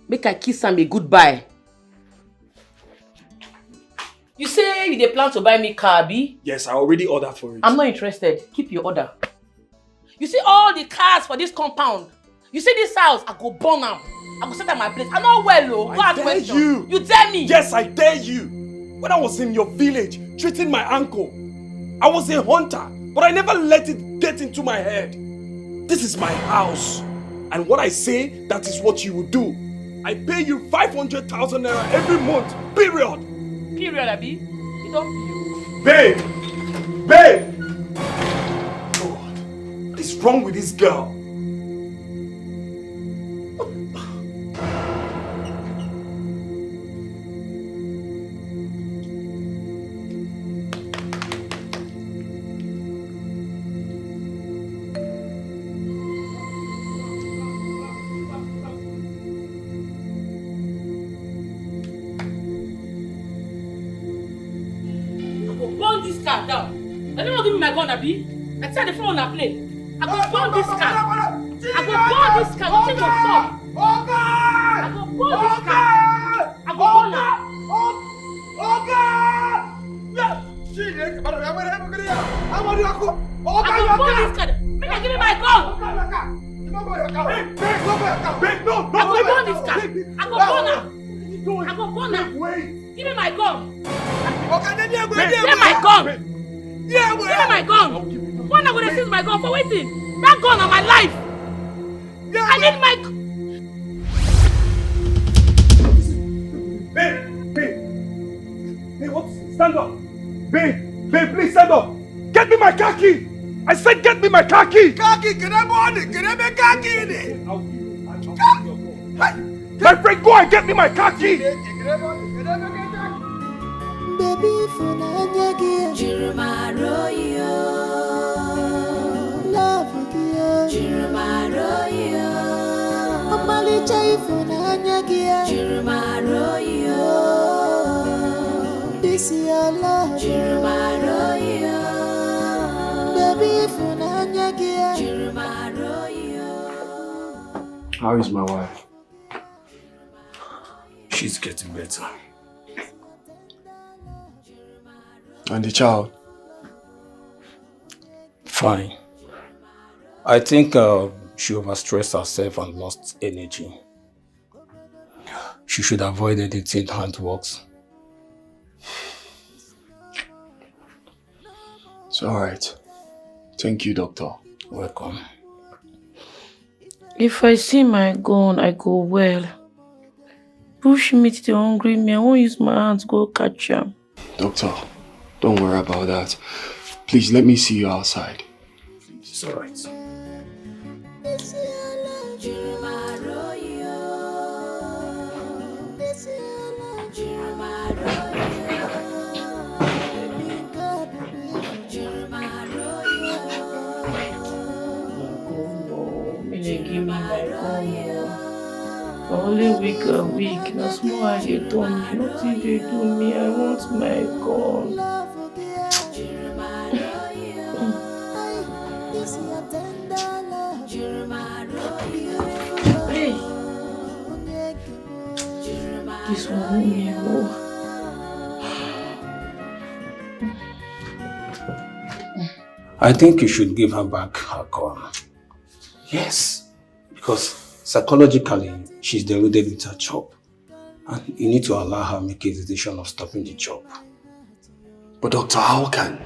Make I kiss am a goodbye. You say you dey plan to buy me car, Abi? Yes, I already ordered for it. I'm not interested. Keep your order. You see all the cars for this compound. You see this house, I go burn am. I go set at my place. I know well, oh. Go ask question. You tell me. Yes, I dare you. When I was in your village, treating my uncle, I was a hunter, but I never let it get into my head. This is my house. And what I say, that is what you will do. I pay you 500,000 naira every month, period. Period, Abi. You don't. Babe! Babe! God, what is wrong with this girl? Abi, I tell the phone on play. I go burn this car. I go burn this car. Nothing go stop. I go burn this car. I go burn it. I go burn this car. Make I give me my gun. I go burn this car. I go burn her. I go burn her. Give me my gun. Give me my gun. Give me my gun. When I'm gonna seize my gun for waiting? That gun on my life. I need my. Babe, what? Stand up. Babe, please stand up. Get me my car key. I said, get me my car key. Car key, can I burn it? Can I make car key in it? My friend, go and get me my car key. Baby, for Nanya, Jirumaroyo. Love you, Jirumaroyo. Amali Chai for Nanya, Jirumaroyo. This is your love, Jirumaroyo. Baby, for Nanya, Jirumaroyo. How is my wife? She's getting better. And the child? Fine. I think she overstressed herself and lost energy. She should avoid anything handworks. It's alright. Thank you, doctor. Welcome. If I see my gun, I go well. Bush meat the hungry me. I won't use my hands to go catch him. Doctor, don't worry about that. Please let me see you outside. It's alright. Give me my gun. Only week a week. Now small I they do me. Nothing they do me. I want my gun. Hey. This one me oh. I think you should give her back her gun. Yes. Because psychologically, she's deluded with her job. And you need to allow her make a decision of stopping the job. But doctor, how can?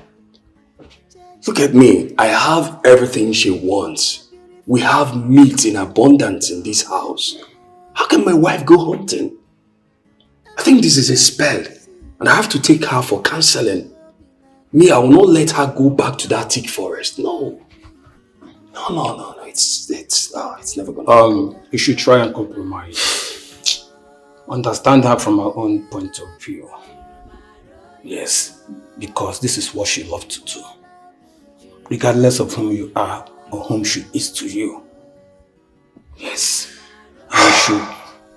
Look at me. I have everything she wants. We have meat in abundance in this house. How can my wife go hunting? I think this is a spell. And I have to take her for counseling. Me, I will not let her go back to that thick forest. No. No. It's never gonna you should try and compromise. Understand her from her own point of view. Yes, because this is what she loved to do. Regardless of whom you are or whom she is to you. Yes, I should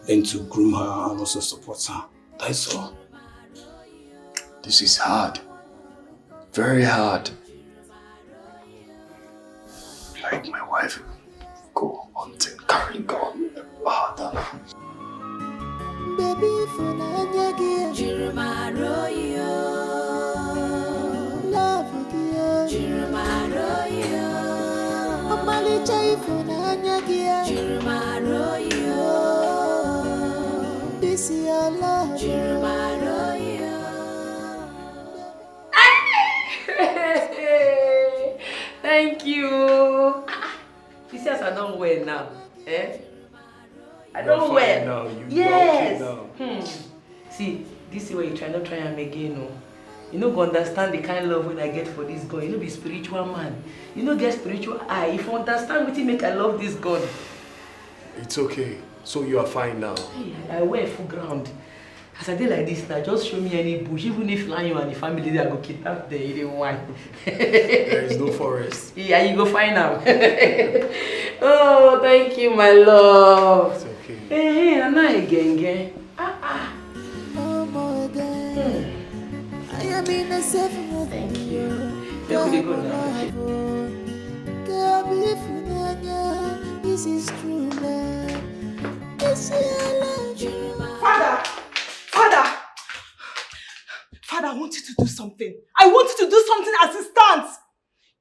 learn to groom her and also support her. That's all. This is hard. Very hard. Like my wife, go hunting, carry gun. Baby, for Nanya, Jirumaro, love you, Jirumaro, Amali Chai for Nanya, Jirumaro, this is your love, Jirumaro. Thank you. She says I don't wear now. Eh? I don't wear. Now. You yes. now. See, this is where you try not try am again. No. You know, go understand the kind of love when I get for this God. You know, be spiritual man. You know, get spiritual eye. If you understand what you make, I love this God. It's okay. So you are fine now. Hey, I wear full ground. As I did like this now, just show me any bush. Even if you and the family they go kidnap there, you don't want. There is no forest. Yeah, you go find out. Oh, thank you, my love. It's okay. Hey, I'm not again. No more again. I am in a safe mood. Thank you. Let me go now. This is true love. This is love. Father, I want you to do something. I want you to do something as it stands.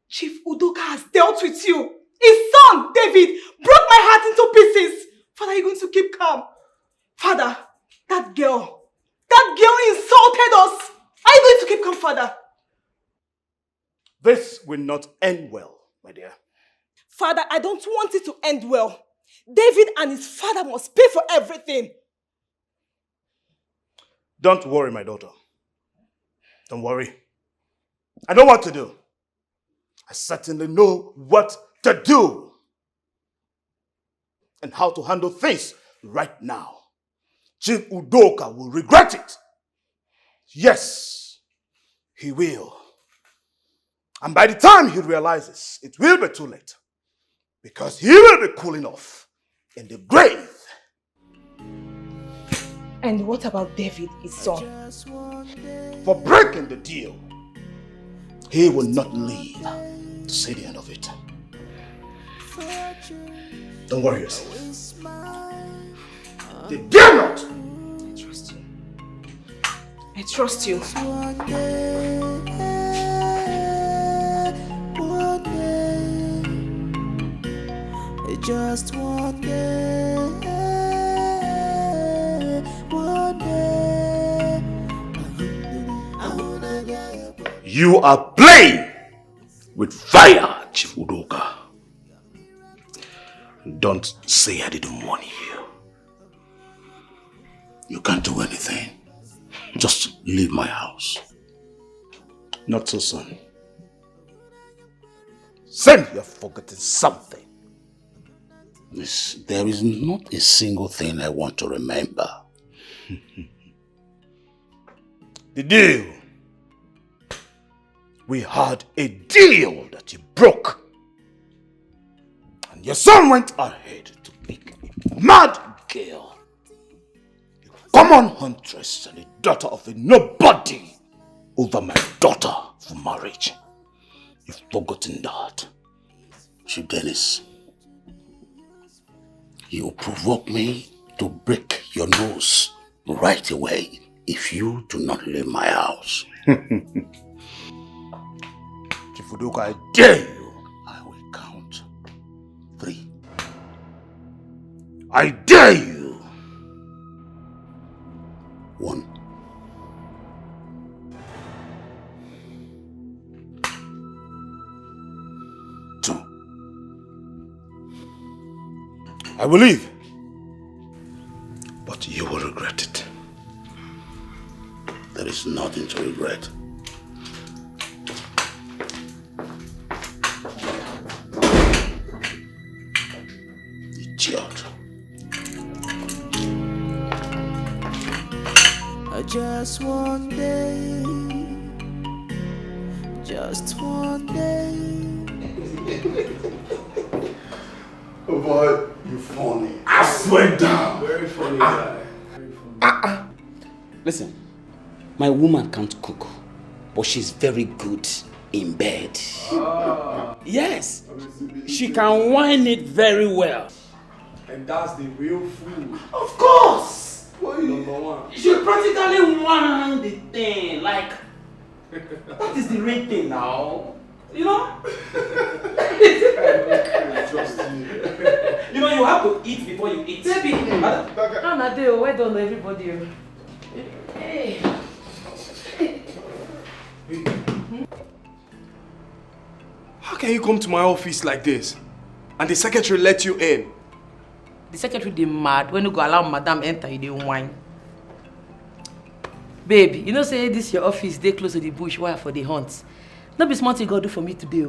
Chief Udoka has dealt with you. His son, David, broke my heart into pieces. Father, you're going to keep calm. Father, that girl insulted us. Are you going to keep calm, Father? This will not end well, my dear. Father, I don't want it to end well. David and his father must pay for everything. Don't worry, my daughter. Don't worry. I know what to do. I certainly know what to do. And how to handle things right now. Chief Udoka will regret it. Yes, he will. And by the time he realizes, it will be too late. Because he will be cooling off in the grave. And what about David, his son? For breaking the deal, he will not live to see the end of it. Don't worry yourself. They dare not. I trust you. Just one day, one day, I wanna get You are playing with fire, Chief Udoka. Don't say I didn't warn you. You can't do anything. Just leave my house. Not so soon. Sam, you're forgetting something. There is not a single thing I want to remember. The deal. We had a deal that you broke. And your son went ahead to pick a mad girl. A common huntress and a daughter of a nobody over my daughter for marriage. You've forgotten that. Chief Dennis, you provoke me to break your nose right away if you do not leave my house. Chief Udoka, I dare you. I will count 3. I dare you. 1. 2. I will leave. But you will regret it. There is nothing to regret. Idiot. just one day. Just one day. Oh boy, you funny. I swear down. Very funny guy. Very funny. Listen, my woman can't cook, but she's very good in bed. Yes, she can wine it very well. And that's the real food. Of course! Number one. She practically won the thing, like, that is the real thing now. You know? You know, you have to eat before you eat. Baby, Anadeo, well done everybody. Hey. How can you come to my office like this? And the secretary let you in? The secretary dey mad when you go allow madam enter, you dey whine. Babe, you know say this your office dey close to the bush wire for the hunt. No be smart you go do for me today.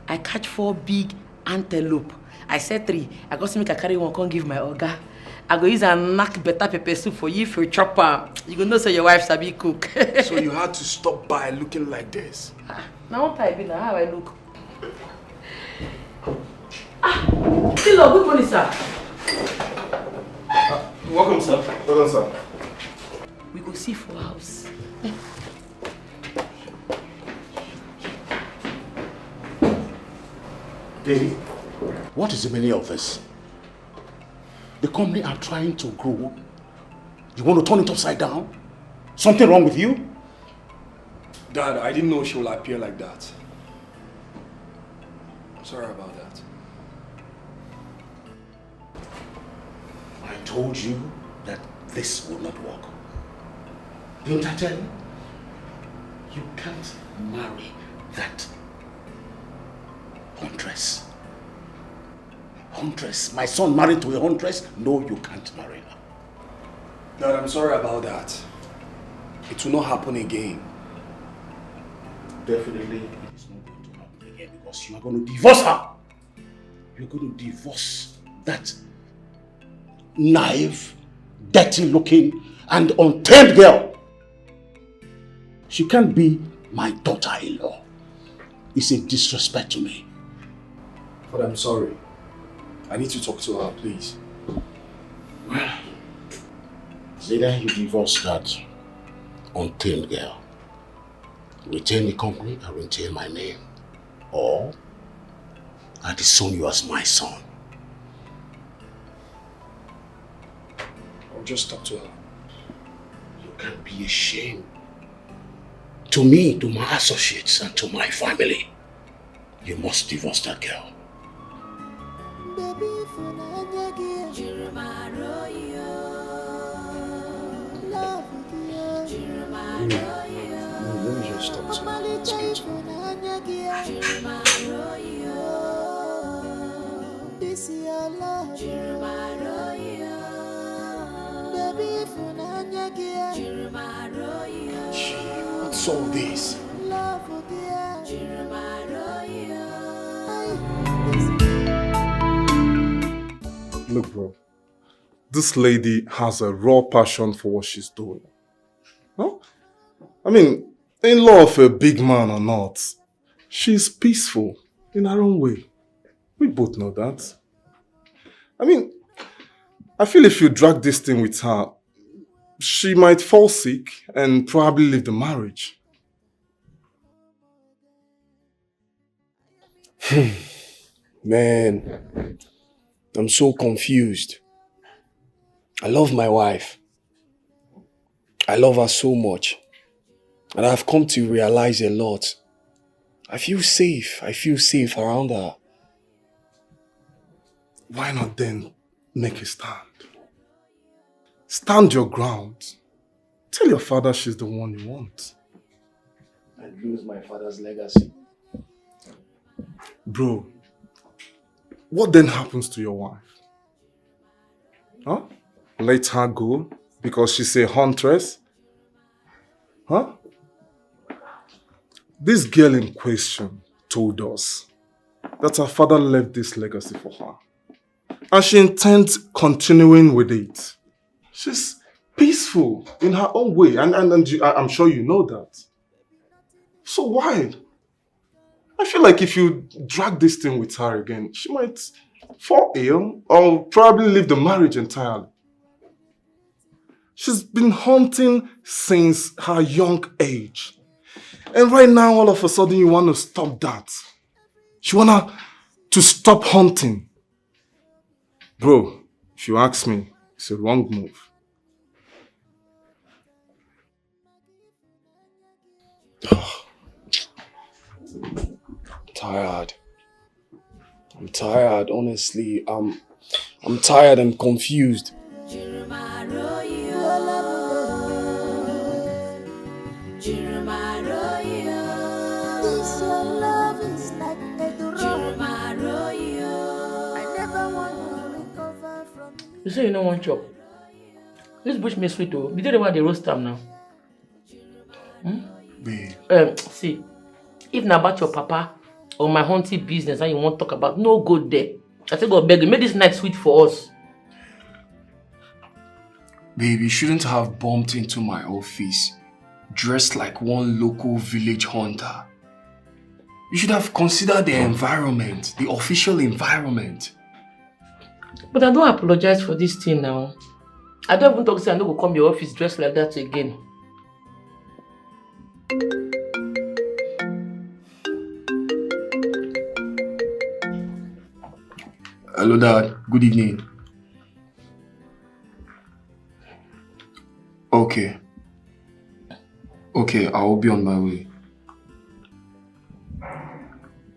I catch 4 big antelope. I said 3. I go see make I carry 1 come give my oga. I go use and knack better pepper soup for you for chopper. You go know say your wife sabi cook. So you had to stop by looking like this? Now what type now how I look? Hello, good morning, sir. Welcome, sir. Welcome, sir. We go see for house. Davy, what is the meaning of this? The company are trying to grow. You want to turn it upside down? Something wrong with you? Dad, I didn't know she will appear like that. Sorry about that. I told you that this will not work. Didn't I tell you? You can't marry that huntress. Huntress. My son married to a huntress? No, you can't marry her. Dad, I'm sorry about that. It will not happen again. Definitely it's not going to happen again because you are going to divorce her. You're going to divorce that naive, dirty looking and untamed girl. She can't be my daughter-in-law. It's a disrespect to me. But I'm sorry. I need to talk to her, please. Well, it's either you divorce that untamed girl, retain the company and retain my name, or I disown you as my son. I'll just talk to her. You can't be ashamed. To me, to my associates, and to my family, you must divorce that girl. Let me just talk to her. Let's get to This is your love. Baby, what's all this? Look, bro. This lady has a raw passion for what she's doing. Huh? I mean, in law of a big man or not, she's peaceful in her own way. We both know that. I mean, I feel if you drag this thing with her, she might fall sick and probably leave the marriage. Man, I'm so confused. I love my wife. I love her so much. And I've come to realize a lot. I feel safe. I feel safe around her. Why not then make a stand? Stand your ground. Tell your father she's the one you want. I'd lose my father's legacy. Bro, what then happens to your wife? Huh? Let her go because she's a huntress? Huh? This girl in question told us that her father left this legacy for her. And she intends continuing with it. She's peaceful in her own way. And I'm sure you know that. So why? I feel like if you drag this thing with her again, she might fall ill or probably leave the marriage entirely. She's been hunting since her young age. And right now, all of a sudden, you want to stop that. You want to stop hunting. Bro, if you ask me, it's a wrong move. Tired. I'm tired, honestly. I'm tired and confused. You say you don't want chop. This bush me sweet though. You don't want the roast time now. Babe. See, if not about your papa or my haunted business and you want to talk about, no go there. I say go beg you, make this night sweet for us. Babe, you shouldn't have bumped into my office dressed like one local village hunter. You should have considered the environment, the official environment. But I don't apologize for this thing now. I don't even talk to say I don't go come to your office dressed like that again. Hello, Dad. Good evening. Okay. Okay, I will be on my way.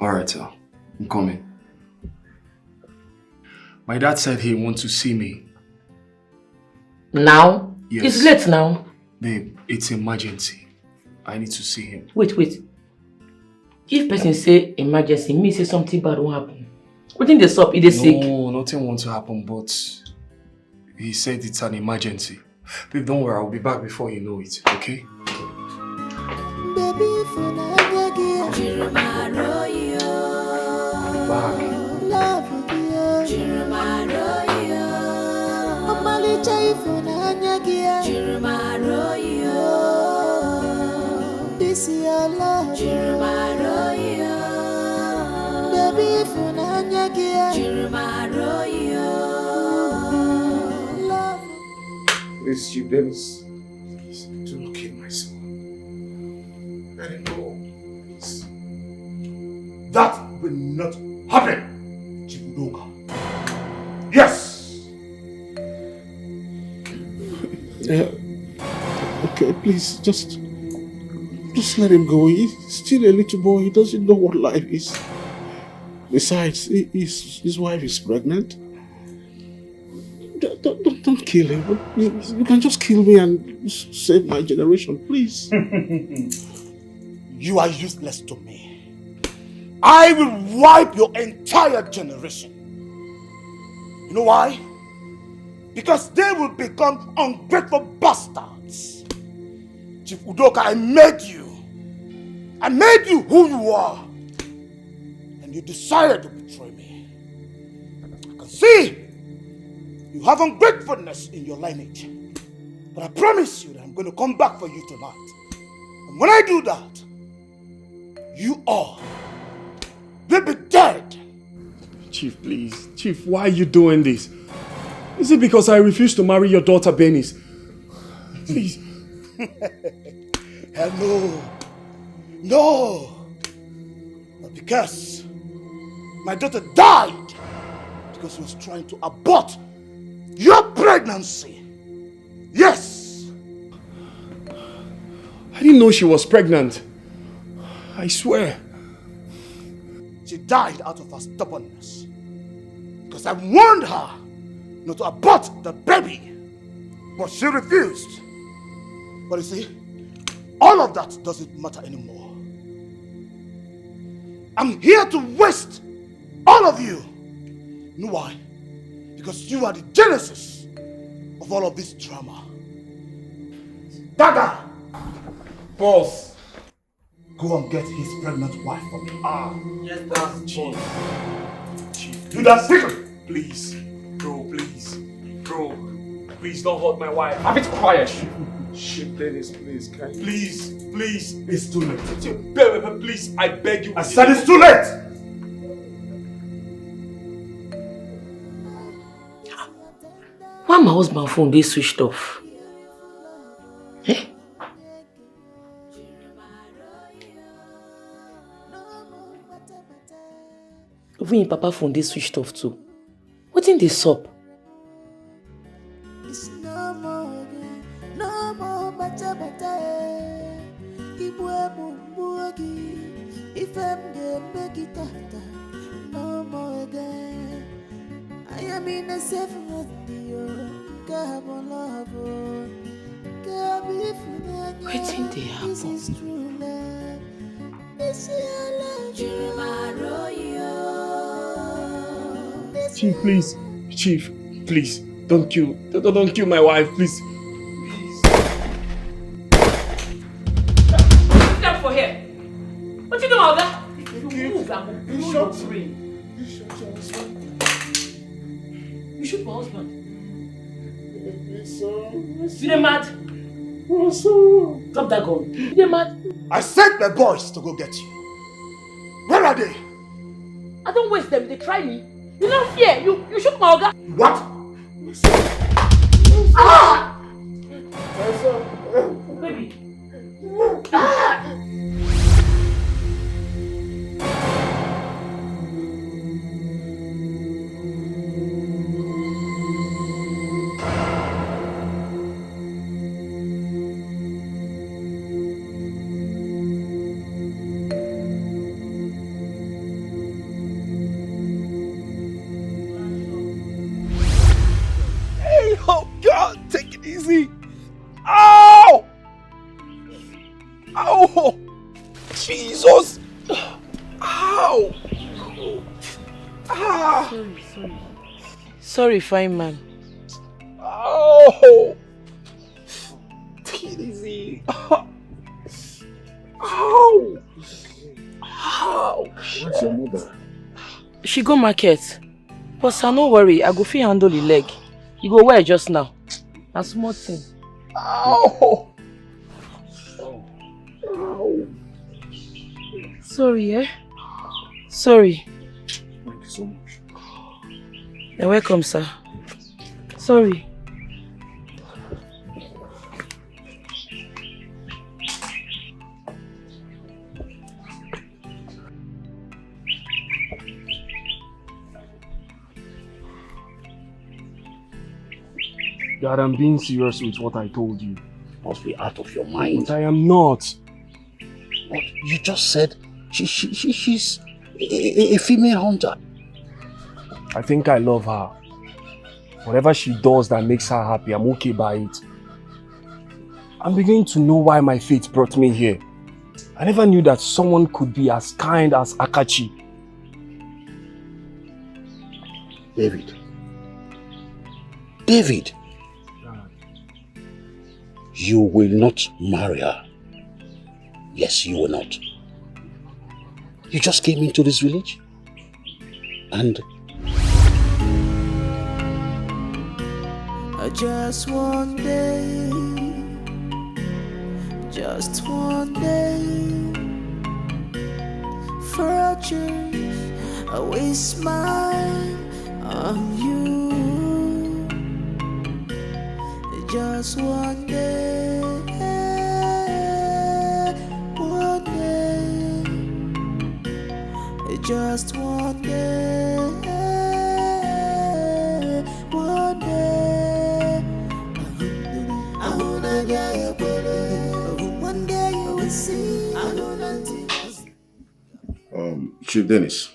Alright, sir. I'm coming. My dad said he wants to see me. Now? Yes. It's late now. Babe, it's emergency. I need to see him. Wait. If person say emergency, me say something bad won't happen. What think they stop? Is they sick? No, nothing wants to happen, but he said it's an emergency. Babe, don't worry, I'll be back before you know it, okay? Baby, for I'll be back. love with you. Omali chai for Nanyagia. This is your love. Baby, for Nanyagia. Love. Please, you Dennis. Please, do not kill my son. Let him go. Please. That will not happen, Chibudoka. Yes! Okay, please, just let him go. He's still a little boy. He doesn't know what life is. Besides, his wife is pregnant. Don't kill him. You can just kill me and save my generation, please. You are useless to me. I will wipe your entire generation. You know why? Because they will become ungrateful bastards. Chief Udoka, I made you. I made you who you are. And you decided to betray me. I can see you have ungratefulness in your lineage. But I promise you that I'm going to come back for you tonight. And when I do that, you all will be dead. Chief, please. Chief, why are you doing this? Is it because I refuse to marry your daughter, Benis? Please. Hell no. But because my daughter died because she was trying to abort your pregnancy. Yes. I didn't know she was pregnant. I swear. She died out of her stubbornness. Because I warned her not to abort the baby. But she refused. But you see, all of that doesn't matter anymore. I'm here to waste all of you. You know why? Because you are the genesis of all of this drama. Dada! Boss. Go and get his pregnant wife for me. Yes, that's Chief. Chief, do that secret. Please. Bro, please. Bro, please don't hurt my wife. Have it quiet. Shit, Dennis, please, please. It's too late. Please, I beg you. I said it's too late! Why my husband phone they switched off? Eh? Even your papa phone they switched off too. What in this up? It's no more again, no more better. If I'm gonna make it no more again. I am in a safe with you. Come love. Waiting they happen. This is true love. This is love. Chief, please. Chief, please. Don't kill my wife, please. Step for here. What you doing, Olga? You move, I'm You shoot my husband. You the mad? Drop that gun. You the mad? I sent my boys to go get you. Where are they? I don't waste them. They try me. You don't fear. You shoot my Olga. What? Ah! Baby. Ah! Oh God, take it easy. Ow! Ow! Jesus! Ow! Ah! Sorry, fine man. Oh! Take it easy. Ow! Ow! Where's your mother? She go market. But sir, no worry, I go fit handle the leg. You go where just now? A small thing. Ow! Ow. Sorry, eh? Sorry. Thank you so much. You're welcome, sir. Sorry. Dad, I'm being serious with what I told you. Must be out of your mind. But I am not. What? You just said she's a female hunter. I think I love her. Whatever she does that makes her happy, I'm okay by it. I'm beginning to know why my fate brought me here. I never knew that someone could be as kind as Akachi. David. You will not marry her. Yes, you will not. You just came into this village and just one day, for a chance, I will smile on you. Just one day, just one day, I wanna get your body. One day you will see. I know nothing. Chief Dennis,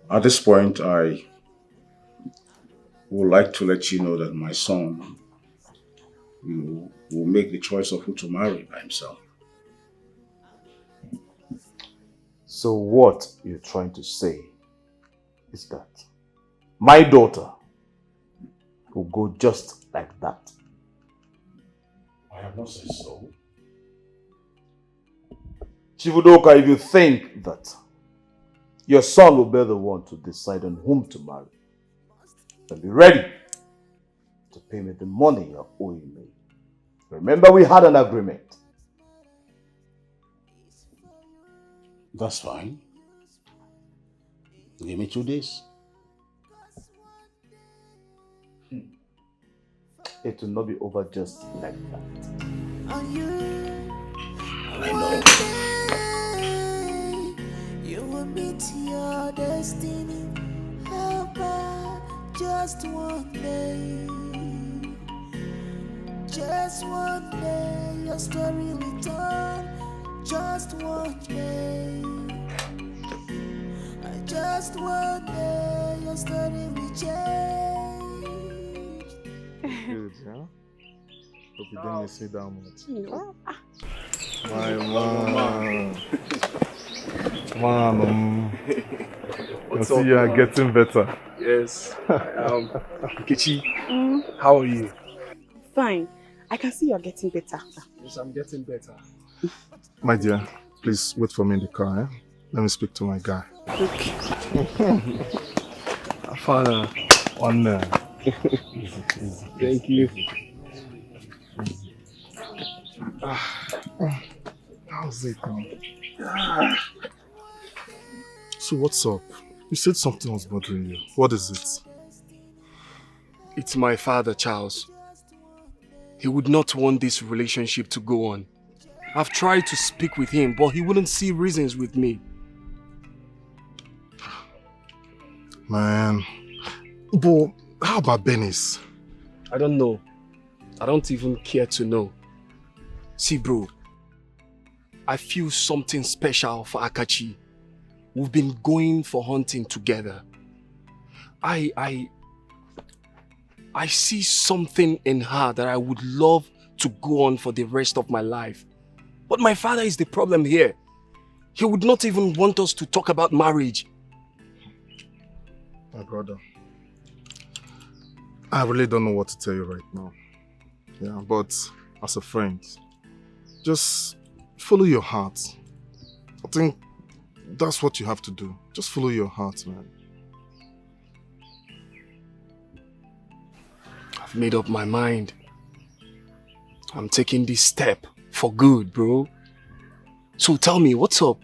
at this point, I would like to let you know that my son will make the choice of who to marry by himself. So what you're trying to say is that my daughter will go just like that? I have not said so. Chief Udoka, if you think that your son will be the one to decide on whom to marry, then be ready to pay me the money you're owing me. Remember we had an agreement. That's fine. Give me 2 days. It will not be over just like that. I know. You will meet your destiny. Helper, just one day. Just one day, your story will turn. Just one day. Just one day, your story will change. Good, huh? Hope you didn't miss me that much. No. My man. Man, I see you are getting better. Yes. Nkechi, how are you? Fine. I can see you're getting better. Yes, I'm getting better. My dear, please wait for me in the car, eh? Let me speak to my guy. Okay. Father, one Thank you. How's it now? So what's up? You said something was bothering you. What is it? It's my father, Charles. He would not want this relationship to go on. I've tried to speak with him, but he wouldn't see reasons with me. Man. But how about Benny's? I don't know. I don't even care to know. See, bro, I feel something special for Akachi. We've been going for hunting together. I see something in her that I would love to go on for the rest of my life. But my father is the problem here. He would not even want us to talk about marriage. My brother, I really don't know what to tell you right now. Yeah, but as a friend, just follow your heart. I think that's what you have to do. Just follow your heart, man. I've made up my mind. I'm taking this step for good, bro. So tell me, what's up?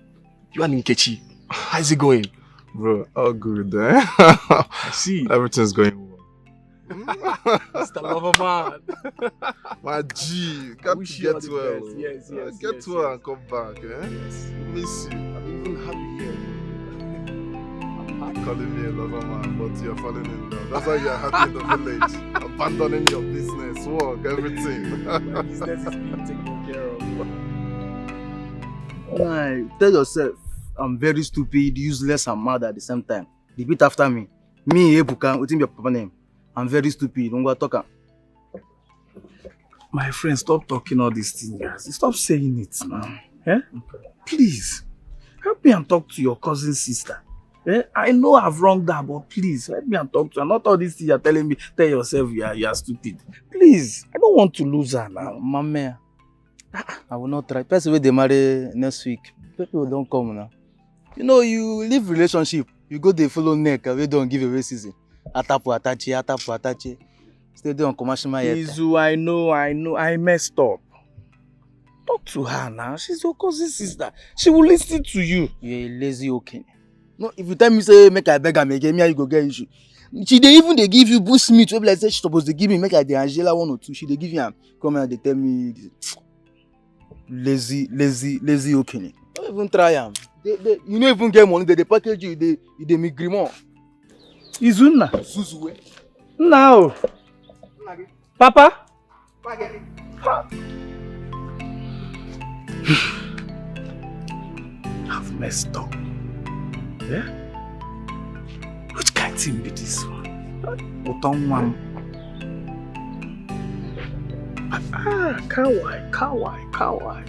You and Nkechi, how's it going? Bro, all good, eh? I see. Everything's going well. It's the lover man. My G, got to get well. Yes. Get well and come back, eh? Yes. Miss you. I'm even happy here. Calling me a lover man, but you're falling in love. That's why you're happy in the village. Abandoning your business, work, everything. My business is being taken care of. Nah, tell yourself, I'm very stupid, useless, and mad at the same time. Repeat after me. Me, Ebuka, what's your papa name? I'm very stupid. Don't go talk. My friend, stop talking all these things, guys. Stop saying it now. Eh? Please, help me and talk to your cousin's sister. Eh? I know I've wronged her, but please, help me and talk to her. Not all these things you're telling me, tell yourself you are stupid. Please, I don't want to lose her now. Mama, I will not try. Person will they marry next week. People don't come now. You know, you leave relationship, you go they follow neck, we don't give away season. Atapu atachi. Stay there on commercial yet. Izu, I know, I messed up. Talk to her now. She's your cousin's sister. She will listen to you. You're a lazy okay. No, if you tell me say make I beg her again, me you go get issue. She they even they give you bush meat. We like say she supposed to give me make I the Angela 1 or 2. She they give you come and they tell me lazy okay. Don't even try am. They you no even get money. They package you. They make griment. Izuna. Zuzuwe. Now. Papa. I've messed up. Yeah? Which kind of thing be this one? Kawai.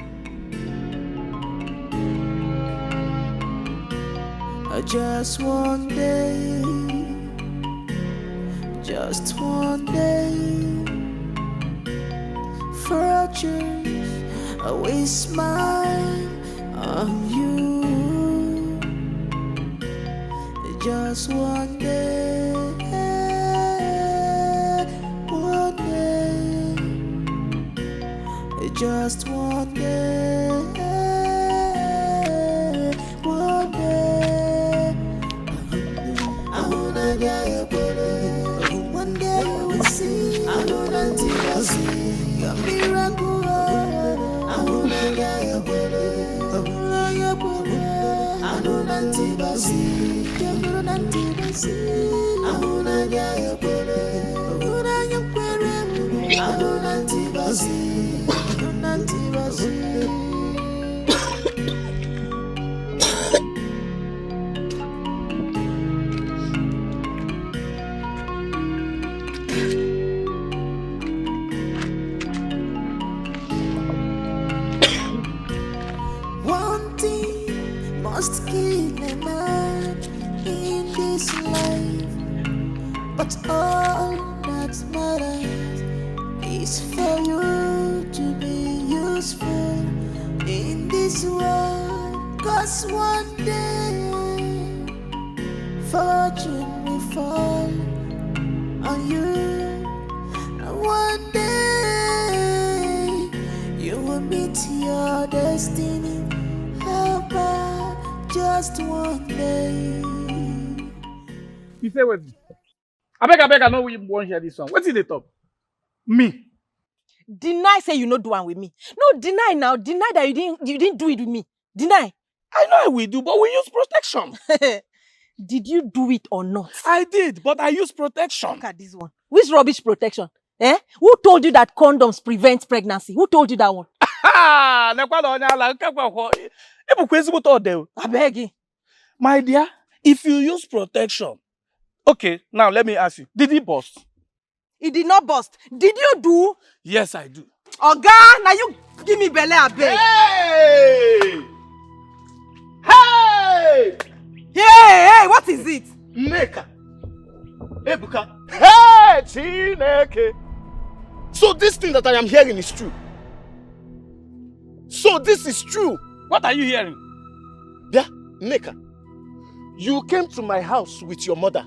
Just one day, fortunes always smile on you. Just one day, just one day, one day. I wanna get your baby. One day we'll see. I wanna see your miracle. I wanna get your baby. I wanna your baby. I wanna see your nanti. I wanna get your baby. I wanna your baby. I wanna see your nanti. One thing must kill a man in this life, but all that matters is for you to be useful in this world. 'Cause one day fortune will fall on you, and one day you will meet your destiny. Just one day. You say what? I beg, I know we won't hear this song. What's in the top? Me. Deny say you no do one with me. No, deny now. Deny that you didn't do it with me. Deny. I know I will do, but we use protection. Did you do it or not? I did, but I use protection. Look at this one. Which rubbish protection? Eh? Who told you that condoms prevent pregnancy? Who told you that one? I beg you. My dear, if you use protection, okay, now let me ask you, did it burst? It did not burst. Did you do? Yes, I do. Oga, now you give me belly, I beg. Hey! Hey! Hey, what is it? Neka. Ebuka. Hey, Chineke. So this thing that I am hearing is true. So this is true. What are you hearing? Yeah, Neka. You came to my house with your mother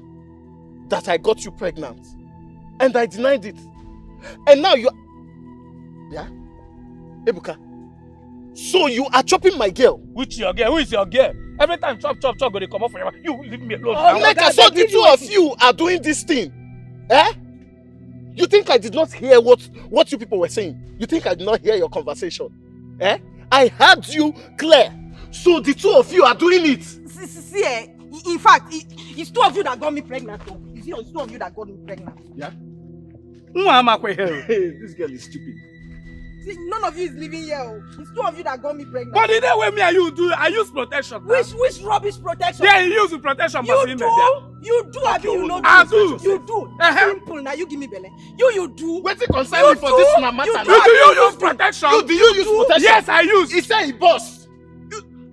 that I got you pregnant. And I denied it. And now you... Yeah? Ebuka. So you are chopping my girl. Which your girl? Who is your girl? Every time chop, go they come up forever. You leave me alone. Oh, Neka, so the two of you are doing this thing. Eh? You think I did not hear what you people were saying? You think I did not hear your conversation? Eh? I heard you clear. So the two of you are doing it. See, in fact, it's two of you that got me pregnant. It's two of you that got me pregnant. Yeah? Hey, this girl is stupid. See, none of you is living here. It's two of you that got me pregnant. But the day when me and you do, I use protection. Which rubbish protection? Yeah, you use protection. You do? You do, okay, you know. I do. You do. Simple. Now you give me belly. You do. What's it concern me for this matter? Do you use protection? Do you use protection? Yes, I use. He said he boss.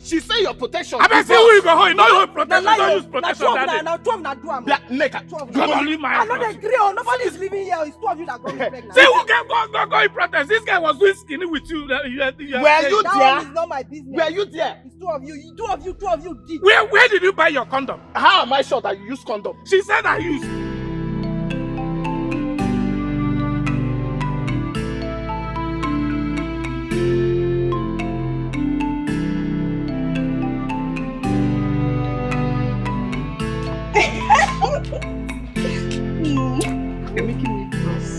She say your protection. I bet say who you go home. No use protection. Don't use protection. Now 12 na do am. Yeah, Neka. You don't leave my house. I know they agree. Nobody is living here. It's two of you that got me pregnant. Say who can go in protest? This guy was doing skinny with you. Were you there? That one is not my business. Were you there? It's two of you. Two of you did. Where did you buy your condom? How am I sure that you use condom? She said I used. You're making me cross.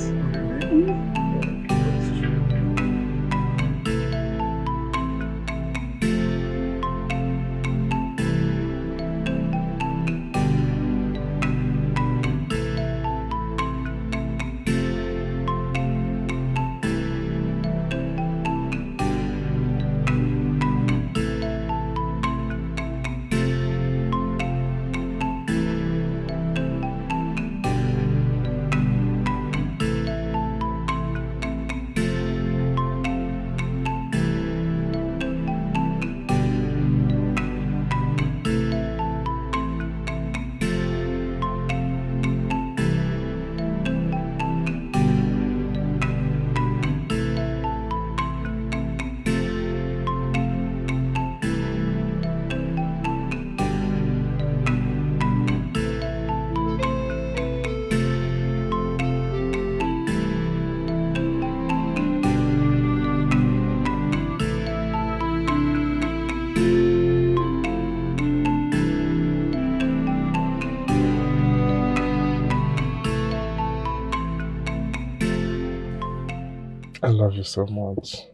I love you so much.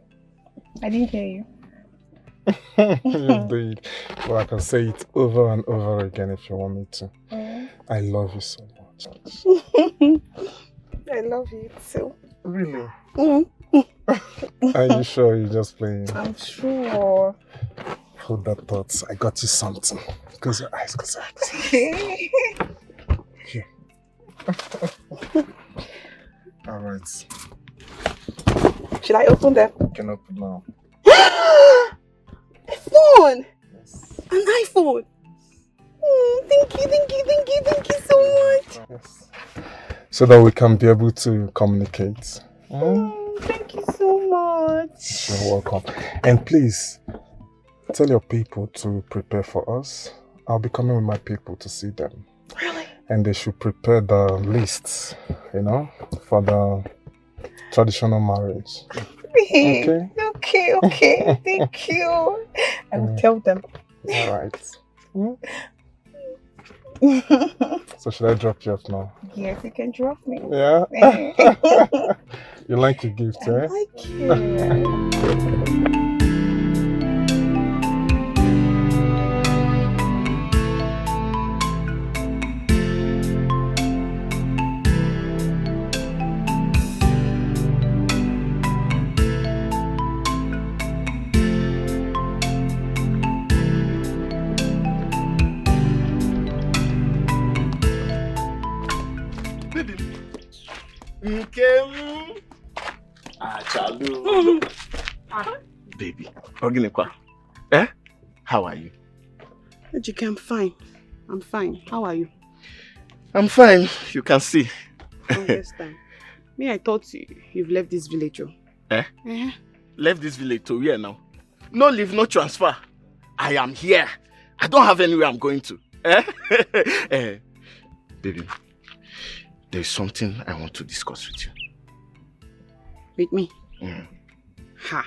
I didn't hear you. You did. But I can say it over and over again if you want me to. I love you so much. I love you too. Really? Are you sure you're just playing? I'm sure. Hold that thought. I got you something. Close your eyes, close your eyes. Here. Alright. Should I open them? You can open now. A phone! Yes. An iPhone! Thank you so much! Yes. So that we can be able to communicate. Thank you so much. You're welcome. And please, tell your people to prepare for us. I'll be coming with my people to see them. Really? And they should prepare the lists, you know, for the traditional marriage. Okay? Okay. Thank you. I will tell them. Alright. So should I drop you off now? Yes, you can drop me. Yeah? You like your gift, eh? I like it. Baby, Oginekwa, eh? How are you? Ejike, I'm fine. I'm fine. How are you? I'm fine, you can see. Understand. Me, I thought you've left this village. Eh? Left this village to where now? No leave, no transfer. I am here. I don't have anywhere I'm going to. Eh? Baby, there's something I want to discuss with you. With me? Ha.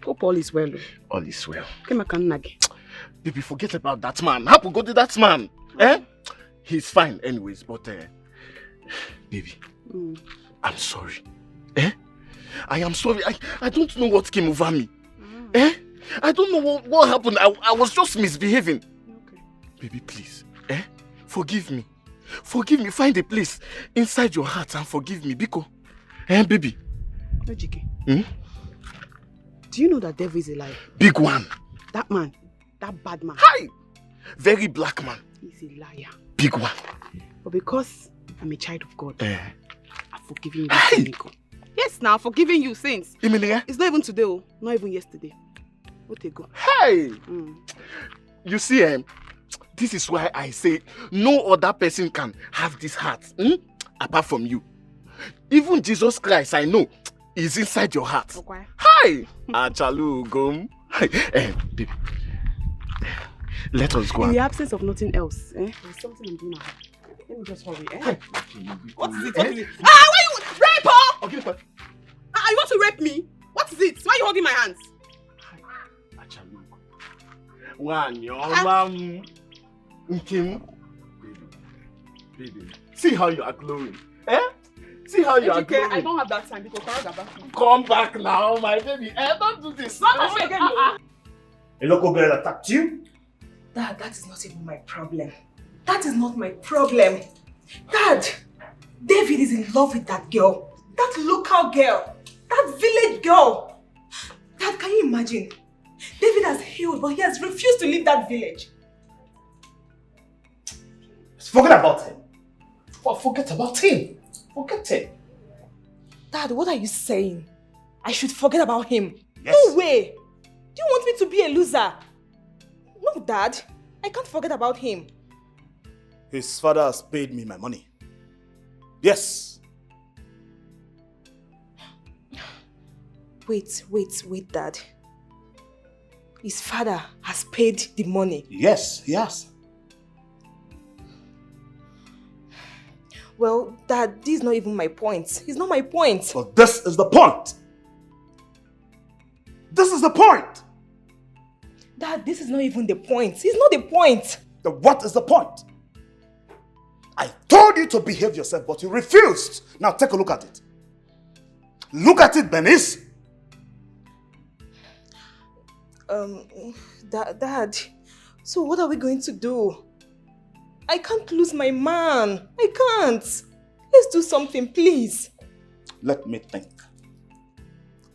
Hope all is well. All is well. Baby, forget about that man. How to go to that man? Eh? He's fine anyways, but baby, I'm sorry. Eh? I am sorry. I don't know what came over me. Eh? I don't know what happened. I was just misbehaving. Okay. Baby, please. Eh? Forgive me. Forgive me. Find a place inside your heart and forgive me. Biko. Eh, baby? Ejike. Do you know that devil is alive? Big one. That man. That bad man. Hi! Very black man. He's a liar. Big one. But because I'm a child of God, I've forgiven you. Hey! Yes, now, forgiving you since. You mean it? It's not even today, not even yesterday. What a go. Hey! You see, this is why I say no other person can have this heart apart from you. Even Jesus Christ, I know, is inside your heart. Okay. Hi! Achalu gum. Baby. Let us go. In the absence of nothing else, there's something I'm doing now. Let me just hurry, What is it? What is it? Why you rape her? Okay, what? You want to rape me? What is it? Why are you holding my hands? One, your mom. Baby. See how you are glowing. Eh? See how you are glowing. I don't have that time because come back now, my baby. Don't do this. Not again. A local girl attacked you? Dad, that is not even my problem. That is not my problem. Dad, David is in love with that girl. That local girl. That village girl. Dad, can you imagine? David has healed, but he has refused to leave that village. Forget about him. Forget about him. Forget him. Dad, what are you saying? I should forget about him? Yes. No way. Do you want me to be a loser? No, Dad. I can't forget about him. His father has paid me my money. Yes. Wait, Dad. His father has paid the money. Yes, he has. Well, Dad, this is not even my point. It's not my point. But this is the point. This is the point. Dad, this is not even the point. It's not the point. Then what is the point? I told you to behave yourself, but you refused. Now take a look at it. Look at it, Bernice. Dad, so what are we going to do? I can't lose my man. I can't. Let's do something, please. Let me think.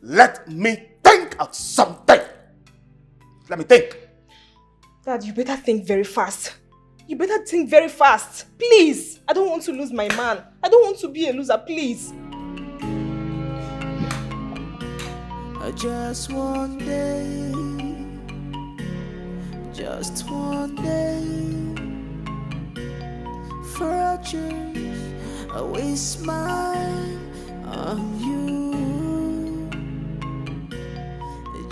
Let me think of something. Let me think. Dad, you better think very fast. You better think very fast. Please. I don't want to lose my man. I don't want to be a loser, please. Just one day. Just one day. For a change, I will smile on you.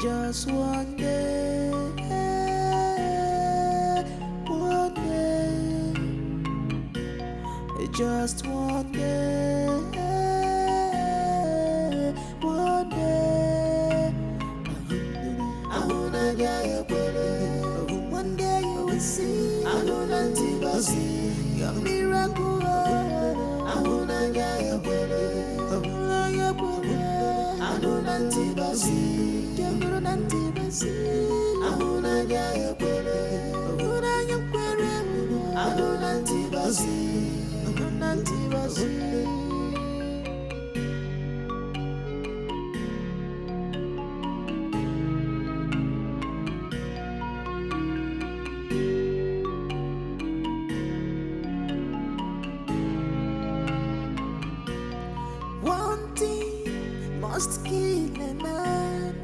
Just one day, one day, just one day, one day. I wanna get your better. One day you will see. I wanna see your miracle. I wanna get your better. I wanna get your better. I wanna see. I wanna get your better. I wanna get better. I wanna see. One thing must kill a man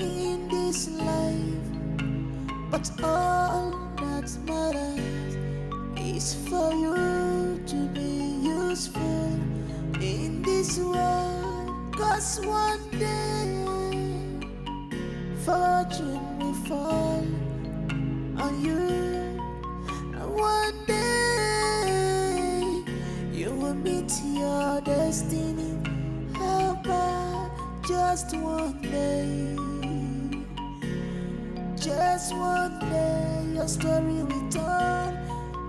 in this life, but all that matters is for you to be useful in this world. 'Cause one day fortune will fall on you, and one day you will meet your destiny. Just one day, just one day, your story will turn.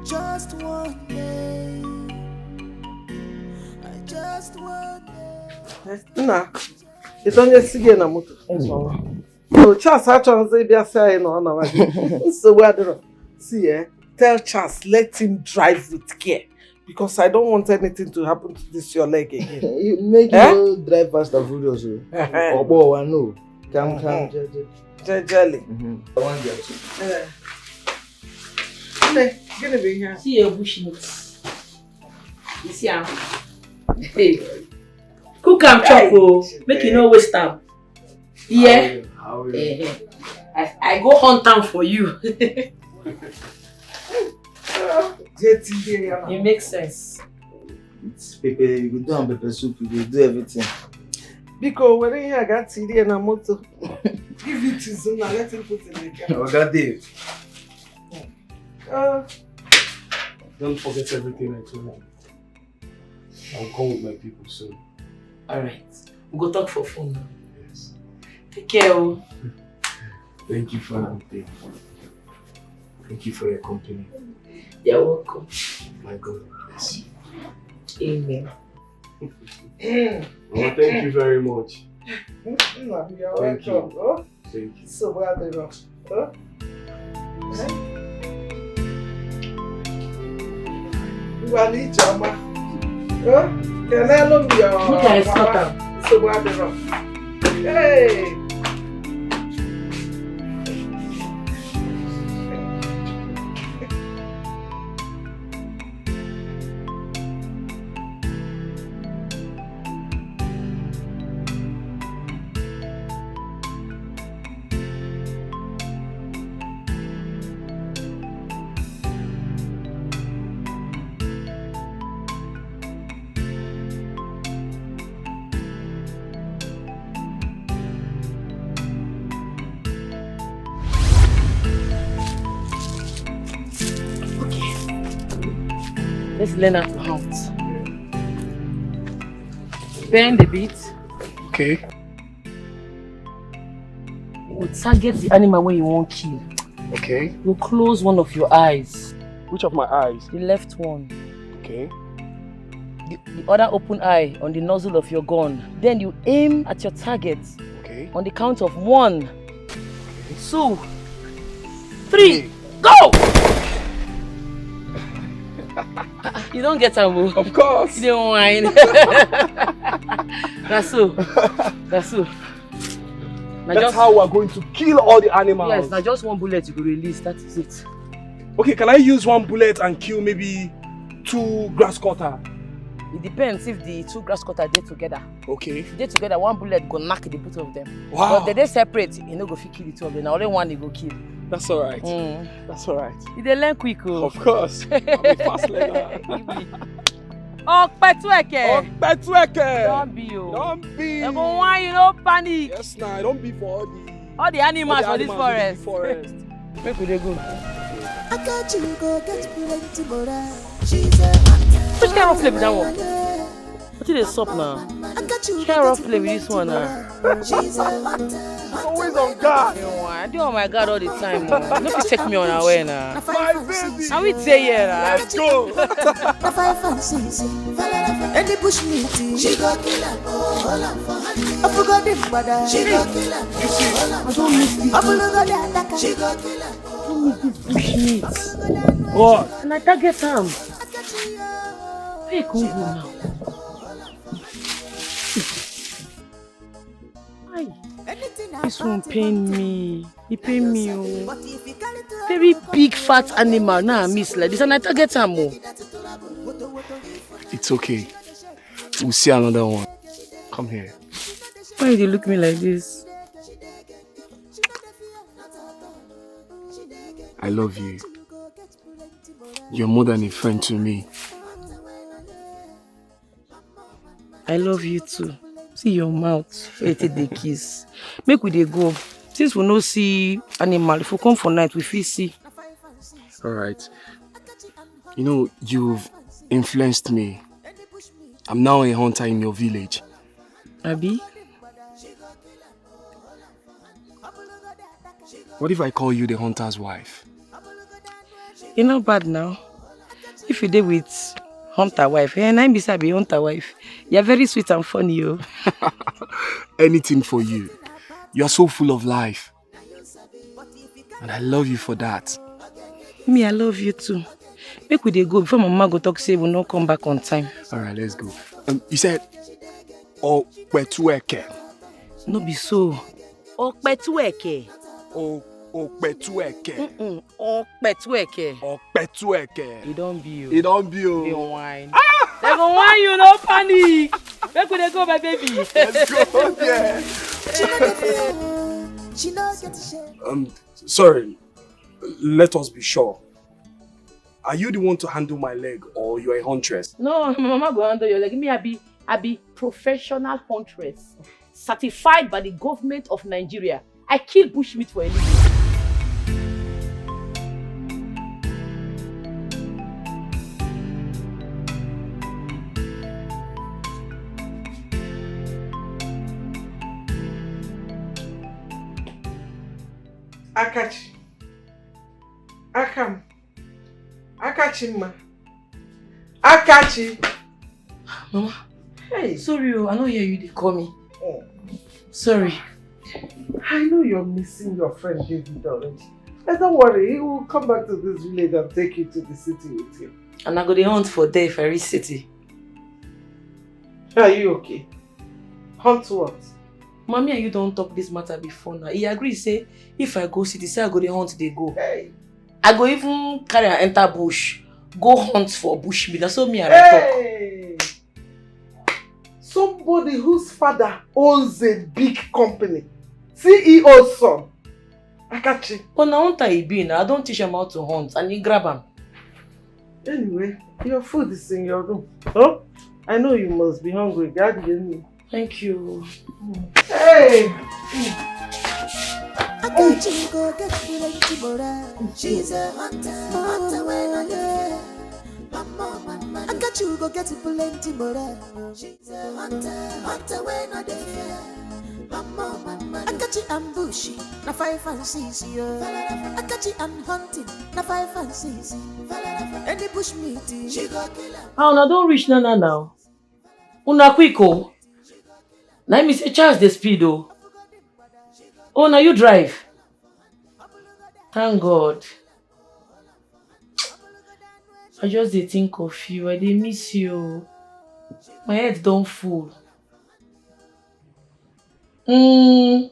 Just one day, just one day. Nah, it's only again a motor. So Charles, I try to say, be a say no, no. So what do? See, tell Charles, let him drive with care. Because I don't want anything to happen to this your leg again. You make you drive fast and furious. Obo, I know. Come, jelly. I want you to. Gonna be here. See your bushmeat. You see how? Hey. Cook and chop, make you no waste time. Yeah. I go hunt time for you. It makes sense. It's pepper, you go do on pepper soup, you go do everything. Because when I got CD and a motor, give it to Zuna, let him put it in the car. I got Dave. Don't forget everything I told you. I'll come with my people soon. Alright. We'll go talk for phone now. Yes. Take care. Thank you for everything. Thank you for your company. You're welcome. My God bless you. Amen. Well, thank you very much. You're Thank welcome. you. Oh? Thank you. So well done. Oh? You are the chama. Oh? Can I know your look at his photo. So well done. Hey! Let's learn how to hunt. Bend a bit. Okay. You target the animal when you want to kill. Okay. You close one of your eyes. Which of my eyes? The left one. Okay. the other open eye on the nozzle of your gun. Then you aim at your target. Okay. On the count of 1, 2, 3, go! You don't get a move. Of course. You don't whine. That's so. That's so. That's how we're going to kill all the animals. Yes, now just 1 bullet you will release. That is it. Okay, can I use 1 bullet and kill maybe 2 grass cutter? It depends if the 2 grass cutter dey together. Okay. If they together, 1 bullet go knock the both of them. Wow. But they separate, you no go fit kill the 2 of them. Now only 1 they go kill. That's alright. That's alright. You dey learn quick, oh. Of course. I'm a fast learner. Okpetueke. Okpetueke. Don't be, oh. Don't be. They go whine, you no panic. Yes, nah. Don't be for all the animals for this forest. Make we dey go. I got you, go get plenty more. She's a hunter. Which kind of play with that one? What is the sup now? Which kind of play with this one now? She's a hunter. Always on guard. I do on my guard all the time. No fit take me unaware now. My baby. How we say here now? Let's go. Any bush meat, she got kill her. I forgot the mother. She got kill her. I don't miss this. She got kill her. I don't miss this bush meat. What? And I target him. Where you go now? This one pain me. He pain me. Oh. Very big fat animal. Now I miss like this and I target him. Oh. It's okay. We'll see another one. Come here. Why did you look me like this? I love you. You're more than a friend to me. I love you too. See your mouth. Wait till they kiss. Make we dey go. Since we no see animal, if we come for night, we feel see. Alright. You know, you've influenced me. I'm now a hunter in your village. Abi? What if I call you the hunter's wife? You're not bad now. If you did with hunter wife, and I'm beside be hunter wife. You're very sweet and funny, yo. Anything for you. You're so full of life. And I love you for that. Me, I love you too. Make we dey go before mama go talk say we'll not come back on time. Alright, let's go. You said Okpetueke. No be so. Okpetueke. Okpetueke. Okpetueke. Okpetueke. It don't be you. It don't be you. They whine. They go whine you, no panic. Make we dey go, my baby. Let's go, yeah. She knows get to share. Sorry. Let us be sure. Are you the one to handle my leg or you are a huntress? No, mama go handle your leg. Me, I be professional huntress. Certified by the government of Nigeria. I kill bushmeat for a living. Akachi. Akam. Akachima. Akachi. Mama. Hey. Sorry, I don't hear you. They call me. Oh. Sorry. I know you're missing your friend David already. But don't worry, he will come back to this village and take you to the city with him. And I go to hunt for day if I reach city. Are you okay? Hunt what? Mommy and you don't talk this matter before now. He agree say if I go city, say I go to hunt, they go. Hey. I go even carry and enter bush. Go hunt for bush meat. That's all me and I talk. Somebody whose father owns a big company. CEO's son. Akachi. But now hunter he be now. I don't teach him how to hunt and he grab him. Anyway, your food is in your room. Huh? I know you must be hungry. God, you know. Thank you. Hey! I got you, go get plenty more. She's a hunter, hunter when I get. I got you, go get plenty more. She's a hunter, hunter when I get. I got you ambushing, na 5 and 6, I got you hunting, na 5 and 6. Any bush meat, she go kill her. Oh, no, don't reach now. Una quick oh. Now me say Charles the speed oh. Oh, now you drive. Thank God. I just dey think of you. I dey miss you. My head don't full. I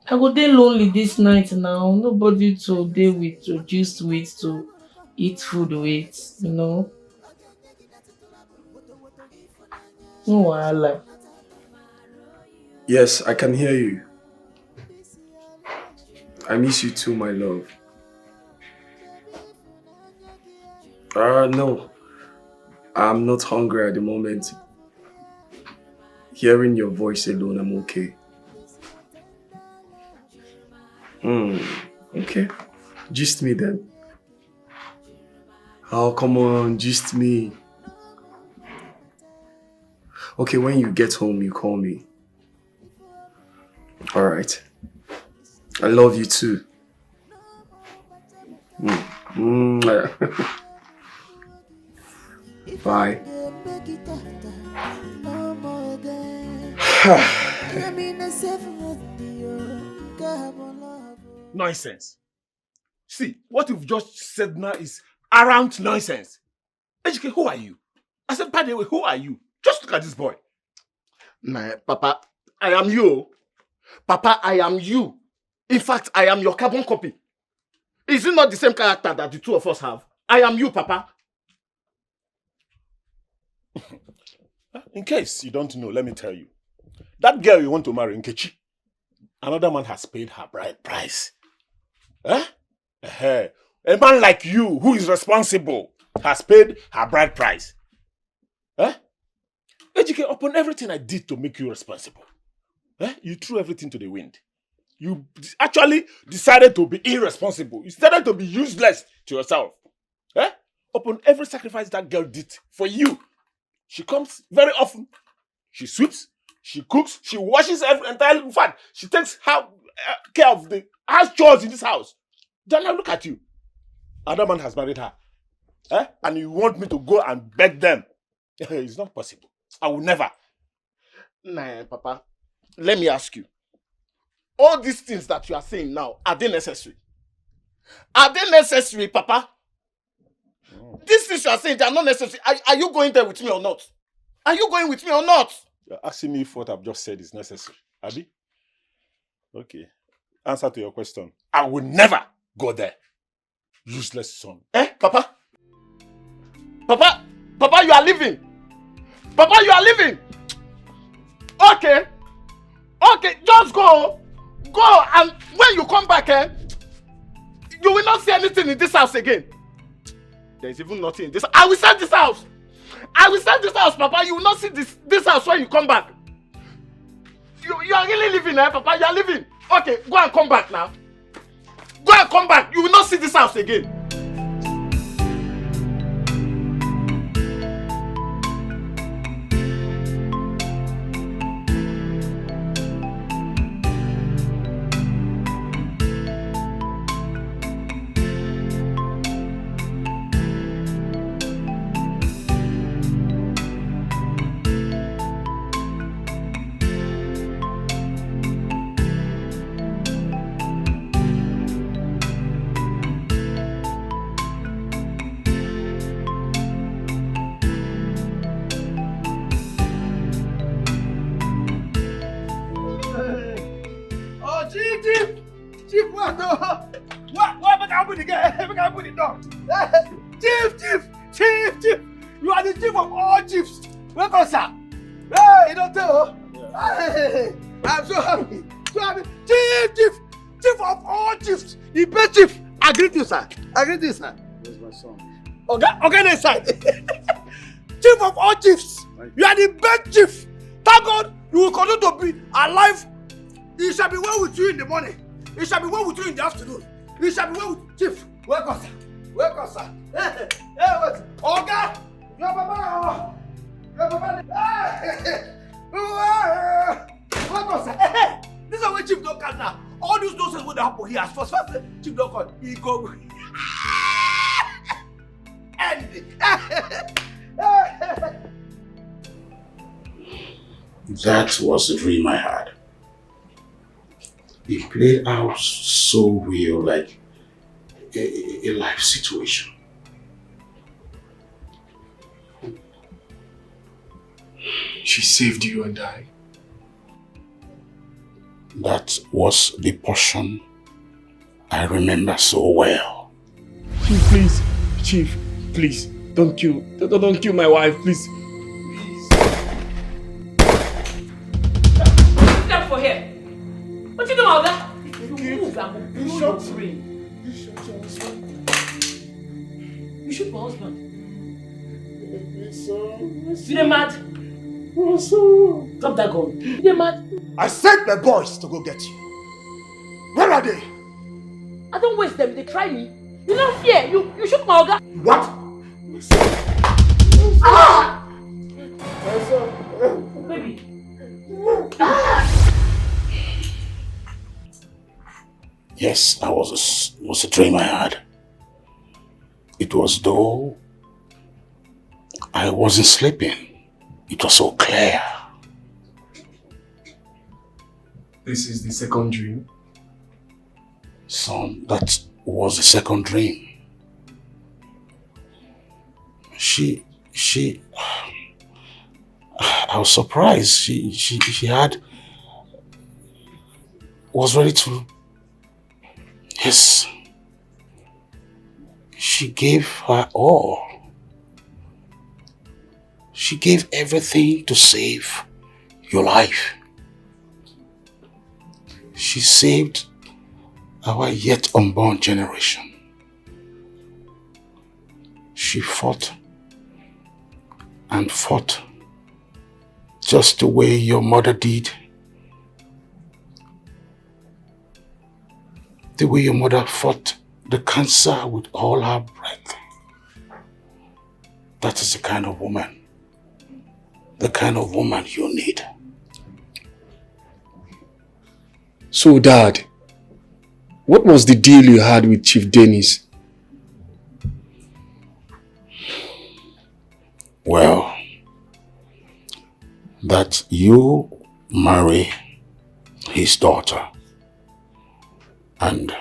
go dey lonely this night now. Nobody to dey with, to gist with, to eat food with, you know. No wahala. Yes, I can hear you. I miss you too, my love. No. I'm not hungry at the moment. Hearing your voice alone, I'm okay. Okay. Gist me then. Oh, come on, gist me. Okay, when you get home, you call me. Alright. I love you too. Bye. Nonsense. See, what you've just said now is arrant nonsense. HK, who are you? I said, by the way, who are you? Just look at this boy. Nah, Papa, I am you. Papa, I am you. In fact, I am your carbon copy. Is it not the same character that the two of us have? I am you, Papa. In case you don't know, let me tell you. That girl you want to marry, Nkechi, another man has paid her bride price. A man like you, who is responsible, has paid her bride price. HK, upon everything I did to make you responsible, you threw everything to the wind. You actually decided to be irresponsible. You decided to be useless to yourself. Upon every sacrifice that girl did for you, she comes very often. She sweeps, she cooks, she washes entirely. In fact, she takes care of the house chores in this house. Then now look at you. Another man has married her. And you want me to go and beg them? It's not possible. I will never. Nah, Papa. Let me ask you. All these things that you are saying now, are they necessary? Are they necessary, Papa? These things you are saying, they are not necessary. Are you going there with me or not? Are you going with me or not? You're asking me if what I've just said is necessary. Abi? Okay. Answer to your question. I will never go there. Useless son. Papa? Papa, you are leaving. Papa, you are leaving. Okay, just go. Go, and when you come back, you will not see anything in this house again. There is even nothing in this. I will sell this house. I will sell this house, Papa. You will not see this house when you come back. You are really leaving, Papa? You are leaving. Okay, go and come back now. Go and come back. You will not see this house again. Chief! You are the chief of all chiefs. Welcome, sir. Hey, you don't tell. Hey, I'm so happy. Chief of all chiefs. The best chief. I greet you, sir. Where's my son? Okay, side. Chief of all chiefs. You are the best chief. Thank God you will continue to be alive. It shall be well with you in the morning. It shall be well with you in the afternoon. It shall be well with Chief. Welcome, sir. Hey, wait. Okay. Your papa. Welcome, sir. Hey. This is where Chief don't come now. All these nonsense will happen here. As first, Chief don't come. He go. That was the dream I had. It played out so real, like a life situation. She saved you and I. That was the portion I remember so well. Chief, please, don't kill my wife, please. Step for here. What you doing, Olga? You shoot my husband. You dey mad? Drop that gun. You dey mad? I sent my boys to go get you. Where are they? I don't waste them. They try me. You don't fear. You shoot my Olga. What? Ah! Baby. Ah! Yes, that was a dream I had. It was though I wasn't sleeping. It was so clear. This is the second dream. Son, that was the second dream. I was surprised. She was ready to, yes, she gave her all. She gave everything to save your life. She saved our yet unborn generation. She fought and fought just the way your mother did. The way your mother fought the cancer with all her breath. That is the kind of woman you need. So, Dad, what was the deal you had with Chief Dennis? Well, that you marry his daughter and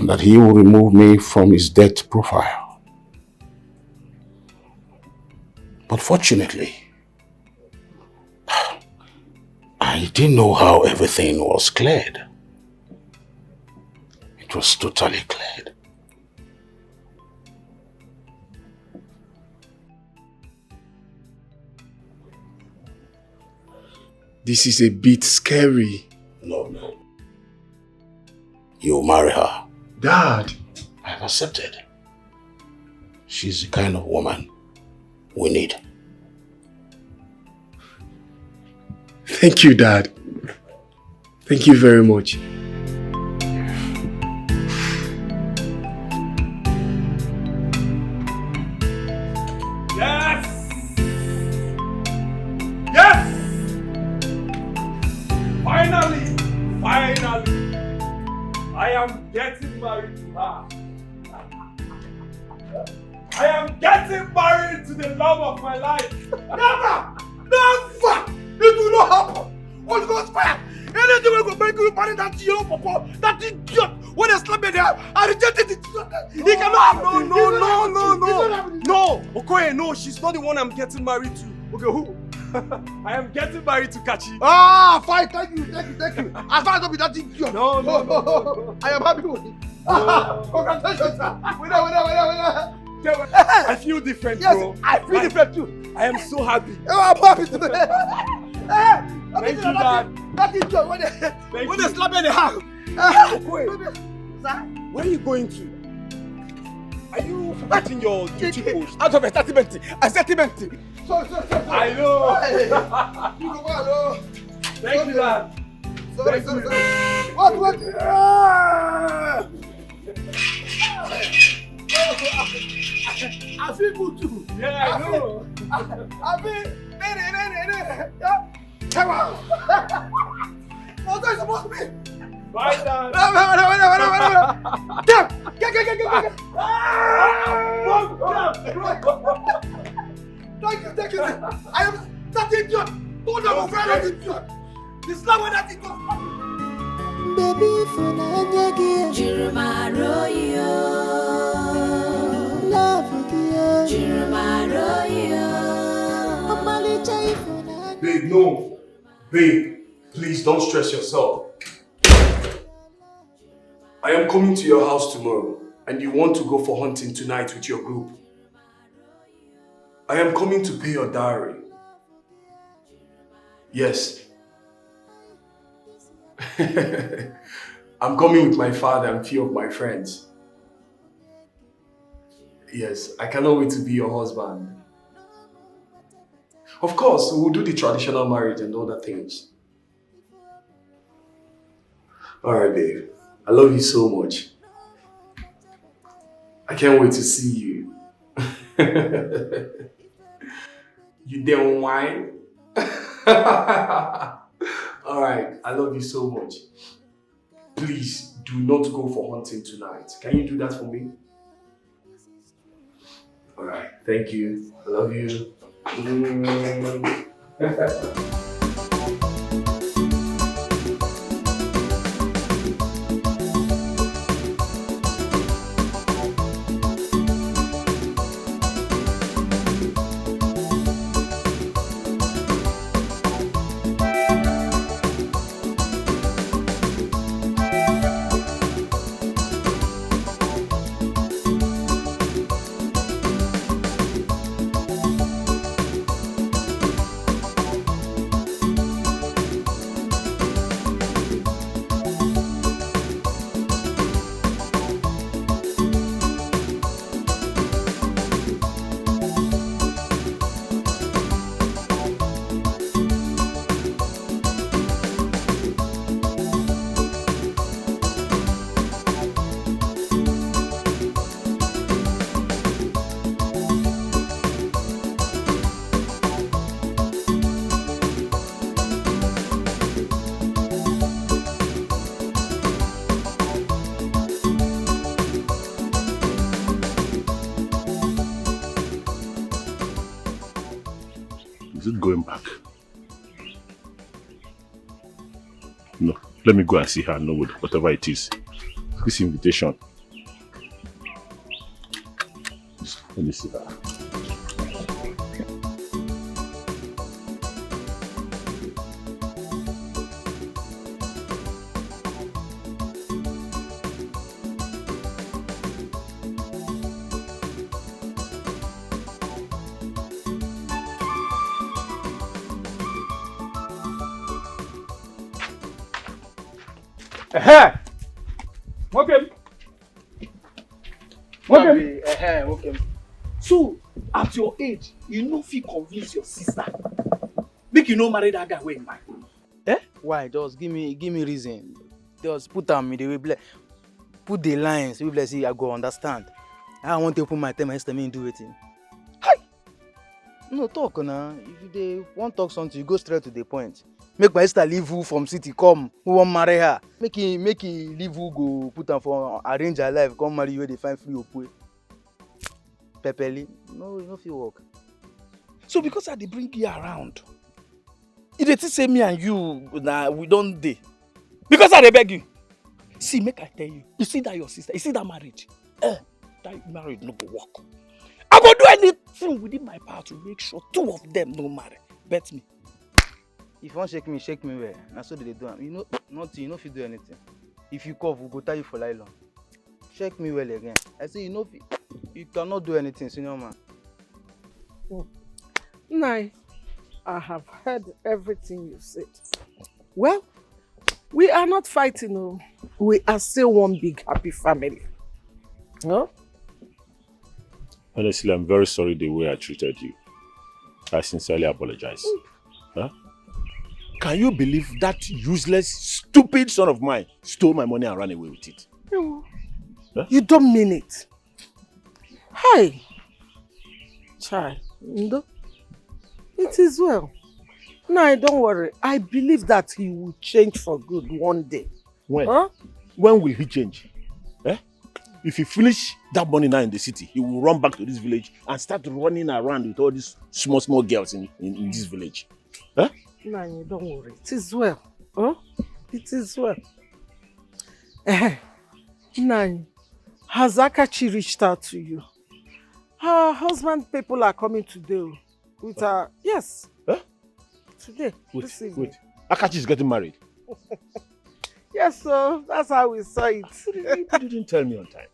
that he will remove me from his death profile. But fortunately, I didn't know how everything was cleared. It was totally cleared. This is a bit scary. No. You'll marry her. Dad. I've accepted. She's the kind of woman we need. Thank you, Dad. Thank you very much. Yes! Yes! Finally! I am getting married to her. I am getting married to the love of my life. Never! It will not happen. Holy Ghost fire! Anything will go make you marry that yellow papa, that idiot. When they slap me there, I rejected it. He cannot happen. No, Okoye, no, she's not the one I'm getting married to. Okay, who? I am getting married to Kachi. Ah, fine, thank you. As far as not be that idiot. No. I am happy with it. Congratulations, sir. Winner. I feel different, bro. Yes, I feel different too. I am so happy. I'm happy too. Thank you, Dad. That idiot, when they slap me in the hand. Wait. Where are you going to? Are you forgetting your duty post? Out of a settlement. Sorry. I know. You go back, Thank you, Dad. Sorry. What? I feel good too. Yeah, I know. I feel. Come on. What are you supposed to be? Bye, Dad. Get. Thank you. I am that idiot. Hold on, this is not what that it was. Baby, for Nanya, Jirumaroyo. Love you, Jirumaroyo. Babe, no. Babe, please don't stress yourself. I am coming to your house tomorrow, and you want to go for hunting tonight with your group. I am coming to pay your dowry. Yes. I'm coming with my father and few of my friends. Yes, I cannot wait to be your husband. Of course, we'll do the traditional marriage and other things. Alright, babe. I love you so much. I can't wait to see you. You don't whine? Alright, I love you so much. Please do not go for hunting tonight. Can you do that for me? Alright, thank you. I love you. Is it going back? No. Let me go and see her, know whatever it is. This invitation. Let me see her. Okay. So, at your age, you know if you convince your sister, make you no marry that guy way in mind. Why? Just give me reason. Just put them in the way, put the lines. We bless you. I go understand. I want to put my time and do it. Hi. No talk now. If they want talk something, you go straight to the point. Make my sister leave who from city come. Who want marry her? Make he leave who go put her for arrange her life. Come marry you where they find free opwe. Pepeli, no fit work. So because I dey bring you around, you dey say me and you we don't dey. Because I dey beg you. See, make I tell you. You see that your sister, you see that marriage? That marriage no go work. I go do anything within my power to make sure two of them no marry. Bet me. If you want shake me well. That's what they do. You know, nothing. You know if you do anything. If you cough, we'll go tie you for nylon. Shake me well again. I say you cannot do anything, senior man. Nai, I have heard everything you said. Well, we are not fighting, no. We are still one big happy family. No? Honestly, I'm very sorry the way I treated you. I sincerely apologize. Huh? Can you believe that useless, stupid son of mine stole my money and ran away with it? Huh? You don't mean it. Hi. Chai. Ndo. It is well. No, don't worry. I believe that he will change for good one day. When? Huh? When will he change? If he finish that money now in the city, he will run back to this village and start running around with all these small girls in this village. Nani, don't worry. It is well. Huh? It is well. Nani, has Akachi reached out to you? Her husband people are coming today with her. Yes. Huh? Today. Wait. Akachi is getting married. Yes, so that's how we saw it. You didn't tell me on time.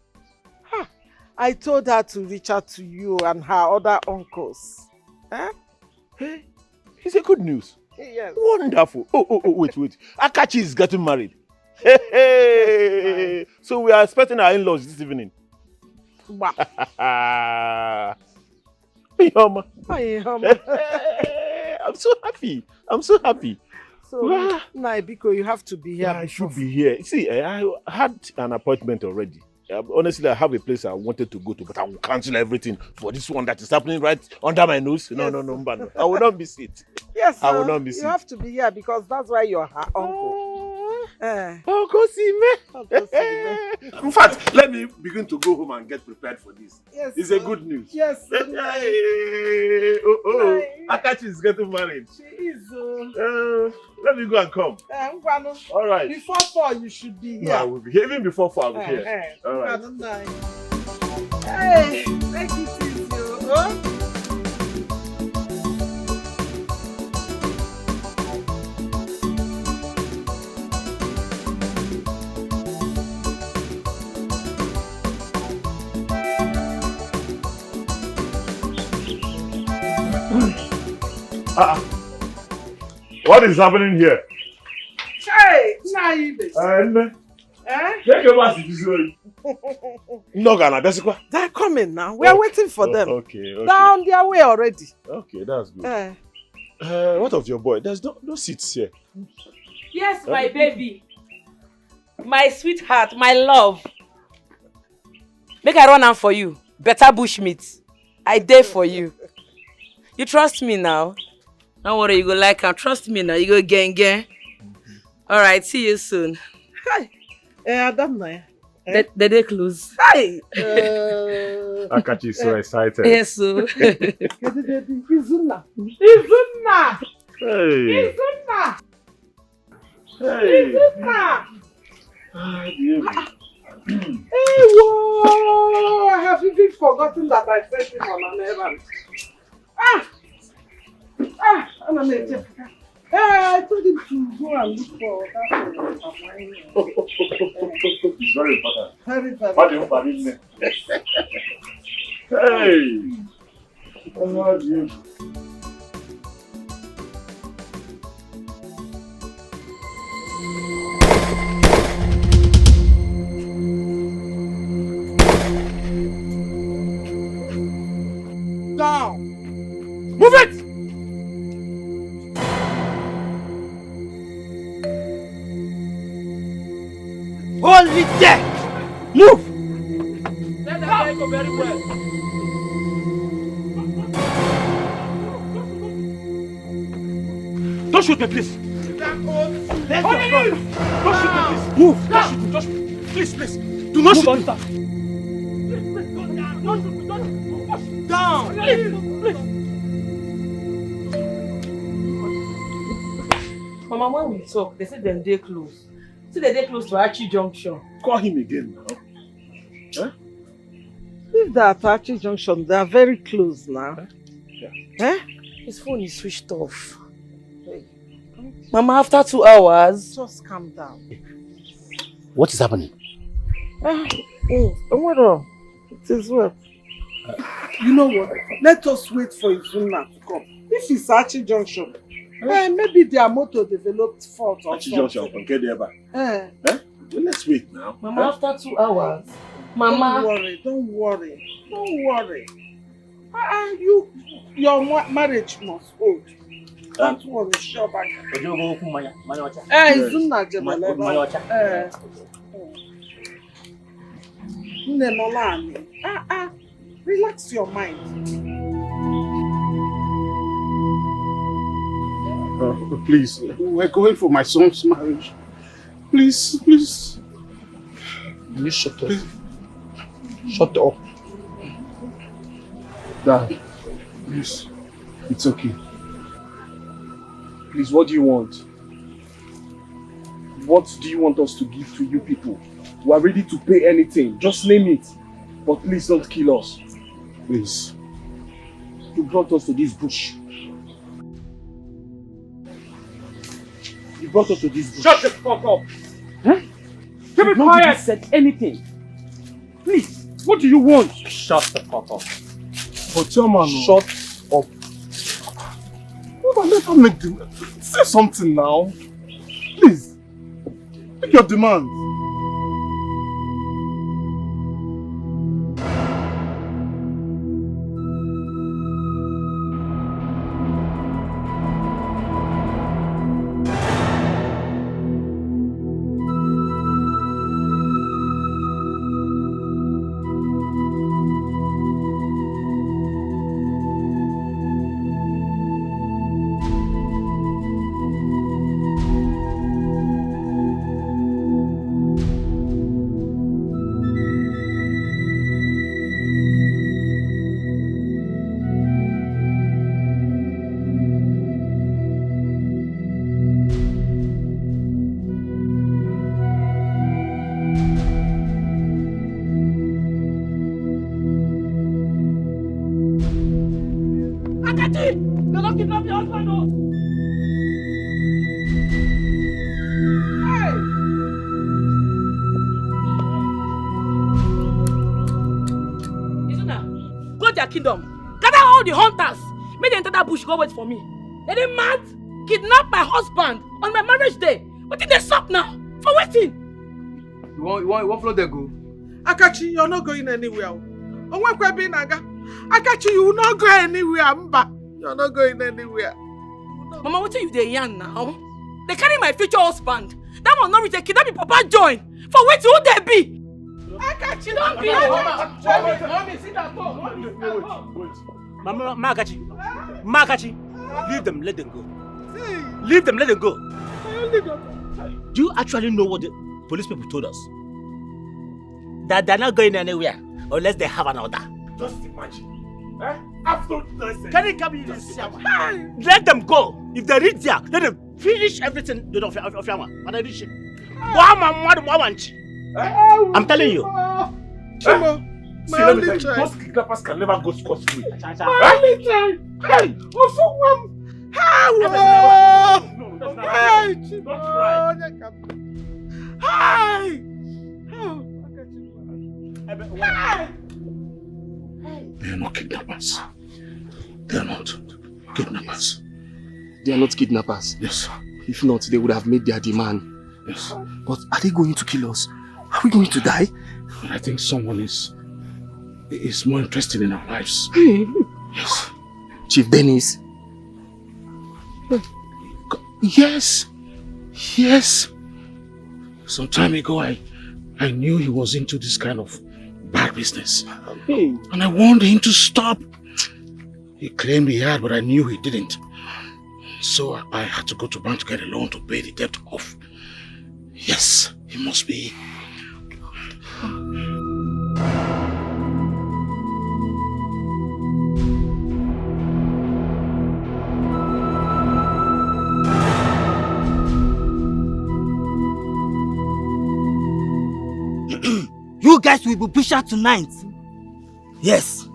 I told her to reach out to you and her other uncles. Huh? Hey, it's a good news. Yes. Wonderful. Oh, wait. Akachi is getting married. Hey. So we are expecting our in-laws this evening. Wow. I'm so happy. So, Naibiko, you have to be here. Yeah, I should be here. See, I had an appointment already. Honestly, I have a place I wanted to go to, but I will cancel everything for this one that is happening right under my nose. No, I will not miss it. Yes, I will not miss it. You have to be here because that's why you're her uncle. Go see me. In fact, let me begin to go home and get prepared for this. Yes, it's a good news. Yes. Akachi is getting married. She is. Let me go and come. All right. Before 4, you should be here. No, I will be here. Even before 4, I will be here. All right. Hey, take it easy. What is happening here? Hey, Naibe. They're coming now. We are waiting for them. Okay. They're on their way already. Okay, that's good. What of your boy? There's no seats here. Yes, my baby. My sweetheart, my love. Make I run am for you. Better bushmeat. I dare for you. You trust me now? Don't worry, you go like am. Trust me now. You go gang. Alright, see you soon. Hi. Adam na. The day close. Hi. Akachi is so excited. Yes, so. Izuna. Hey. Hey, whoa! I have even forgotten that I sent him on an errand. I told him to go and look for that. It's very important. Very, very What do you mean? Hey! How do you? Down! Move it! Hold it there! Move! Let the guy go very well. Don't shoot me, please! Let's go! Don't shoot me, please! Move! Don't shoot me, please! Do not shoot me! Down! Please! Mama, when we talk, they said them day close. See the day close to Archie Junction. Call him again now. Huh? If they're at Archie Junction, they are very close now. Yeah. His phone is switched off. Hey. Mama, after 2 hours. Just calm down. What is happening? Well, it is well. You know what? Let us wait for Izuna to come. If it's Archie Junction, maybe their motor developed fault or Archie Junction, okay, there. Well, let's wait now. Mama, after 2 hours. Mama. Don't worry. Your marriage must hold. Don't worry, sure back. Izuna Jebeleba. Relax your mind. Please, we're going for my son's marriage. Please. You shut up. Shut up. Dad, please. It's okay. Please, what do you want? What do you want us to give to you people? We are ready to pay anything. Just name it. But please don't kill us. Please. You brought us to this bush. You brought us to this bush. Shut the fuck up! Huh? Keep it quiet! Said anything. Please, what do you want? Shut the fuck up. But your man, shut up. No, let her make the... Say something now. Please. Make your demands. Kingdom. Gather all the hunters. Make them enter that bush, go wait for me. They didn't mad, kidnap my husband on my marriage day. What did they stop now? For waiting. You want float there go? Akachi, you're not going anywhere. Akachi, you will not go anywhere, Mba. You're not going anywhere. Mama, what are you there yarn now? They carry my future husband. That one not reach a kid, that be Papa join. For waiting, who they be? Akachi, don't be. Mommy, sit down. Wait. Mama, Akachi, leave them, let them go. Leave them, let them go. Do you actually know what the police people told us? That they're not going anywhere unless they have an order. Just imagine. Absolute nonsense. Can you come in this? Let them go. If they reach there, let them finish everything of Yama. When I reach it. I'm telling you. See, let me tell you, those kidnappers can never go scot-free. Hey! They are not kidnappers. They are not kidnappers. They are not kidnappers? Yes. If not, they would have made their demand. Yes. But are they going to kill us? Are we going to die? I think someone is more interested in our lives. Yes. Chief Dennis? Yes. Yes. Some time ago, I knew he was into this kind of bad business. And I warned him to stop. He claimed he had, but I knew he didn't. So I had to go to bank to get a loan to pay the debt off. Yes, he must be. You guys will be pushed out tonight. Yes.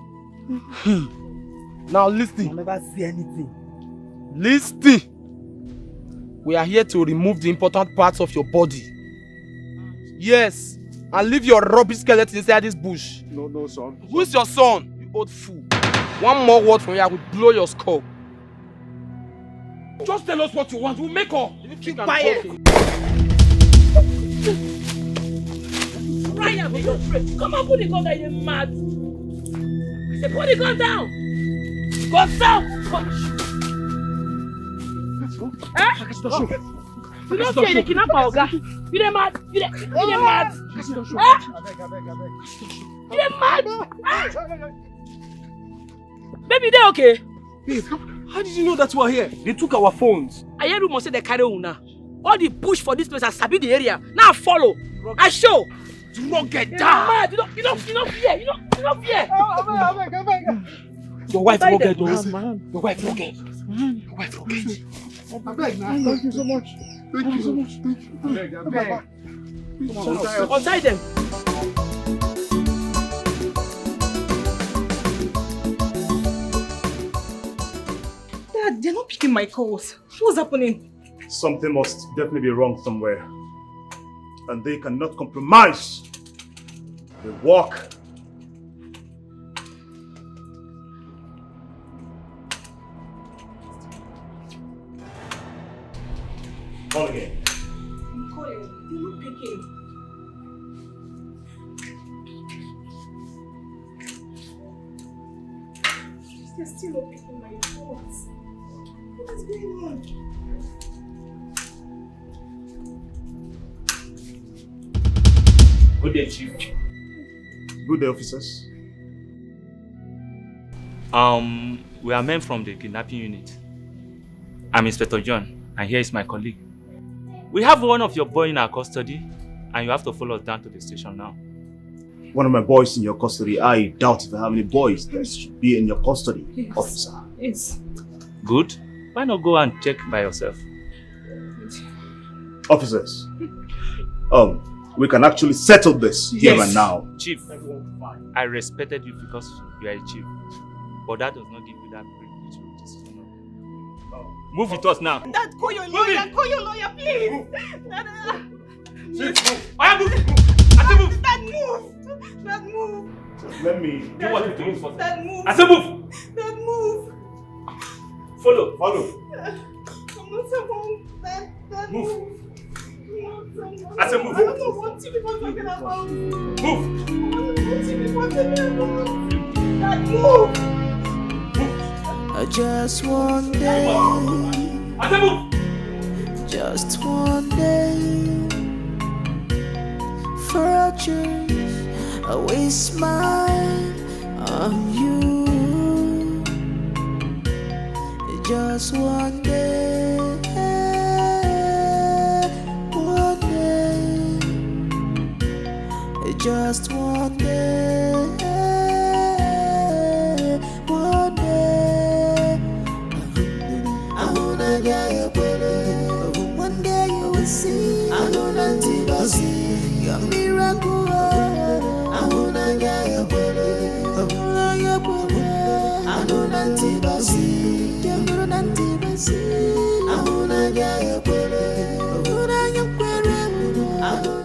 Now listen. I'll never see anything. Listen. We are here to remove the important parts of your body. Yes. And leave your rubbish skeleton inside this bush. No, son. Who's your son? You old fool. One more word from you, I will blow your skull. Just tell us what you want. We'll make up. Keep quiet. Ryan, be your friend. Come on, put the gun down, you're mad. I said, put the gun down. Godson! Eh? You don't fear the kidnapper, Oga. You dey mad? You dey mad? Eh? You dey mad? Baby, they okay? Babe, how did you know that we are here? They took our phones. I hear rumors say they carry una. All the push for this place has sabi the area. Now follow. I show. Do not get down. You don't fear. You don't fear. Your wife will get those. Your wife will get. Your wife will get. I beg now. Thank you so much. Thank you so much. Thank you. I beg. Come on, untie them. Dad, they're not picking my calls. What's happening? Something must definitely be wrong somewhere. And they cannot compromise the work. Call again. I'm calling. They're not picking. They're still not picking my calls. What is going on? Good day, Chief. Good day, officers. We are men from the kidnapping unit. I'm Inspector John, and here is my colleague. We have one of your boys in our custody, and you have to follow us down to the station now. One of my boys in your custody. I doubt if I have any boys that should be in your custody, Yes. officer. Yes. Good. Why not go and check by yourself? Officers, we can actually settle this here and now. Chief, I respected you because you are a chief, but that does not give you that privilege to decision. Move with us now. Dad, call your lawyer. Call your lawyer, please. Dad, I move. I say move. Dad, move. Dad, move. Let me do what you do first. Dad, move. I say move. Dad, move. Follow. I'm not someone. Dad, move. I said move. I don't know what you people are talking about. Move. I don't know what you people are talking about. Dad, move. Just one day. I said move. Just one day. For a change, I will smile on you. Just one day. One day. Just one day. One day. I'm gonna get you better. One day you will see. I'm gonna see your miracle. I'm gonna get you better. I'm gonna get better. I'm gonna see. I'm gonna see. I'm gonna get you better. I'm gonna get better. I'm gonna.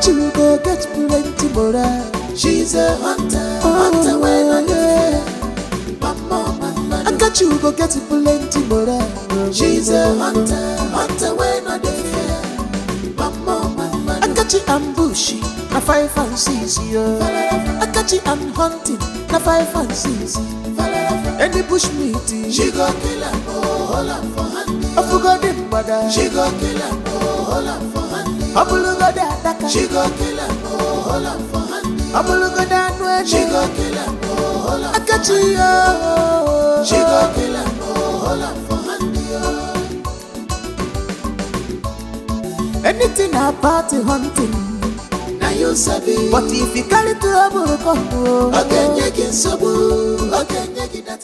got you go get plenty more. She's a hunter, hunter when I get. I got you go get plenty more. She's a hunter, hunter when I get. I got you ambushing, na 5 and 6 yo. I got you I'm hunting, na 5 and 6. Any bush meeting, she go kill her, oh, hold on for handy. I forgot him, brother. She go kill her, oh, hold on for handy. I will go that, she go kill her, oh, hold on for handy. I will go that way, she go kill her, oh, hold on. I got you, oh, she go kill her, oh, hold on for handy, oh. Anything about the hunting, now you sabi. But if you carry trouble, come, again, you can sabu, again, you can